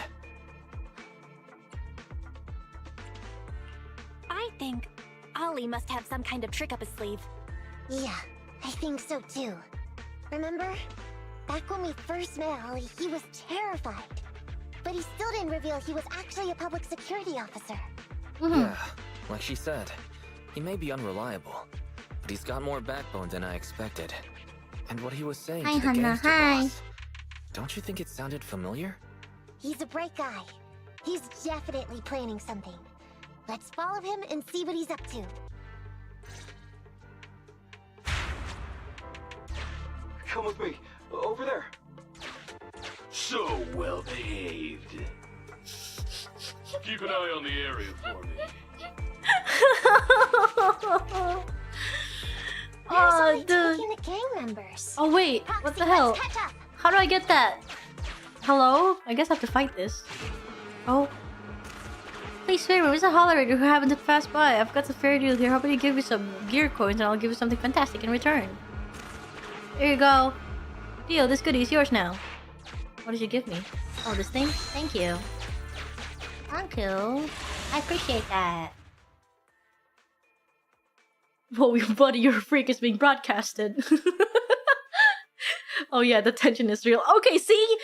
I think Ollie must have some kind of trick up his sleeve. Yeah, I think so too. Remember? Back when we first met Ollie, he was terrified. But he still didn't reveal he was actually a public security officer. Yeah, like she said, he may be unreliable, but he's got more backbone than I expected. And what he was saying Hi, to the Hana, gangster hi. boss, don't you think it sounded familiar? He's a bright guy. He's definitely planning something. Let's follow him and see what he's up to. Come with me. Over there. So well behaved. Keep an eye on the area for me. Oh, dude. Taking the gang members. Oh wait, what the hell? Let's catch up. How do I get that? Hello? I guess I have to fight this. Oh. Please spare me, where's the holler who happened to pass by? I've got a fair deal here. How about you give me some gear coins and I'll give you something fantastic in return. Here you go. Deal, this goodie is yours now. What did you give me? Oh, this thing? Thank you. Thank you. I appreciate that. Whoa, buddy, your freak is being broadcasted. Oh yeah, the tension is real. Okay, see,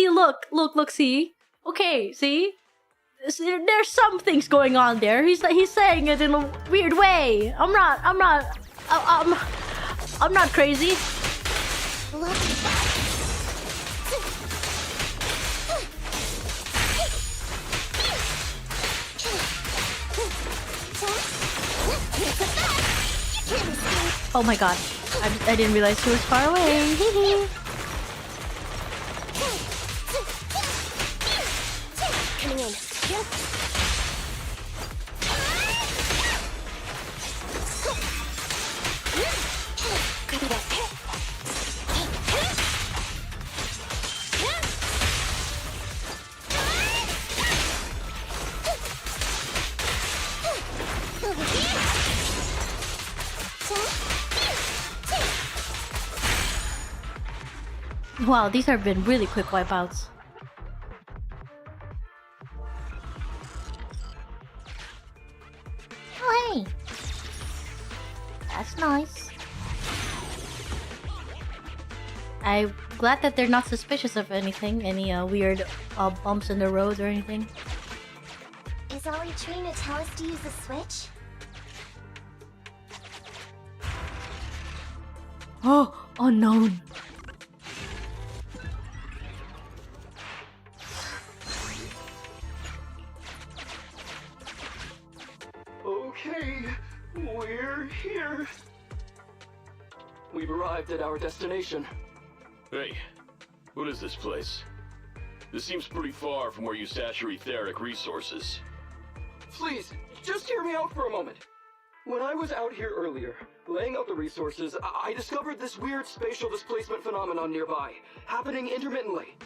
look, see. Okay, see? There's some things going on there. He's saying it in a weird way. I'm not crazy. Oh my god. I didn't realize he was far away. Coming in. Copy that. Wow, these have been really quick wipeouts. I'm glad that they're not suspicious of anything, any weird bumps in the road or anything. Is Ollie trying to tell us to use the switch? Oh, unknown. Okay, we're here. We've arrived at our destination. Hey, what is this place? This seems pretty far from where you stash your etheric resources. Please, just hear me out for a moment. When I was out here earlier, laying out the resources, I discovered this weird spatial displacement phenomenon nearby, happening intermittently.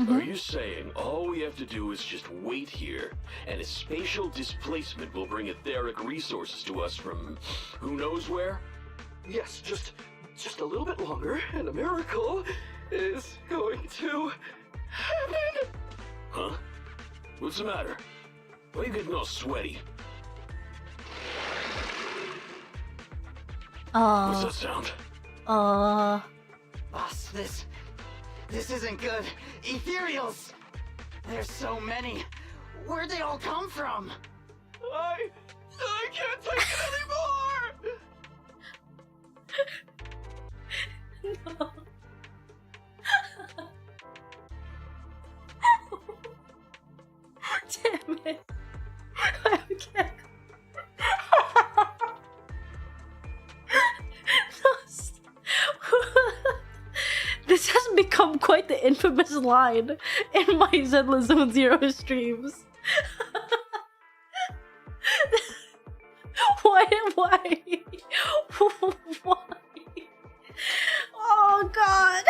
Are you saying all we have to do is just wait here, and a spatial displacement will bring etheric resources to us from who knows where? Yes, just a little bit longer, and a miracle is going to happen. Huh? What's the matter? Why are you getting all sweaty? What's that sound? Boss, this isn't good. Ethereals! There's so many. Where'd they all come from? I can't take it anymore! No. Damn it. I can't. This has become quite the infamous line in my Zenless Zone Zero streams. Why? Why? Oh god!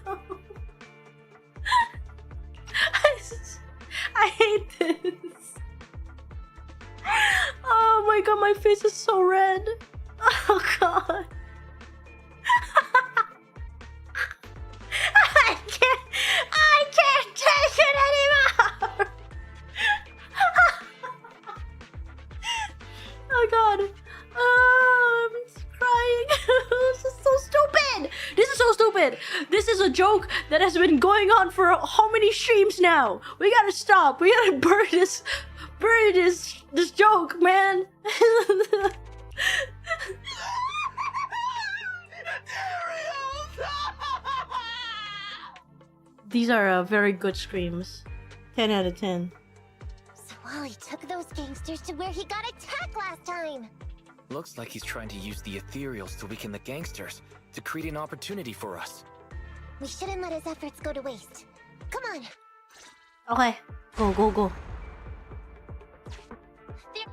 No. I hate this. Oh my god, my face is so red. Oh god. I can't take it anymore. Oh god. I'm crying. This is so stupid. This is so stupid. This is a joke that has been going on for how many streams now? We gotta stop. We gotta bury this joke, man. These are very good screams. 10 out of 10. So Ollie took those gangsters to where he got attacked last time. Looks like he's trying to use the ethereals to weaken the gangsters, to create an opportunity for us. We shouldn't let his efforts go to waste. Come on. Okay, go.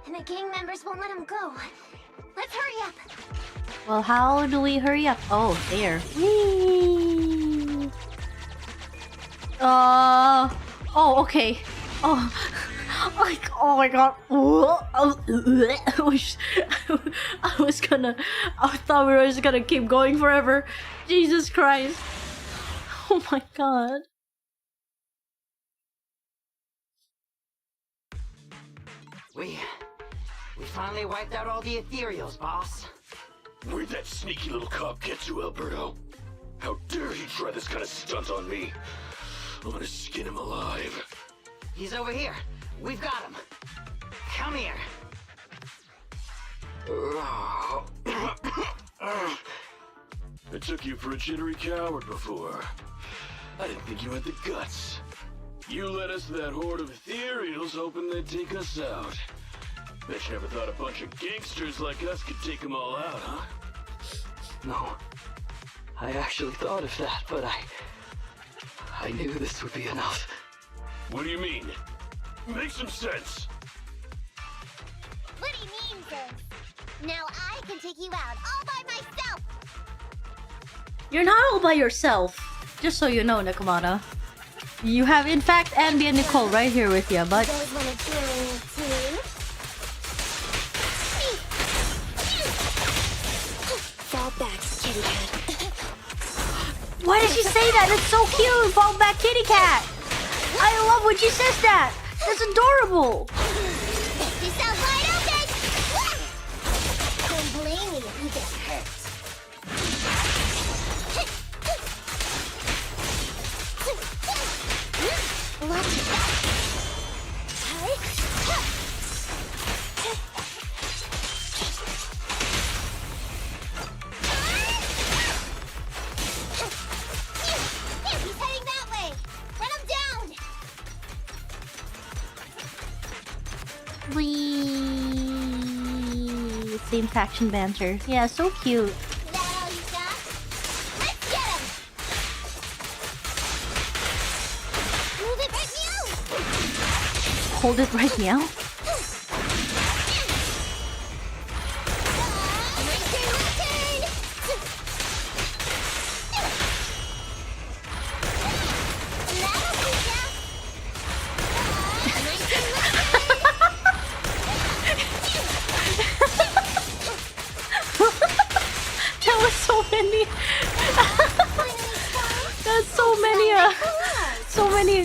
And the gang members won't let him go. Let's hurry up. Well, how do we hurry up? Oh, there. Whee! Oh, okay. Oh, like, oh my god. I thought we were just gonna keep going forever. Jesus Christ. Oh my god. We finally wiped out all the ethereals, boss. Where'd that sneaky little cop get to, Alberto? How dare he try this kind of stunt on me? I'm gonna skin him alive. He's over here. We've got him. Come here. I took you for a jittery coward before. I didn't think you had the guts. You led us to that horde of ethereals hoping they'd take us out. Bet you never thought a bunch of gangsters like us could take them all out, huh? No. I actually thought of that, but I knew this would be enough. What do you mean? Make some sense! What do you mean, Zen? Now I can take you out all by myself! You're not all by yourself. Just so you know, Nekomata. You have, in fact, Andy and Nicole right here with you, but... You guys wanna join me too? Fall back, kitty cat. Why did she say that? That's so cute! Fall back kitty cat! I love when she says that! That's adorable! You sound wide open! Don't blame me if you get hurt. Same faction banter. Yeah, so cute. Hold it right now. That was so many. That's so many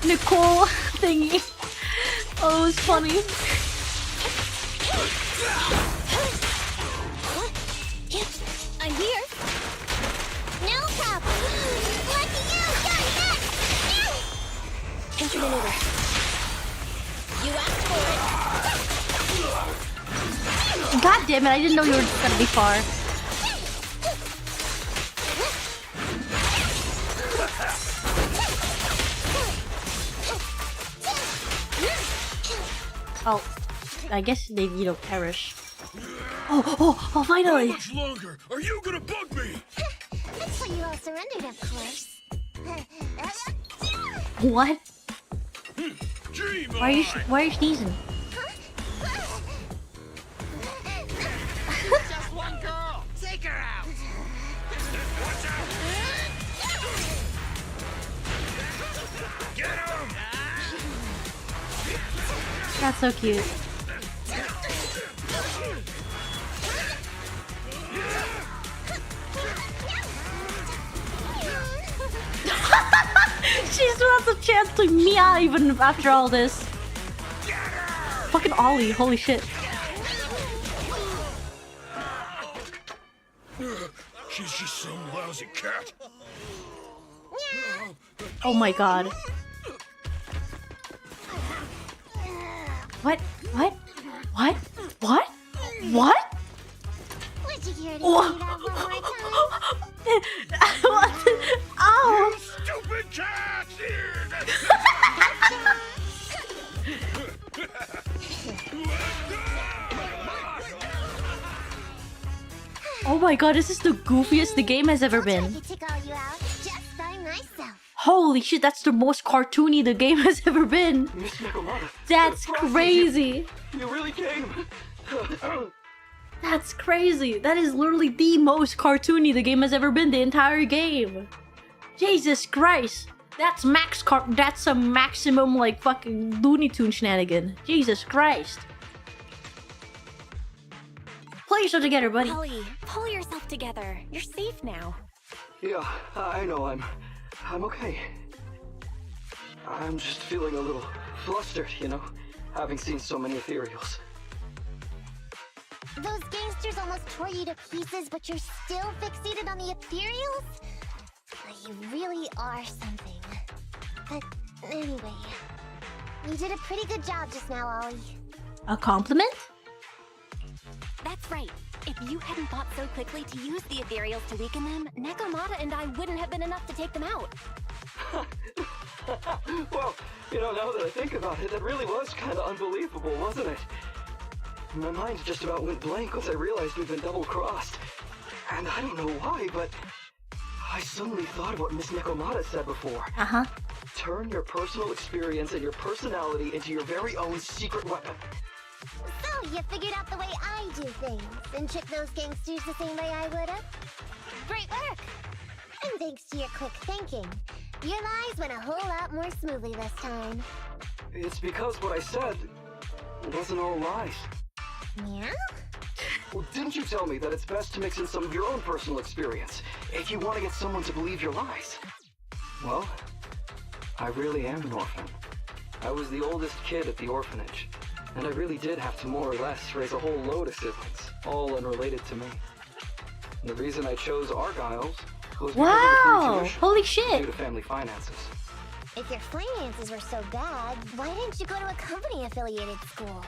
Nicole thingy. Oh, it was funny. I'm here. No problem. Lucky you, got it. Countermaneuver. You asked for it. God damn it! I didn't know you were gonna be far. Oh, I guess they, perish. Oh, finally! How much longer? Are you gonna bug me? That's why you all surrendered, of course. What? Gee, Why are you sneezing? Just one girl. Take her out. Watch out! Get him! That's so cute. She still has a chance to meow even after all this. Fucking Ollie, holy shit. She's just some lousy cat. Oh my god. What? What? What? What? What? Would you care to Oh. say that one more time? What? Oh! You stupid cat! Oh my god, this is the goofiest the game has ever been. I could take all you out just by myself. Holy shit, that's the most cartoony the game has ever been. Miss Nekomata. That's crazy. You really came. That's crazy. That is literally the most cartoony the game has ever been, the entire game. Jesus Christ. That's that's a maximum like fucking Looney Tune shenanigan. Jesus Christ. Pull yourself together, buddy. Ollie, pull yourself together. You're safe now. Yeah, I know. I'm okay. I'm just feeling a little flustered, having seen so many ethereals. Those gangsters almost tore you to pieces, but you're still fixated on the ethereals? You really are something. But anyway, you did a pretty good job just now, Ollie. A compliment? That's right. If you hadn't thought so quickly to use the ethereals to weaken them, Nekomata and I wouldn't have been enough to take them out. Well, now that I think about it, that really was kind of unbelievable, wasn't it? My mind just about went blank once I realized we'd been double-crossed. And I don't know why, but I suddenly thought of what Miss Nekomata said before. Uh-huh. Turn your personal experience and your personality into your very own secret weapon. So, you figured out the way I do things, and trick those gangsters the same way I would've? Great work! And thanks to your quick thinking, your lies went a whole lot more smoothly this time. It's because what I said wasn't all lies. Yeah? Well, didn't you tell me that it's best to mix in some of your own personal experience if you want to get someone to believe your lies? Well, I really am an orphan. I was the oldest kid at the orphanage, and I really did have to more or less raise a whole load of siblings, all unrelated to me. And the reason I chose Argyle's was because of the free tuition, holy shit! due to family finances. If your finances were so bad, why didn't you go to a company-affiliated school?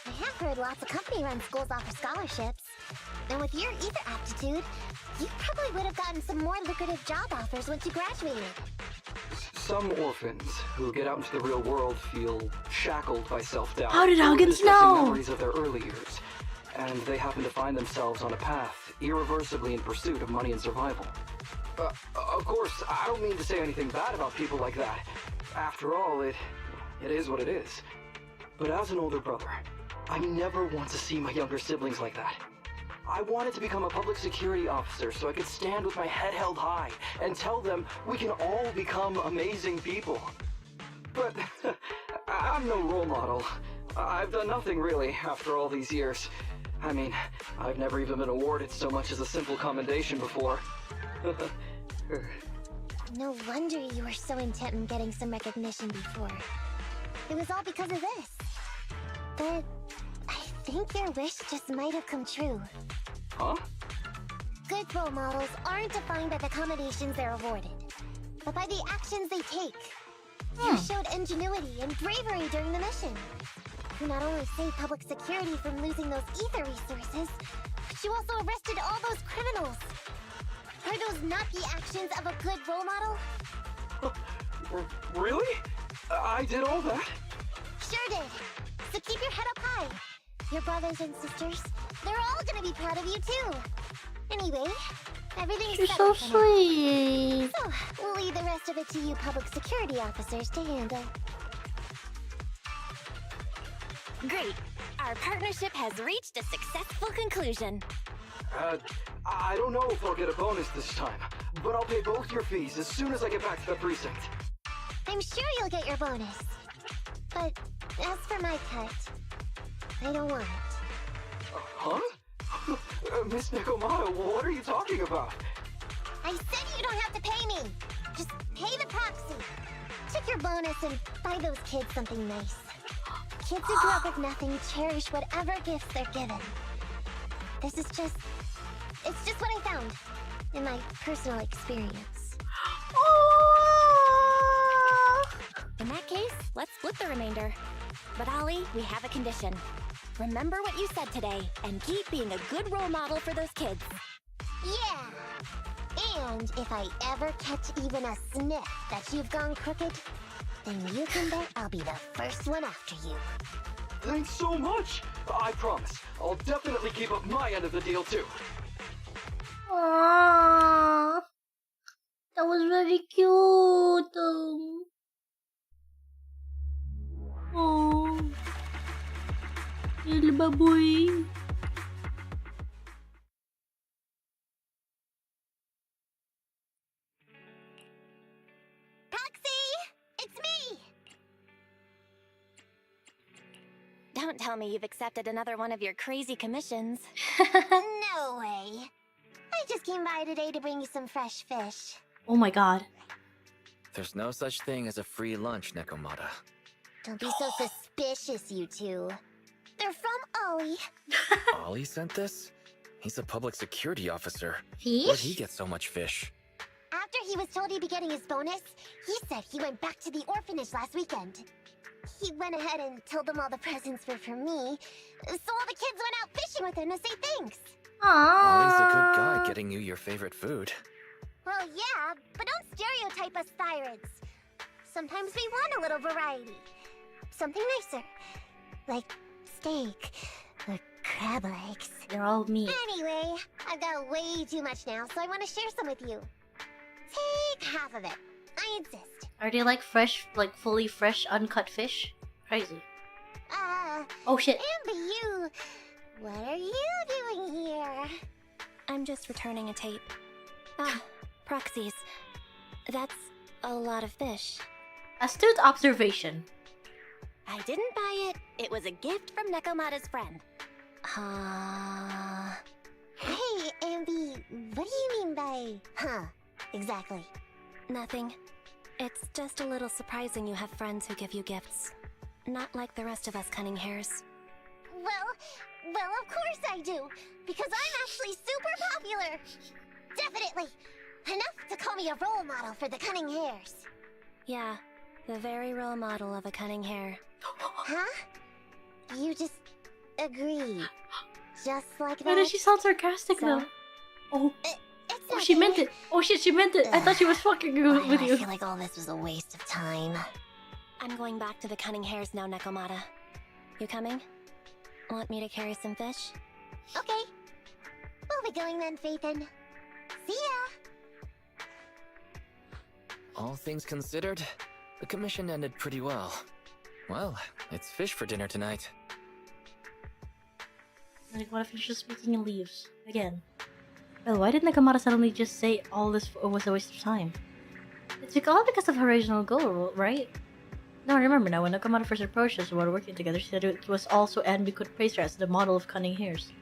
I have heard lots of company-run schools offer scholarships. And with your ether aptitude, you probably would have gotten some more lucrative job offers once you graduated. Some orphans who get out into the real world feel shackled by self-doubt. How did Huggins discussing know? memories of their early years. and they happen to find themselves on a path irreversibly in pursuit of money and survival. Of course, I don't mean to say anything bad about people like that. After all, it is what it is. But as an older brother, I never want to see my younger siblings like that. I wanted to become a public security officer so I could stand with my head held high and tell them we can all become amazing people. But I'm no role model. I've done nothing really after all these years. I mean, I've never even been awarded so much as a simple commendation before. No wonder you were so intent on getting some recognition before. It was all because of this. But I think your wish just might have come true. Huh? Good role models aren't defined by the accommodations they're awarded, but by the actions they take. You showed ingenuity and bravery during the mission. You not only saved public security from losing those ether resources, but you also arrested all those criminals. Are those not the actions of a good role model? Really? I did all that? Sure did. So keep your head up high. Your brothers and sisters, they're all gonna be proud of you too. Anyway, everything's You're set so up for now. sweet. So, we'll leave the rest of it to you public security officers to handle. Great. Our partnership has reached a successful conclusion. I don't know if I'll get a bonus this time, but I'll pay both your fees as soon as I get back to the precinct. I'm sure you'll get your bonus. But as for my cut, I don't want it. Huh? Miss Nekomata, what are you talking about? I said you don't have to pay me. Just pay the proxy. Take your bonus and buy those kids something nice. Kids who grew up with nothing cherish whatever gifts they're given. This is just... It's just what I found in my personal experience. In that case, let's split the remainder. But Ollie, we have a condition. Remember what you said today, and keep being a good role model for those kids. Yeah! And if I ever catch even a sniff that you've gone crooked, then you can bet I'll be the first one after you. Thanks so much! I promise, I'll definitely keep up my end of the deal too. Aww. That was very cute. Oh, little baboy. Proxy! It's me! Don't tell me you've accepted another one of your crazy commissions. No way. I just came by today to bring you some fresh fish. Oh my god. There's no such thing as a free lunch, Nekomata. Don't be so suspicious, you two. They're from Ollie. Ollie sent this? He's a public security officer. Fish? Where'd he get so much fish? After he was told he'd be getting his bonus, he said he went back to the orphanage last weekend. He went ahead and told them all the presents were for me, so all the kids went out fishing with him to say thanks. Ollie's a good guy getting you your favorite food. Well, yeah, but don't stereotype us thyroids. Sometimes we want a little variety. Something nicer. Like steak or crab legs. They're all meat. Anyway, I've got way too much now, so I want to share some with you. Take half of it. I insist. Are they like fresh, like fully fresh, uncut fish? Crazy. Oh shit. Amber, you... What are you doing here? I'm just returning a tape. Ah, proxies. That's a lot of fish. Astute observation. I didn't buy it. It was a gift from Nekomata's friend. Hey, Ambi, what do you mean by huh? Exactly. Nothing. It's just a little surprising you have friends who give you gifts. Not like the rest of us cunning hairs. Well, of course I do, because I'm actually super popular. Definitely. Enough to call me a role model for the cunning hairs. Yeah, the very role model of a cunning hair. Huh? You just agree. Just like that. Why does she sound sarcastic though? Oh. Oh, she meant it. Oh shit, she meant it. I thought she was fucking with you. I feel like all this was a waste of time. I'm going back to the cunning hairs now, Nekomata. You coming? Want me to carry some fish? Okay. We'll be going then, Phaethon. See ya! All things considered, the commission ended pretty well. Well, it's fish for dinner tonight. Like, what if he's just speaking and leaves? Again. Well, why did Nekomata suddenly just say all this was a waste of time? It's all because of her original goal, right? No, I remember now, when Nekomata first approached us while working together, she said it was also Anne could praise her as the model of cunning hairs.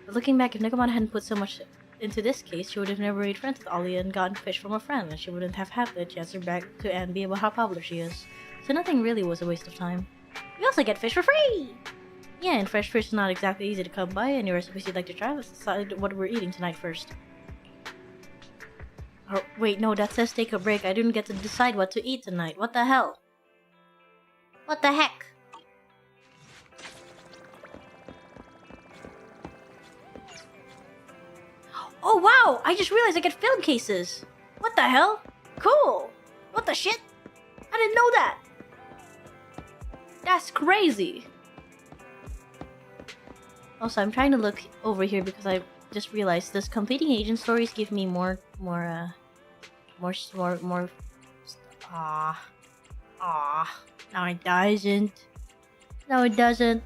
But looking back, if Nekomata hadn't put so much into this case, she would have never made friends with Ollie and gotten fish from a friend, and she wouldn't have had the chance to back to Anne about how popular she is. So nothing really was a waste of time. We also get fish for free! Yeah, and fresh fish is not exactly easy to come by. Any recipes you'd like to try? Let's decide what we're eating tonight first. Oh, wait, no, that says take a break. I didn't get to decide what to eat tonight. What the hell? What the heck? Oh wow! I just realized I get film cases! What the hell? Cool! What the shit? I didn't know that! That's crazy! Also, I'm trying to look over here because I just realized this completing agent stories give me more. No, it doesn't. No, it doesn't.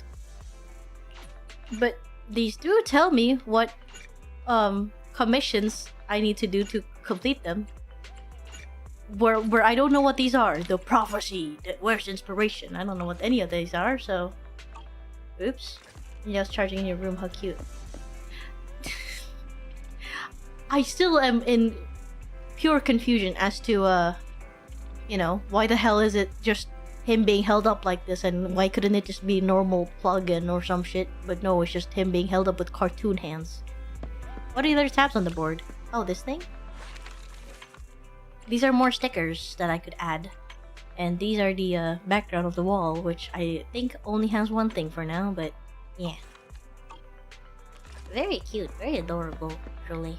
But these do tell me what commissions I need to do to complete them. Where I don't know what these are. The prophecy, where's inspiration? I don't know what any of these are, so oops. Just charging in your room, how cute. I still am in pure confusion as to you know, why the hell is it just him being held up like this, and why couldn't it just be normal plug-in or some shit? But no, it's just him being held up with cartoon hands. What are the other tabs on the board? Oh, this thing? These are more stickers that I could add. And these are the background of the wall, which I think only has one thing for now, but yeah. Very cute, very adorable, truly.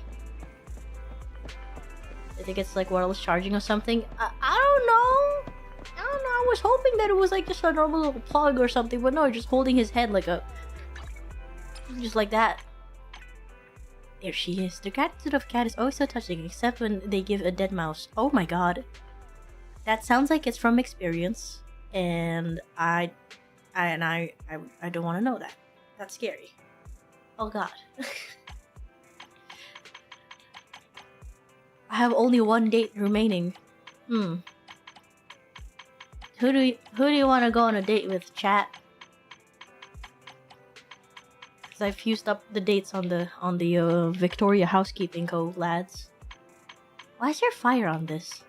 I think it's like wireless charging or something. I don't know. I don't know. I was hoping that it was like just a normal little plug or something, but no, just holding his head like a... just like that. There she is. The gratitude of cat is always so touching, except when they give a dead mouse. Oh my god. That sounds like it's from experience, and I don't want to know that. That's scary. Oh god. I have only one date remaining. Who do you want to go on a date with, chat? Because I've used up the dates on the Victoria Housekeeping Co. lads. Why is there fire on this?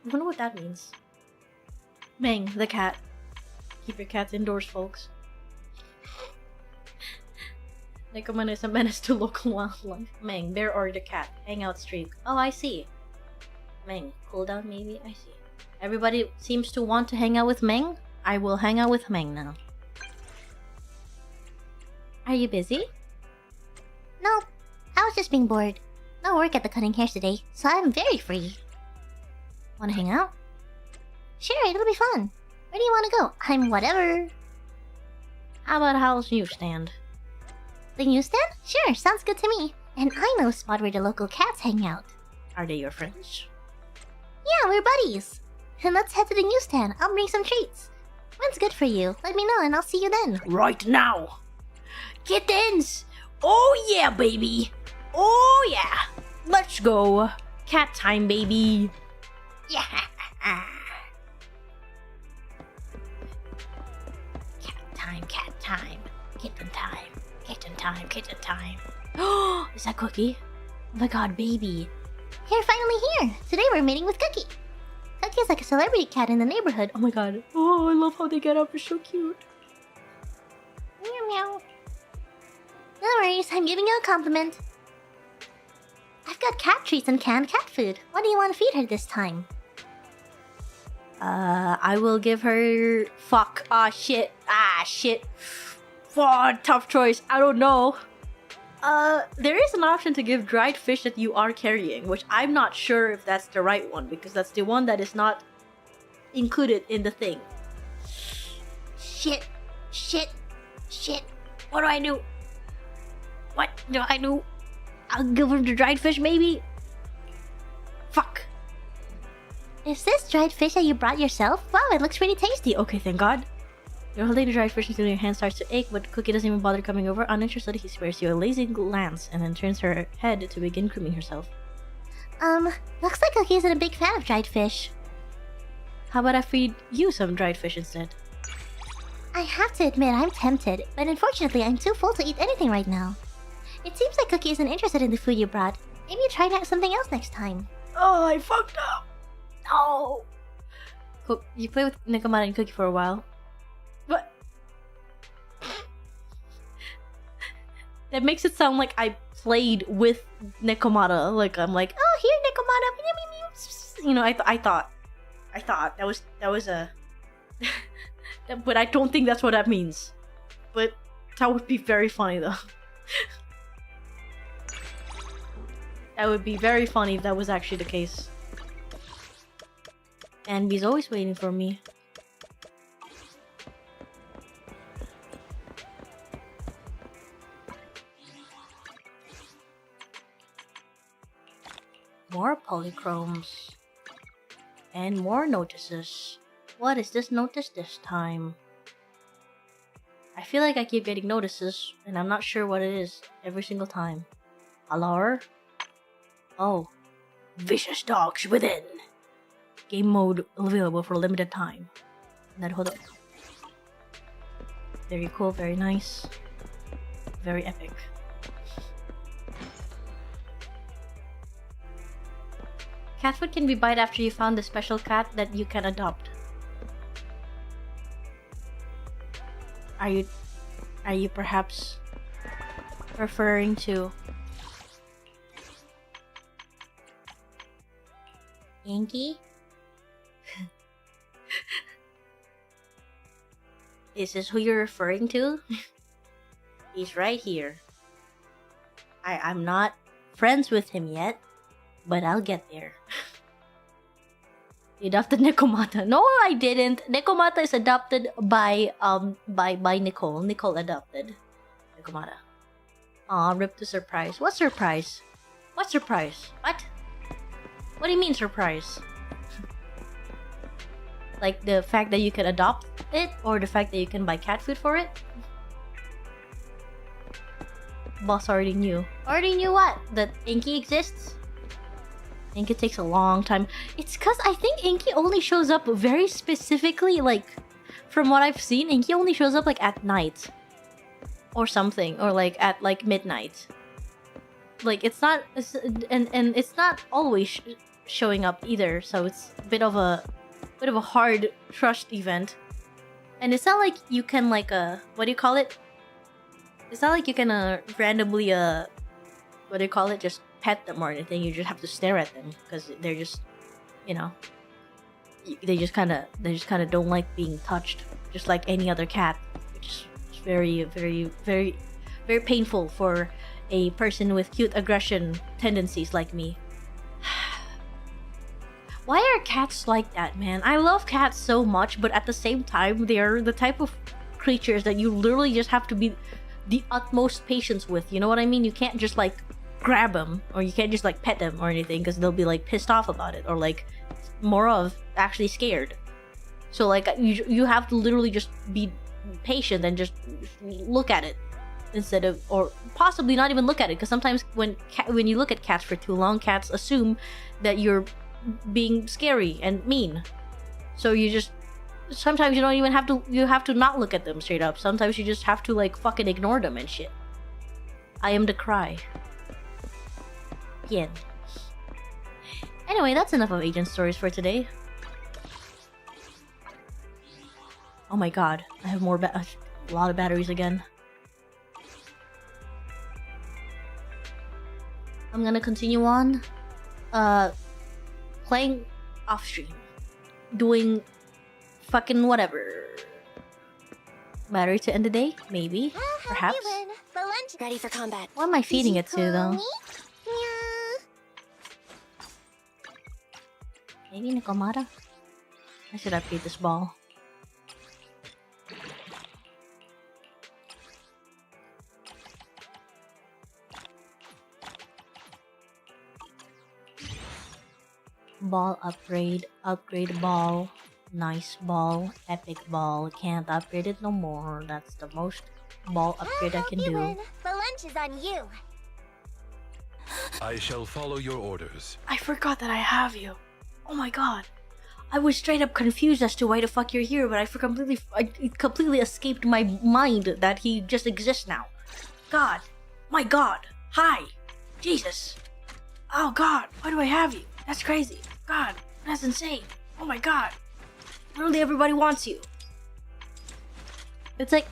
I don't know what that means. Meng, the cat. Keep your cats indoors, folks. Nekomata is a menace to local wildlife. Meng, bear or the cat. Hangout streak. Oh, I see. Meng, cooldown maybe? I see. Everybody seems to want to hang out with Meng. I will hang out with Meng now. Are you busy? No, I was just being bored. No work at the cutting hair today, so I'm very free. Wanna hang out? Sure, it'll be fun. Where do you wanna go? I'm whatever. How about Howl's newsstand? The newsstand? Sure, sounds good to me. And I know a spot where the local cats hang out. Are they your friends? Yeah, we're buddies. And let's head to the newsstand. I'll bring some treats. When's good for you? Let me know and I'll see you then. Right now! Kittens! Oh yeah, baby! Oh yeah! Let's go! Cat time, baby! Yeah! Cat time. Kitten time. Kitten time, kitten time. Oh, is that Cookie? Oh my god, baby. You're finally here! Today we're meeting with Cookie. Cookie is like a celebrity cat in the neighborhood. Oh my god. Oh, I love how they get up. It's so cute. Meow meow. No worries, I'm giving you a compliment. I've got cat treats and canned cat food. What do you want to feed her this time? I will give her... Fuck. Ah, shit. Oh, tough choice. I don't know. There is an option to give dried fish that you are carrying, which I'm not sure if that's the right one, because that's the one that is not included in the thing. Shit. Shit. What do I do? What do I do? I'll give him the dried fish, maybe? Fuck. Is this dried fish that you brought yourself? Wow, it looks pretty tasty. Okay, thank God. You're holding the dried fish until your hand starts to ache, but Cookie doesn't even bother coming over. Uninterested, he spares you a lazy glance and then turns her head to begin grooming herself. Looks like Cookie isn't a big fan of dried fish. How about I feed you some dried fish instead? I have to admit, I'm tempted, but unfortunately, I'm too full to eat anything right now. It seems like Cookie isn't interested in the food you brought. Maybe try out something else next time. Oh, I fucked up! No! You play with Nekomata and Cookie for a while. What? That makes it sound like I played with Nekomata. Like, I'm like, oh, here, Nekomata! You know, I thought that was a... But I don't think that's what that means. But that would be very funny though. That would be very funny if that was actually the case. And he's always waiting for me. More polychromes. And more notices. What is this notice this time? I feel like I keep getting notices, and I'm not sure what it is every single time. Alar? Oh. Vicious dogs within! Game mode available for a limited time. Naruhodo. Very cool, very nice. Very epic. Cat food can be bought after you found the special cat that you can adopt. Are you perhaps referring to Yankee? Is this who you're referring to? He's right here. I'm not friends with him yet, but I'll get there. You adopted Nekomata. No, I didn't. Nekomata is adopted by Nicole. Nicole adopted Nekomata. Aw, rip to surprise. What surprise? What surprise? What? What do you mean surprise? Like the fact that you can adopt it, or the fact that you can buy cat food for it? Boss already knew. Already knew what? That Inky exists? Inky takes a long time. It's cause I think Inky only shows up very specifically, like, from what I've seen, Inky only shows up like at night. Or something, or like at like midnight. Like it's not, and it's not always showing up either, so it's a bit of a hard trust event. And it's not like you can like what do you call it? It's not like you can randomly what do you call it? Just pet them or anything. You just have to stare at them because they're just, you know, they just kind of don't like being touched, just like any other cat, which is very painful for a person with cute aggression tendencies like me. Why are cats like that, man? I love cats so much, but at the same time, they're the type of creatures that you literally just have to be the utmost patience with. You know what I mean? You can't just like grab them, or you can't just like pet them or anything, because they'll be like pissed off about it, or like more of actually scared. So like you have to literally just be patient and just look at it instead of, or possibly not even look at it, because sometimes when you look at cats for too long, cats assume that you're being scary and mean. So you just, sometimes you don't even have to, you have to not look at them straight up. Sometimes you just have to like fucking ignore them and shit. I am the cry. Bien. Anyway, that's enough of agent stories for today. Oh my god, I have more a lot of batteries again. I'm gonna continue on playing off stream, doing fucking whatever. Battery to end the day? Maybe. Perhaps. The lunch ready for combat. What am I feeding it to though? Maybe Nekomata? I should upgrade this ball. Ball upgrade. Upgrade ball. Nice ball. Epic ball. Can't upgrade it no more. That's the most ball upgrade I can do. Win. The lunch is on you. I shall follow your orders. I forgot that I have you. Oh my god. I was straight up confused as to why the fuck you're here, but it completely escaped my mind that he just exists now. God. My god. Hi. Jesus. Oh god. Why do I have you? That's crazy. God. That's insane. Oh my god. Literally everybody wants you. It's like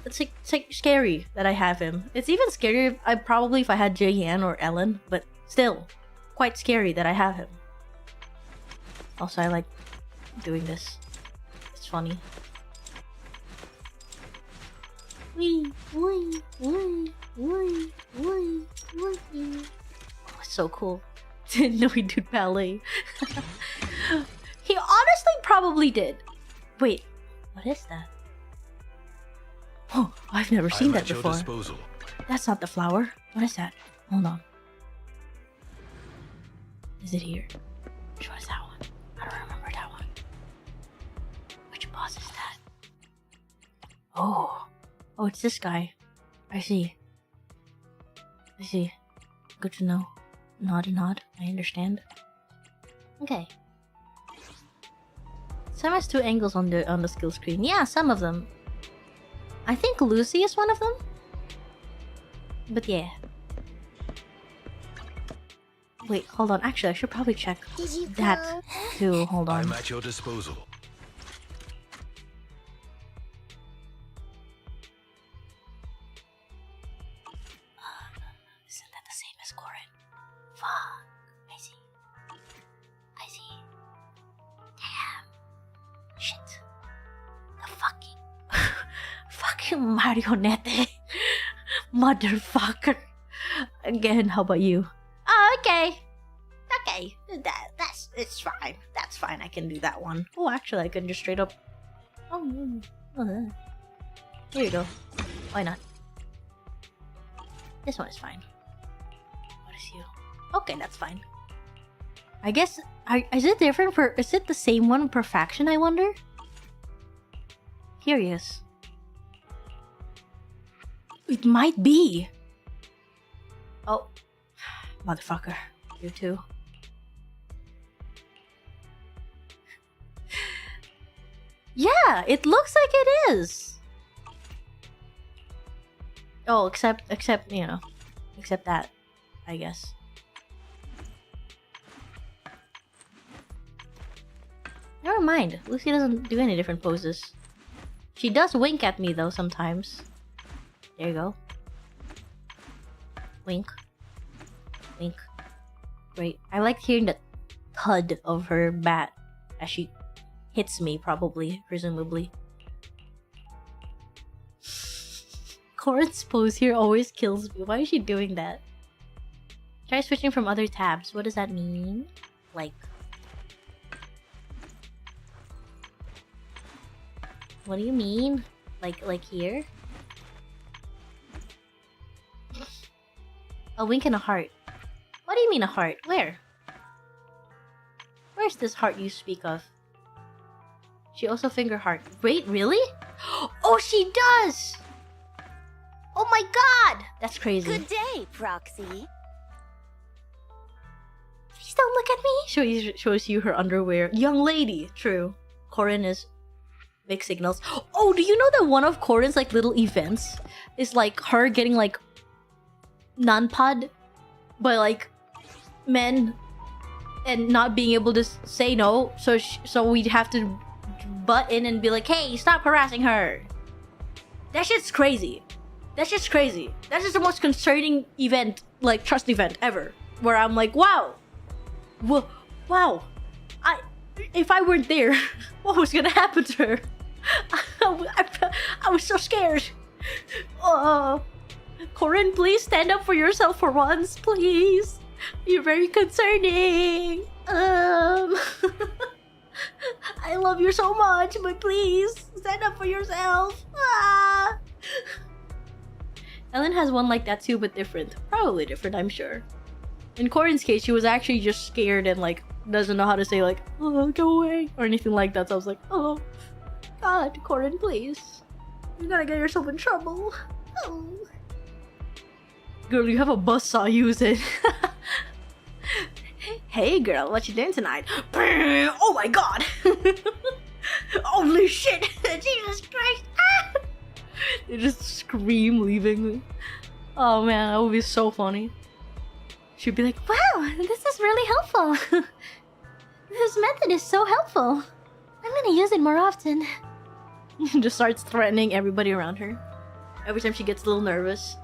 scary that I have him. It's even scarier probably if I had Jaehyun or Ellen, but still quite scary that I have him. Also, I like doing this. It's funny. Wee, wee, wee, wee, wee, wee. Oh, it's so cool. Didn't know he did ballet. He honestly probably did. Wait, what is that? Oh, I've never seen that before. That's not the flower. What is that? Hold on. Is it here? Which one is that one? I don't remember that one. Which boss is that? Oh. Oh, it's this guy. I see. I see. Good to know. Nod. I understand. Okay. Some has 2 angles on the skill screen. Yeah, some of them. I think Lucy is one of them. But yeah. Wait, hold on. Actually, I should probably check that too. Hold on. I'm at your disposal. Isn't that the same as Corin? Fuck. I see. Damn. Shit. The fucking marionette. Motherfucker. Again, how about you? Oh, okay. It's fine. That's fine. I can do that one. Oh, actually, I can just straight up. Here you go. Why not? This one is fine. What is you? Okay, that's fine. I guess. Is it different for? Is it the same one per faction? I wonder. Curious. It might be. Oh, motherfucker. You too. Yeah, it looks like it is. Oh, except you know, except that, I guess. Never mind. Lucy doesn't do any different poses. She does wink at me though sometimes. There you go. Wink. Wink. Great. I like hearing the thud of her bat as she hits me, presumably. Corin's pose here always kills me. Why is she doing that? Try switching from other tabs. What does that mean? Like... What do you mean? Like here? A wink and a heart. What do you mean a heart? Where? Where's this heart you speak of? She also finger heart. Wait, really? Oh, she does! Oh my god! That's crazy. Good day, Proxy. Please don't look at me! Shows you her underwear. Young lady! True. Corin is big signals. Oh, do you know that one of Corin's like little events is like her getting like non-pod by like men and not being able to say no, so we'd have to butt in and be like, hey, stop harassing her. That shit's crazy. That's just crazy. That's just the most concerning event, like trust event ever, where I'm like, wow, if I weren't there, what was gonna happen to her? I was so scared. Corin, please stand up for yourself for once, please. You're very concerning. I love you so much, but please stand up for yourself. Ah. Ellen has one like that too, but different. Probably different, I'm sure. In Corin's case, she was actually just scared and like doesn't know how to say like, oh, go away or anything like that. So I was like, oh God, Corin, please. You're gonna get yourself in trouble. Oh. Girl, you have a buzzsaw, use it. Hey girl, what you doing tonight? Oh my God. Holy shit. Jesus Christ. Ah! They just scream leaving me. Oh man, that would be so funny. She'd be like, wow, this is really helpful. This method is so helpful. I'm gonna use it more often. Just starts threatening everybody around her. Every time she gets a little nervous.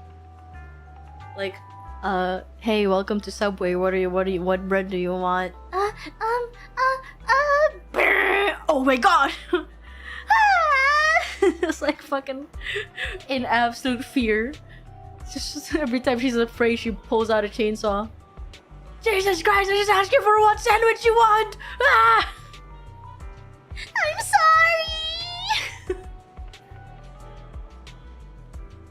Like, hey, welcome to Subway. What bread do you want? Oh my God. It's like fucking in absolute fear. Just every time she's afraid, she pulls out a chainsaw. Jesus Christ, I just asked you for what sandwich you want! Ah! I'm sorry!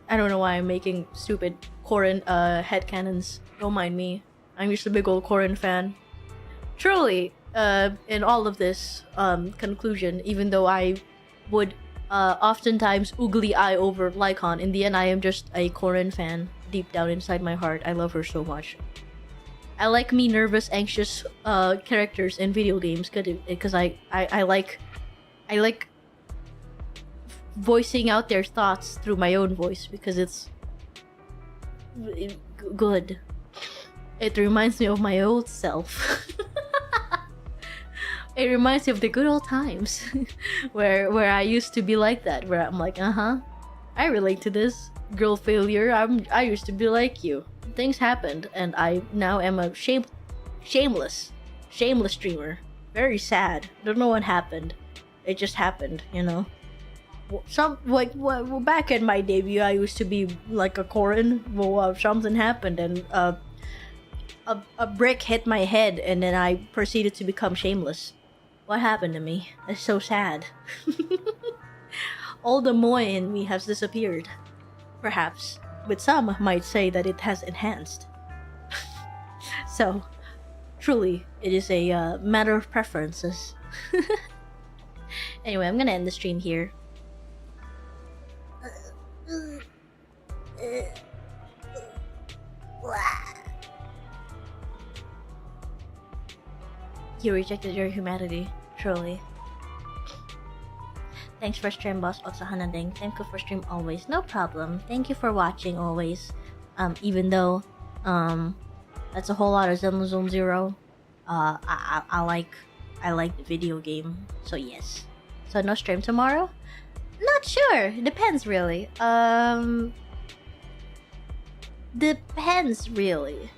I don't know why I'm making stupid Corin headcanons. Don't mind me. I'm just a big old Corin fan. Truly, in all of this conclusion, even though I would oftentimes oogly eye over Lycon, in the end I am just a Corin fan deep down inside my heart. I love her so much. I like me nervous, anxious characters in video games because I like voicing out their thoughts through my own voice because it's good. It reminds me of my old self. It reminds me of the good old times where I used to be like that, where I'm like, I relate to this. Girl failure, I used to be like you. Things happened and I now am a shameless streamer. Very sad. Don't know what happened. It just happened, you know. Back in my debut, I used to be like a Corin. Well, something happened and a brick hit my head and then I proceeded to become shameless. What happened to me? It's so sad. All the moi in me has disappeared. Perhaps. But some might say that it has enhanced. So, truly, it is a matter of preferences. Anyway, I'm gonna end the stream here. You rejected your humanity, truly. Thanks for stream, boss. Also, Hanading. Thank you for stream always. No problem. Thank you for watching always. Even though, that's a whole lot of Zenless Zone Zero. I like the video game. So yes. So no stream tomorrow? Not sure. Depends really. Depends really.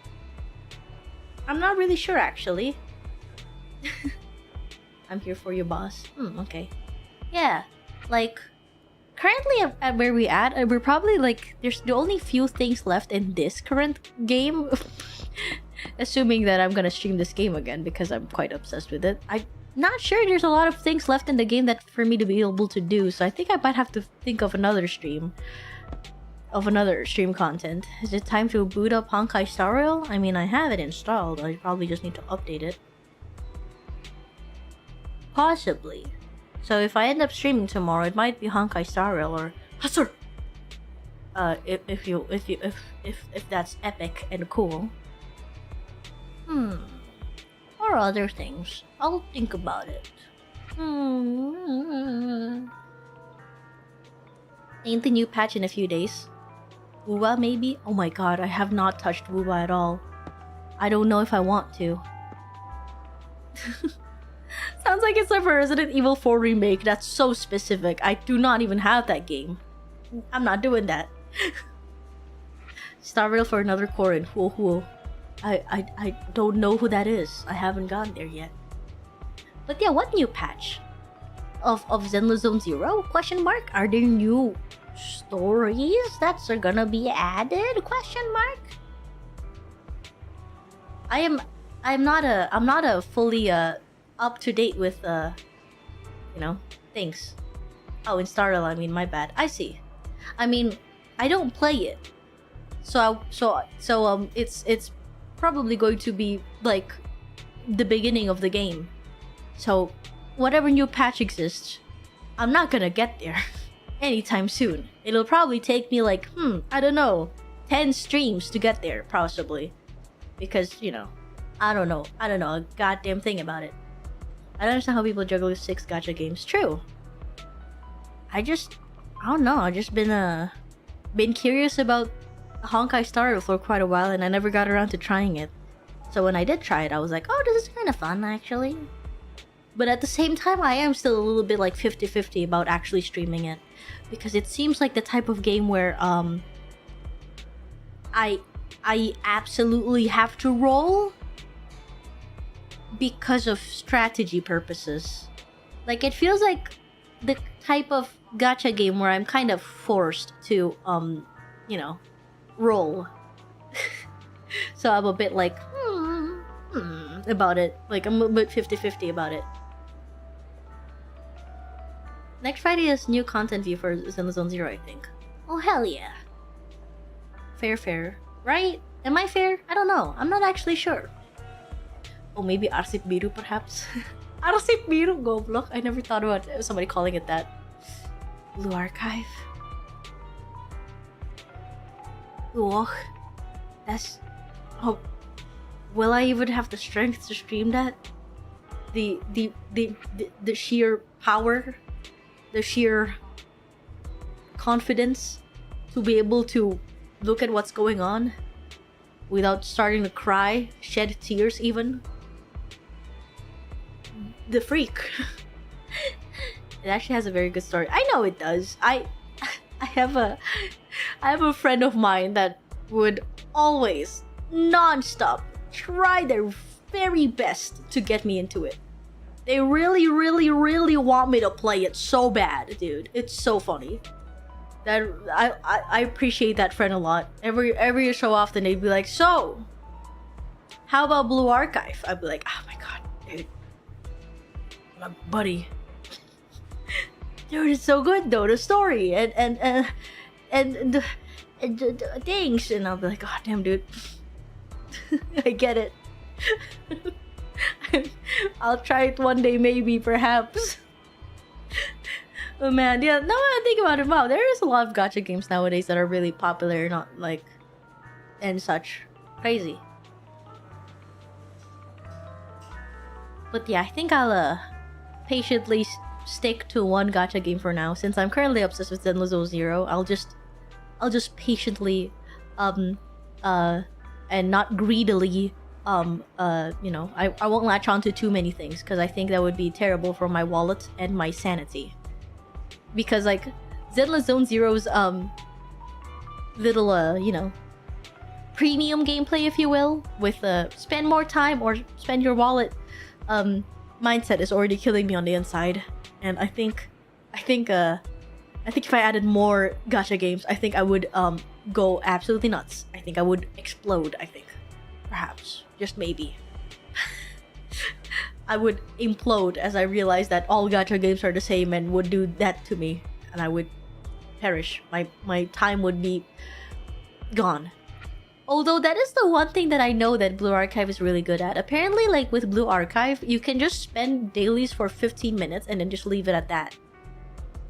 I'm not really sure actually. I'm here for you, boss. Okay. Yeah, like currently at where we at, we're probably like there's the only few things left in this current game. Assuming that I'm gonna stream this game again because I'm quite obsessed with it. I'm not sure there's a lot of things left in the game that for me to be able to do, so I think I might have to think of another stream. Of another stream content. Is it time to boot up Honkai Star Rail? I mean, I have it installed. I probably just need to update it. Possibly. So if I end up streaming tomorrow, it might be Honkai Star Rail or Husser. If that's epic and cool. Or other things. I'll think about it. Ain't the new patch in a few days? Wuba maybe? Oh my god, I have not touched Wuba at all. I don't know if I want to. Sounds like it's like a Resident Evil 4 remake. That's so specific. I do not even have that game. I'm not doing that. Star Rail for another Corin. Whoa. I don't know who that is. I haven't gone there yet. But yeah, what new patch? Of Zenless Zone Zero? Question mark? Are there new stories that are gonna be added? Question mark? I'm not a fully up to date with you know, things. Oh, in Star Rail, I mean, my bad. I see. I mean, I don't play it. So it's probably going to be like the beginning of the game. So whatever new patch exists, I'm not gonna get there anytime soon. It'll probably take me like, I don't know, 10 streams to get there, possibly. Because, you know, I don't know a goddamn thing about it. I don't understand how people juggle 6 gacha games. True. I don't know, I've just been curious about Honkai Star for quite a while, and I never got around to trying it. So when I did try it, I was like, oh, this is kind of fun, actually. But at the same time, I am still a little bit like 50-50 about actually streaming it. Because it seems like the type of game where, I absolutely have to roll because of strategy purposes. Like, it feels like the type of gacha game where I'm kind of forced to, you know, roll. So I'm a bit like, about it. Like, I'm a bit 50-50 about it. Next Friday is new content view for Zenless Zone Zero, I think. Oh, hell yeah. Fair. Right? Am I fair? I don't know. I'm not actually sure. Oh, maybe Arsip Biru, perhaps? Arsip Biru, goblok. I never thought about somebody calling it that. Blue Archive. Ugh. That's... Oh. Will I even have the strength to stream that? The sheer power, the sheer confidence to be able to look at what's going on without starting to cry, shed tears even. The freak. It actually has a very good story. I know it does. I have a friend of mine that would always non-stop try their very best to get me into it. They really want me to play it so bad, dude. It's so funny. That I appreciate that friend a lot. Every so often they'd be like, so how about Blue Archive? I'd be like, oh my god, dude, my buddy. Dude, it's so good though, the story and the things, and I'll be like, god damn, dude. I get it. I'll try it one day, maybe, perhaps. But man, yeah, now I think about it, wow, there is a lot of gacha games nowadays that are really popular, not like, and such. Crazy. But yeah, I think I'll patiently stick to one gacha game for now, since I'm currently obsessed with Zenless Zone Zero. I'll just patiently and not greedily, you know, I won't latch on to too many things, because I think that would be terrible for my wallet and my sanity. Because, like, Zenless Zone Zero's, little, you know, premium gameplay, if you will, with, spend more time or spend your wallet, mindset is already killing me on the inside. And I think if I added more gacha games, I think I would, go absolutely nuts. I think I would explode, I think. Perhaps. Just maybe. I would implode as I realized that all gacha games are the same and would do that to me. And I would perish. My time would be gone. Although that is the one thing that I know that Blue Archive is really good at. Apparently, like with Blue Archive, you can just spend dailies for 15 minutes and then just leave it at that.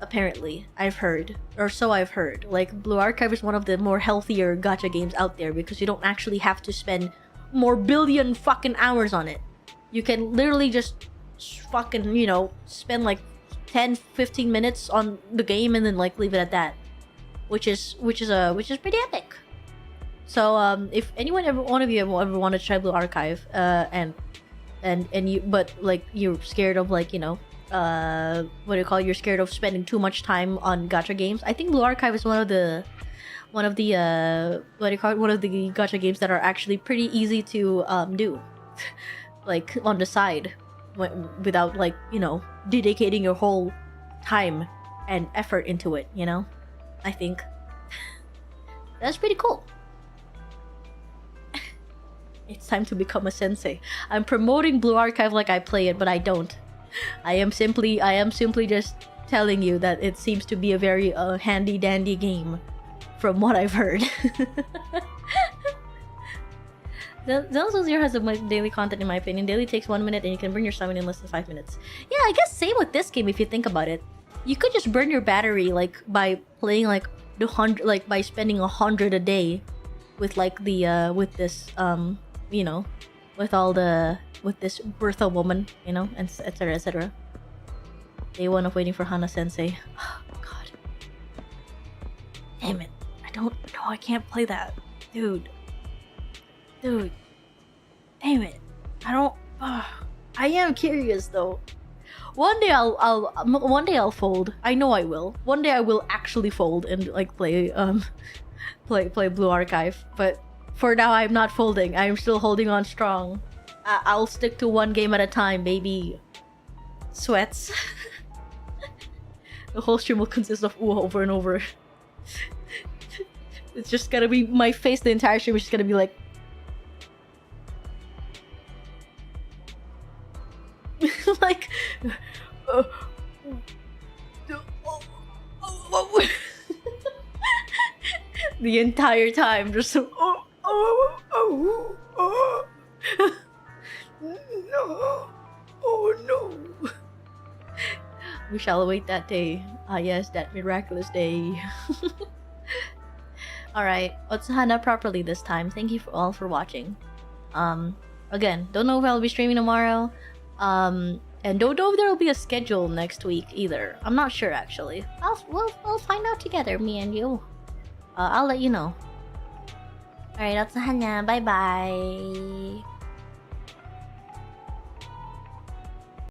Apparently, I've heard. Or so I've heard. Like, Blue Archive is one of the more healthier gacha games out there because you don't actually have to spend more billion fucking hours on it. You can literally just fucking, you know, spend like 10-15 minutes on the game and then like leave it at that. Which is pretty epic. So if one of you ever want to try Blue Archive, and you, but like you're scared of, like, you know, what do you call it? You're scared of spending too much time on gacha games. I think Blue Archive is one of the what do you call it? One of the gacha games that are actually pretty easy to do, like on the side, without, like, you know, dedicating your whole time and effort into it. You know, I think that's pretty cool. It's time to become a sensei. I'm promoting Blue Archive like I play it, but I don't. I am simply just telling you that it seems to be a very handy dandy game, from what I've heard. Zenless Zone Zero has the most daily content in my opinion. Daily takes 1 minute and you can burn your summon in less than 5 minutes. Yeah, I guess same with this game if you think about it. You could just burn your battery like by playing like by spending 100 a day with like the with this you know, with this Bertha woman, you know, and etc etc. Day one of waiting for Hana Sensei. Oh god. Damn it. I can't play that. Dude. Damn it. I am curious though. One day I'll fold. I know I will. One day I will actually fold and like play Blue Archive. But for now I'm not folding. I'm still holding on strong. I'll stick to one game at a time, baby. Sweats. The whole stream will consist of ooh over and over. It's just gonna be my face the entire stream is just gonna be like like the entire time just no. Oh no. We shall await that day. Ah yes, that miraculous day. Alright, let's Hana properly this time. Thank you all for watching. Again, don't know if I'll be streaming tomorrow. And don't know if there'll be a schedule next week either. I'm not sure actually. We'll find out together, me and you. I'll let you know. Alright, that's Hana. Bye bye.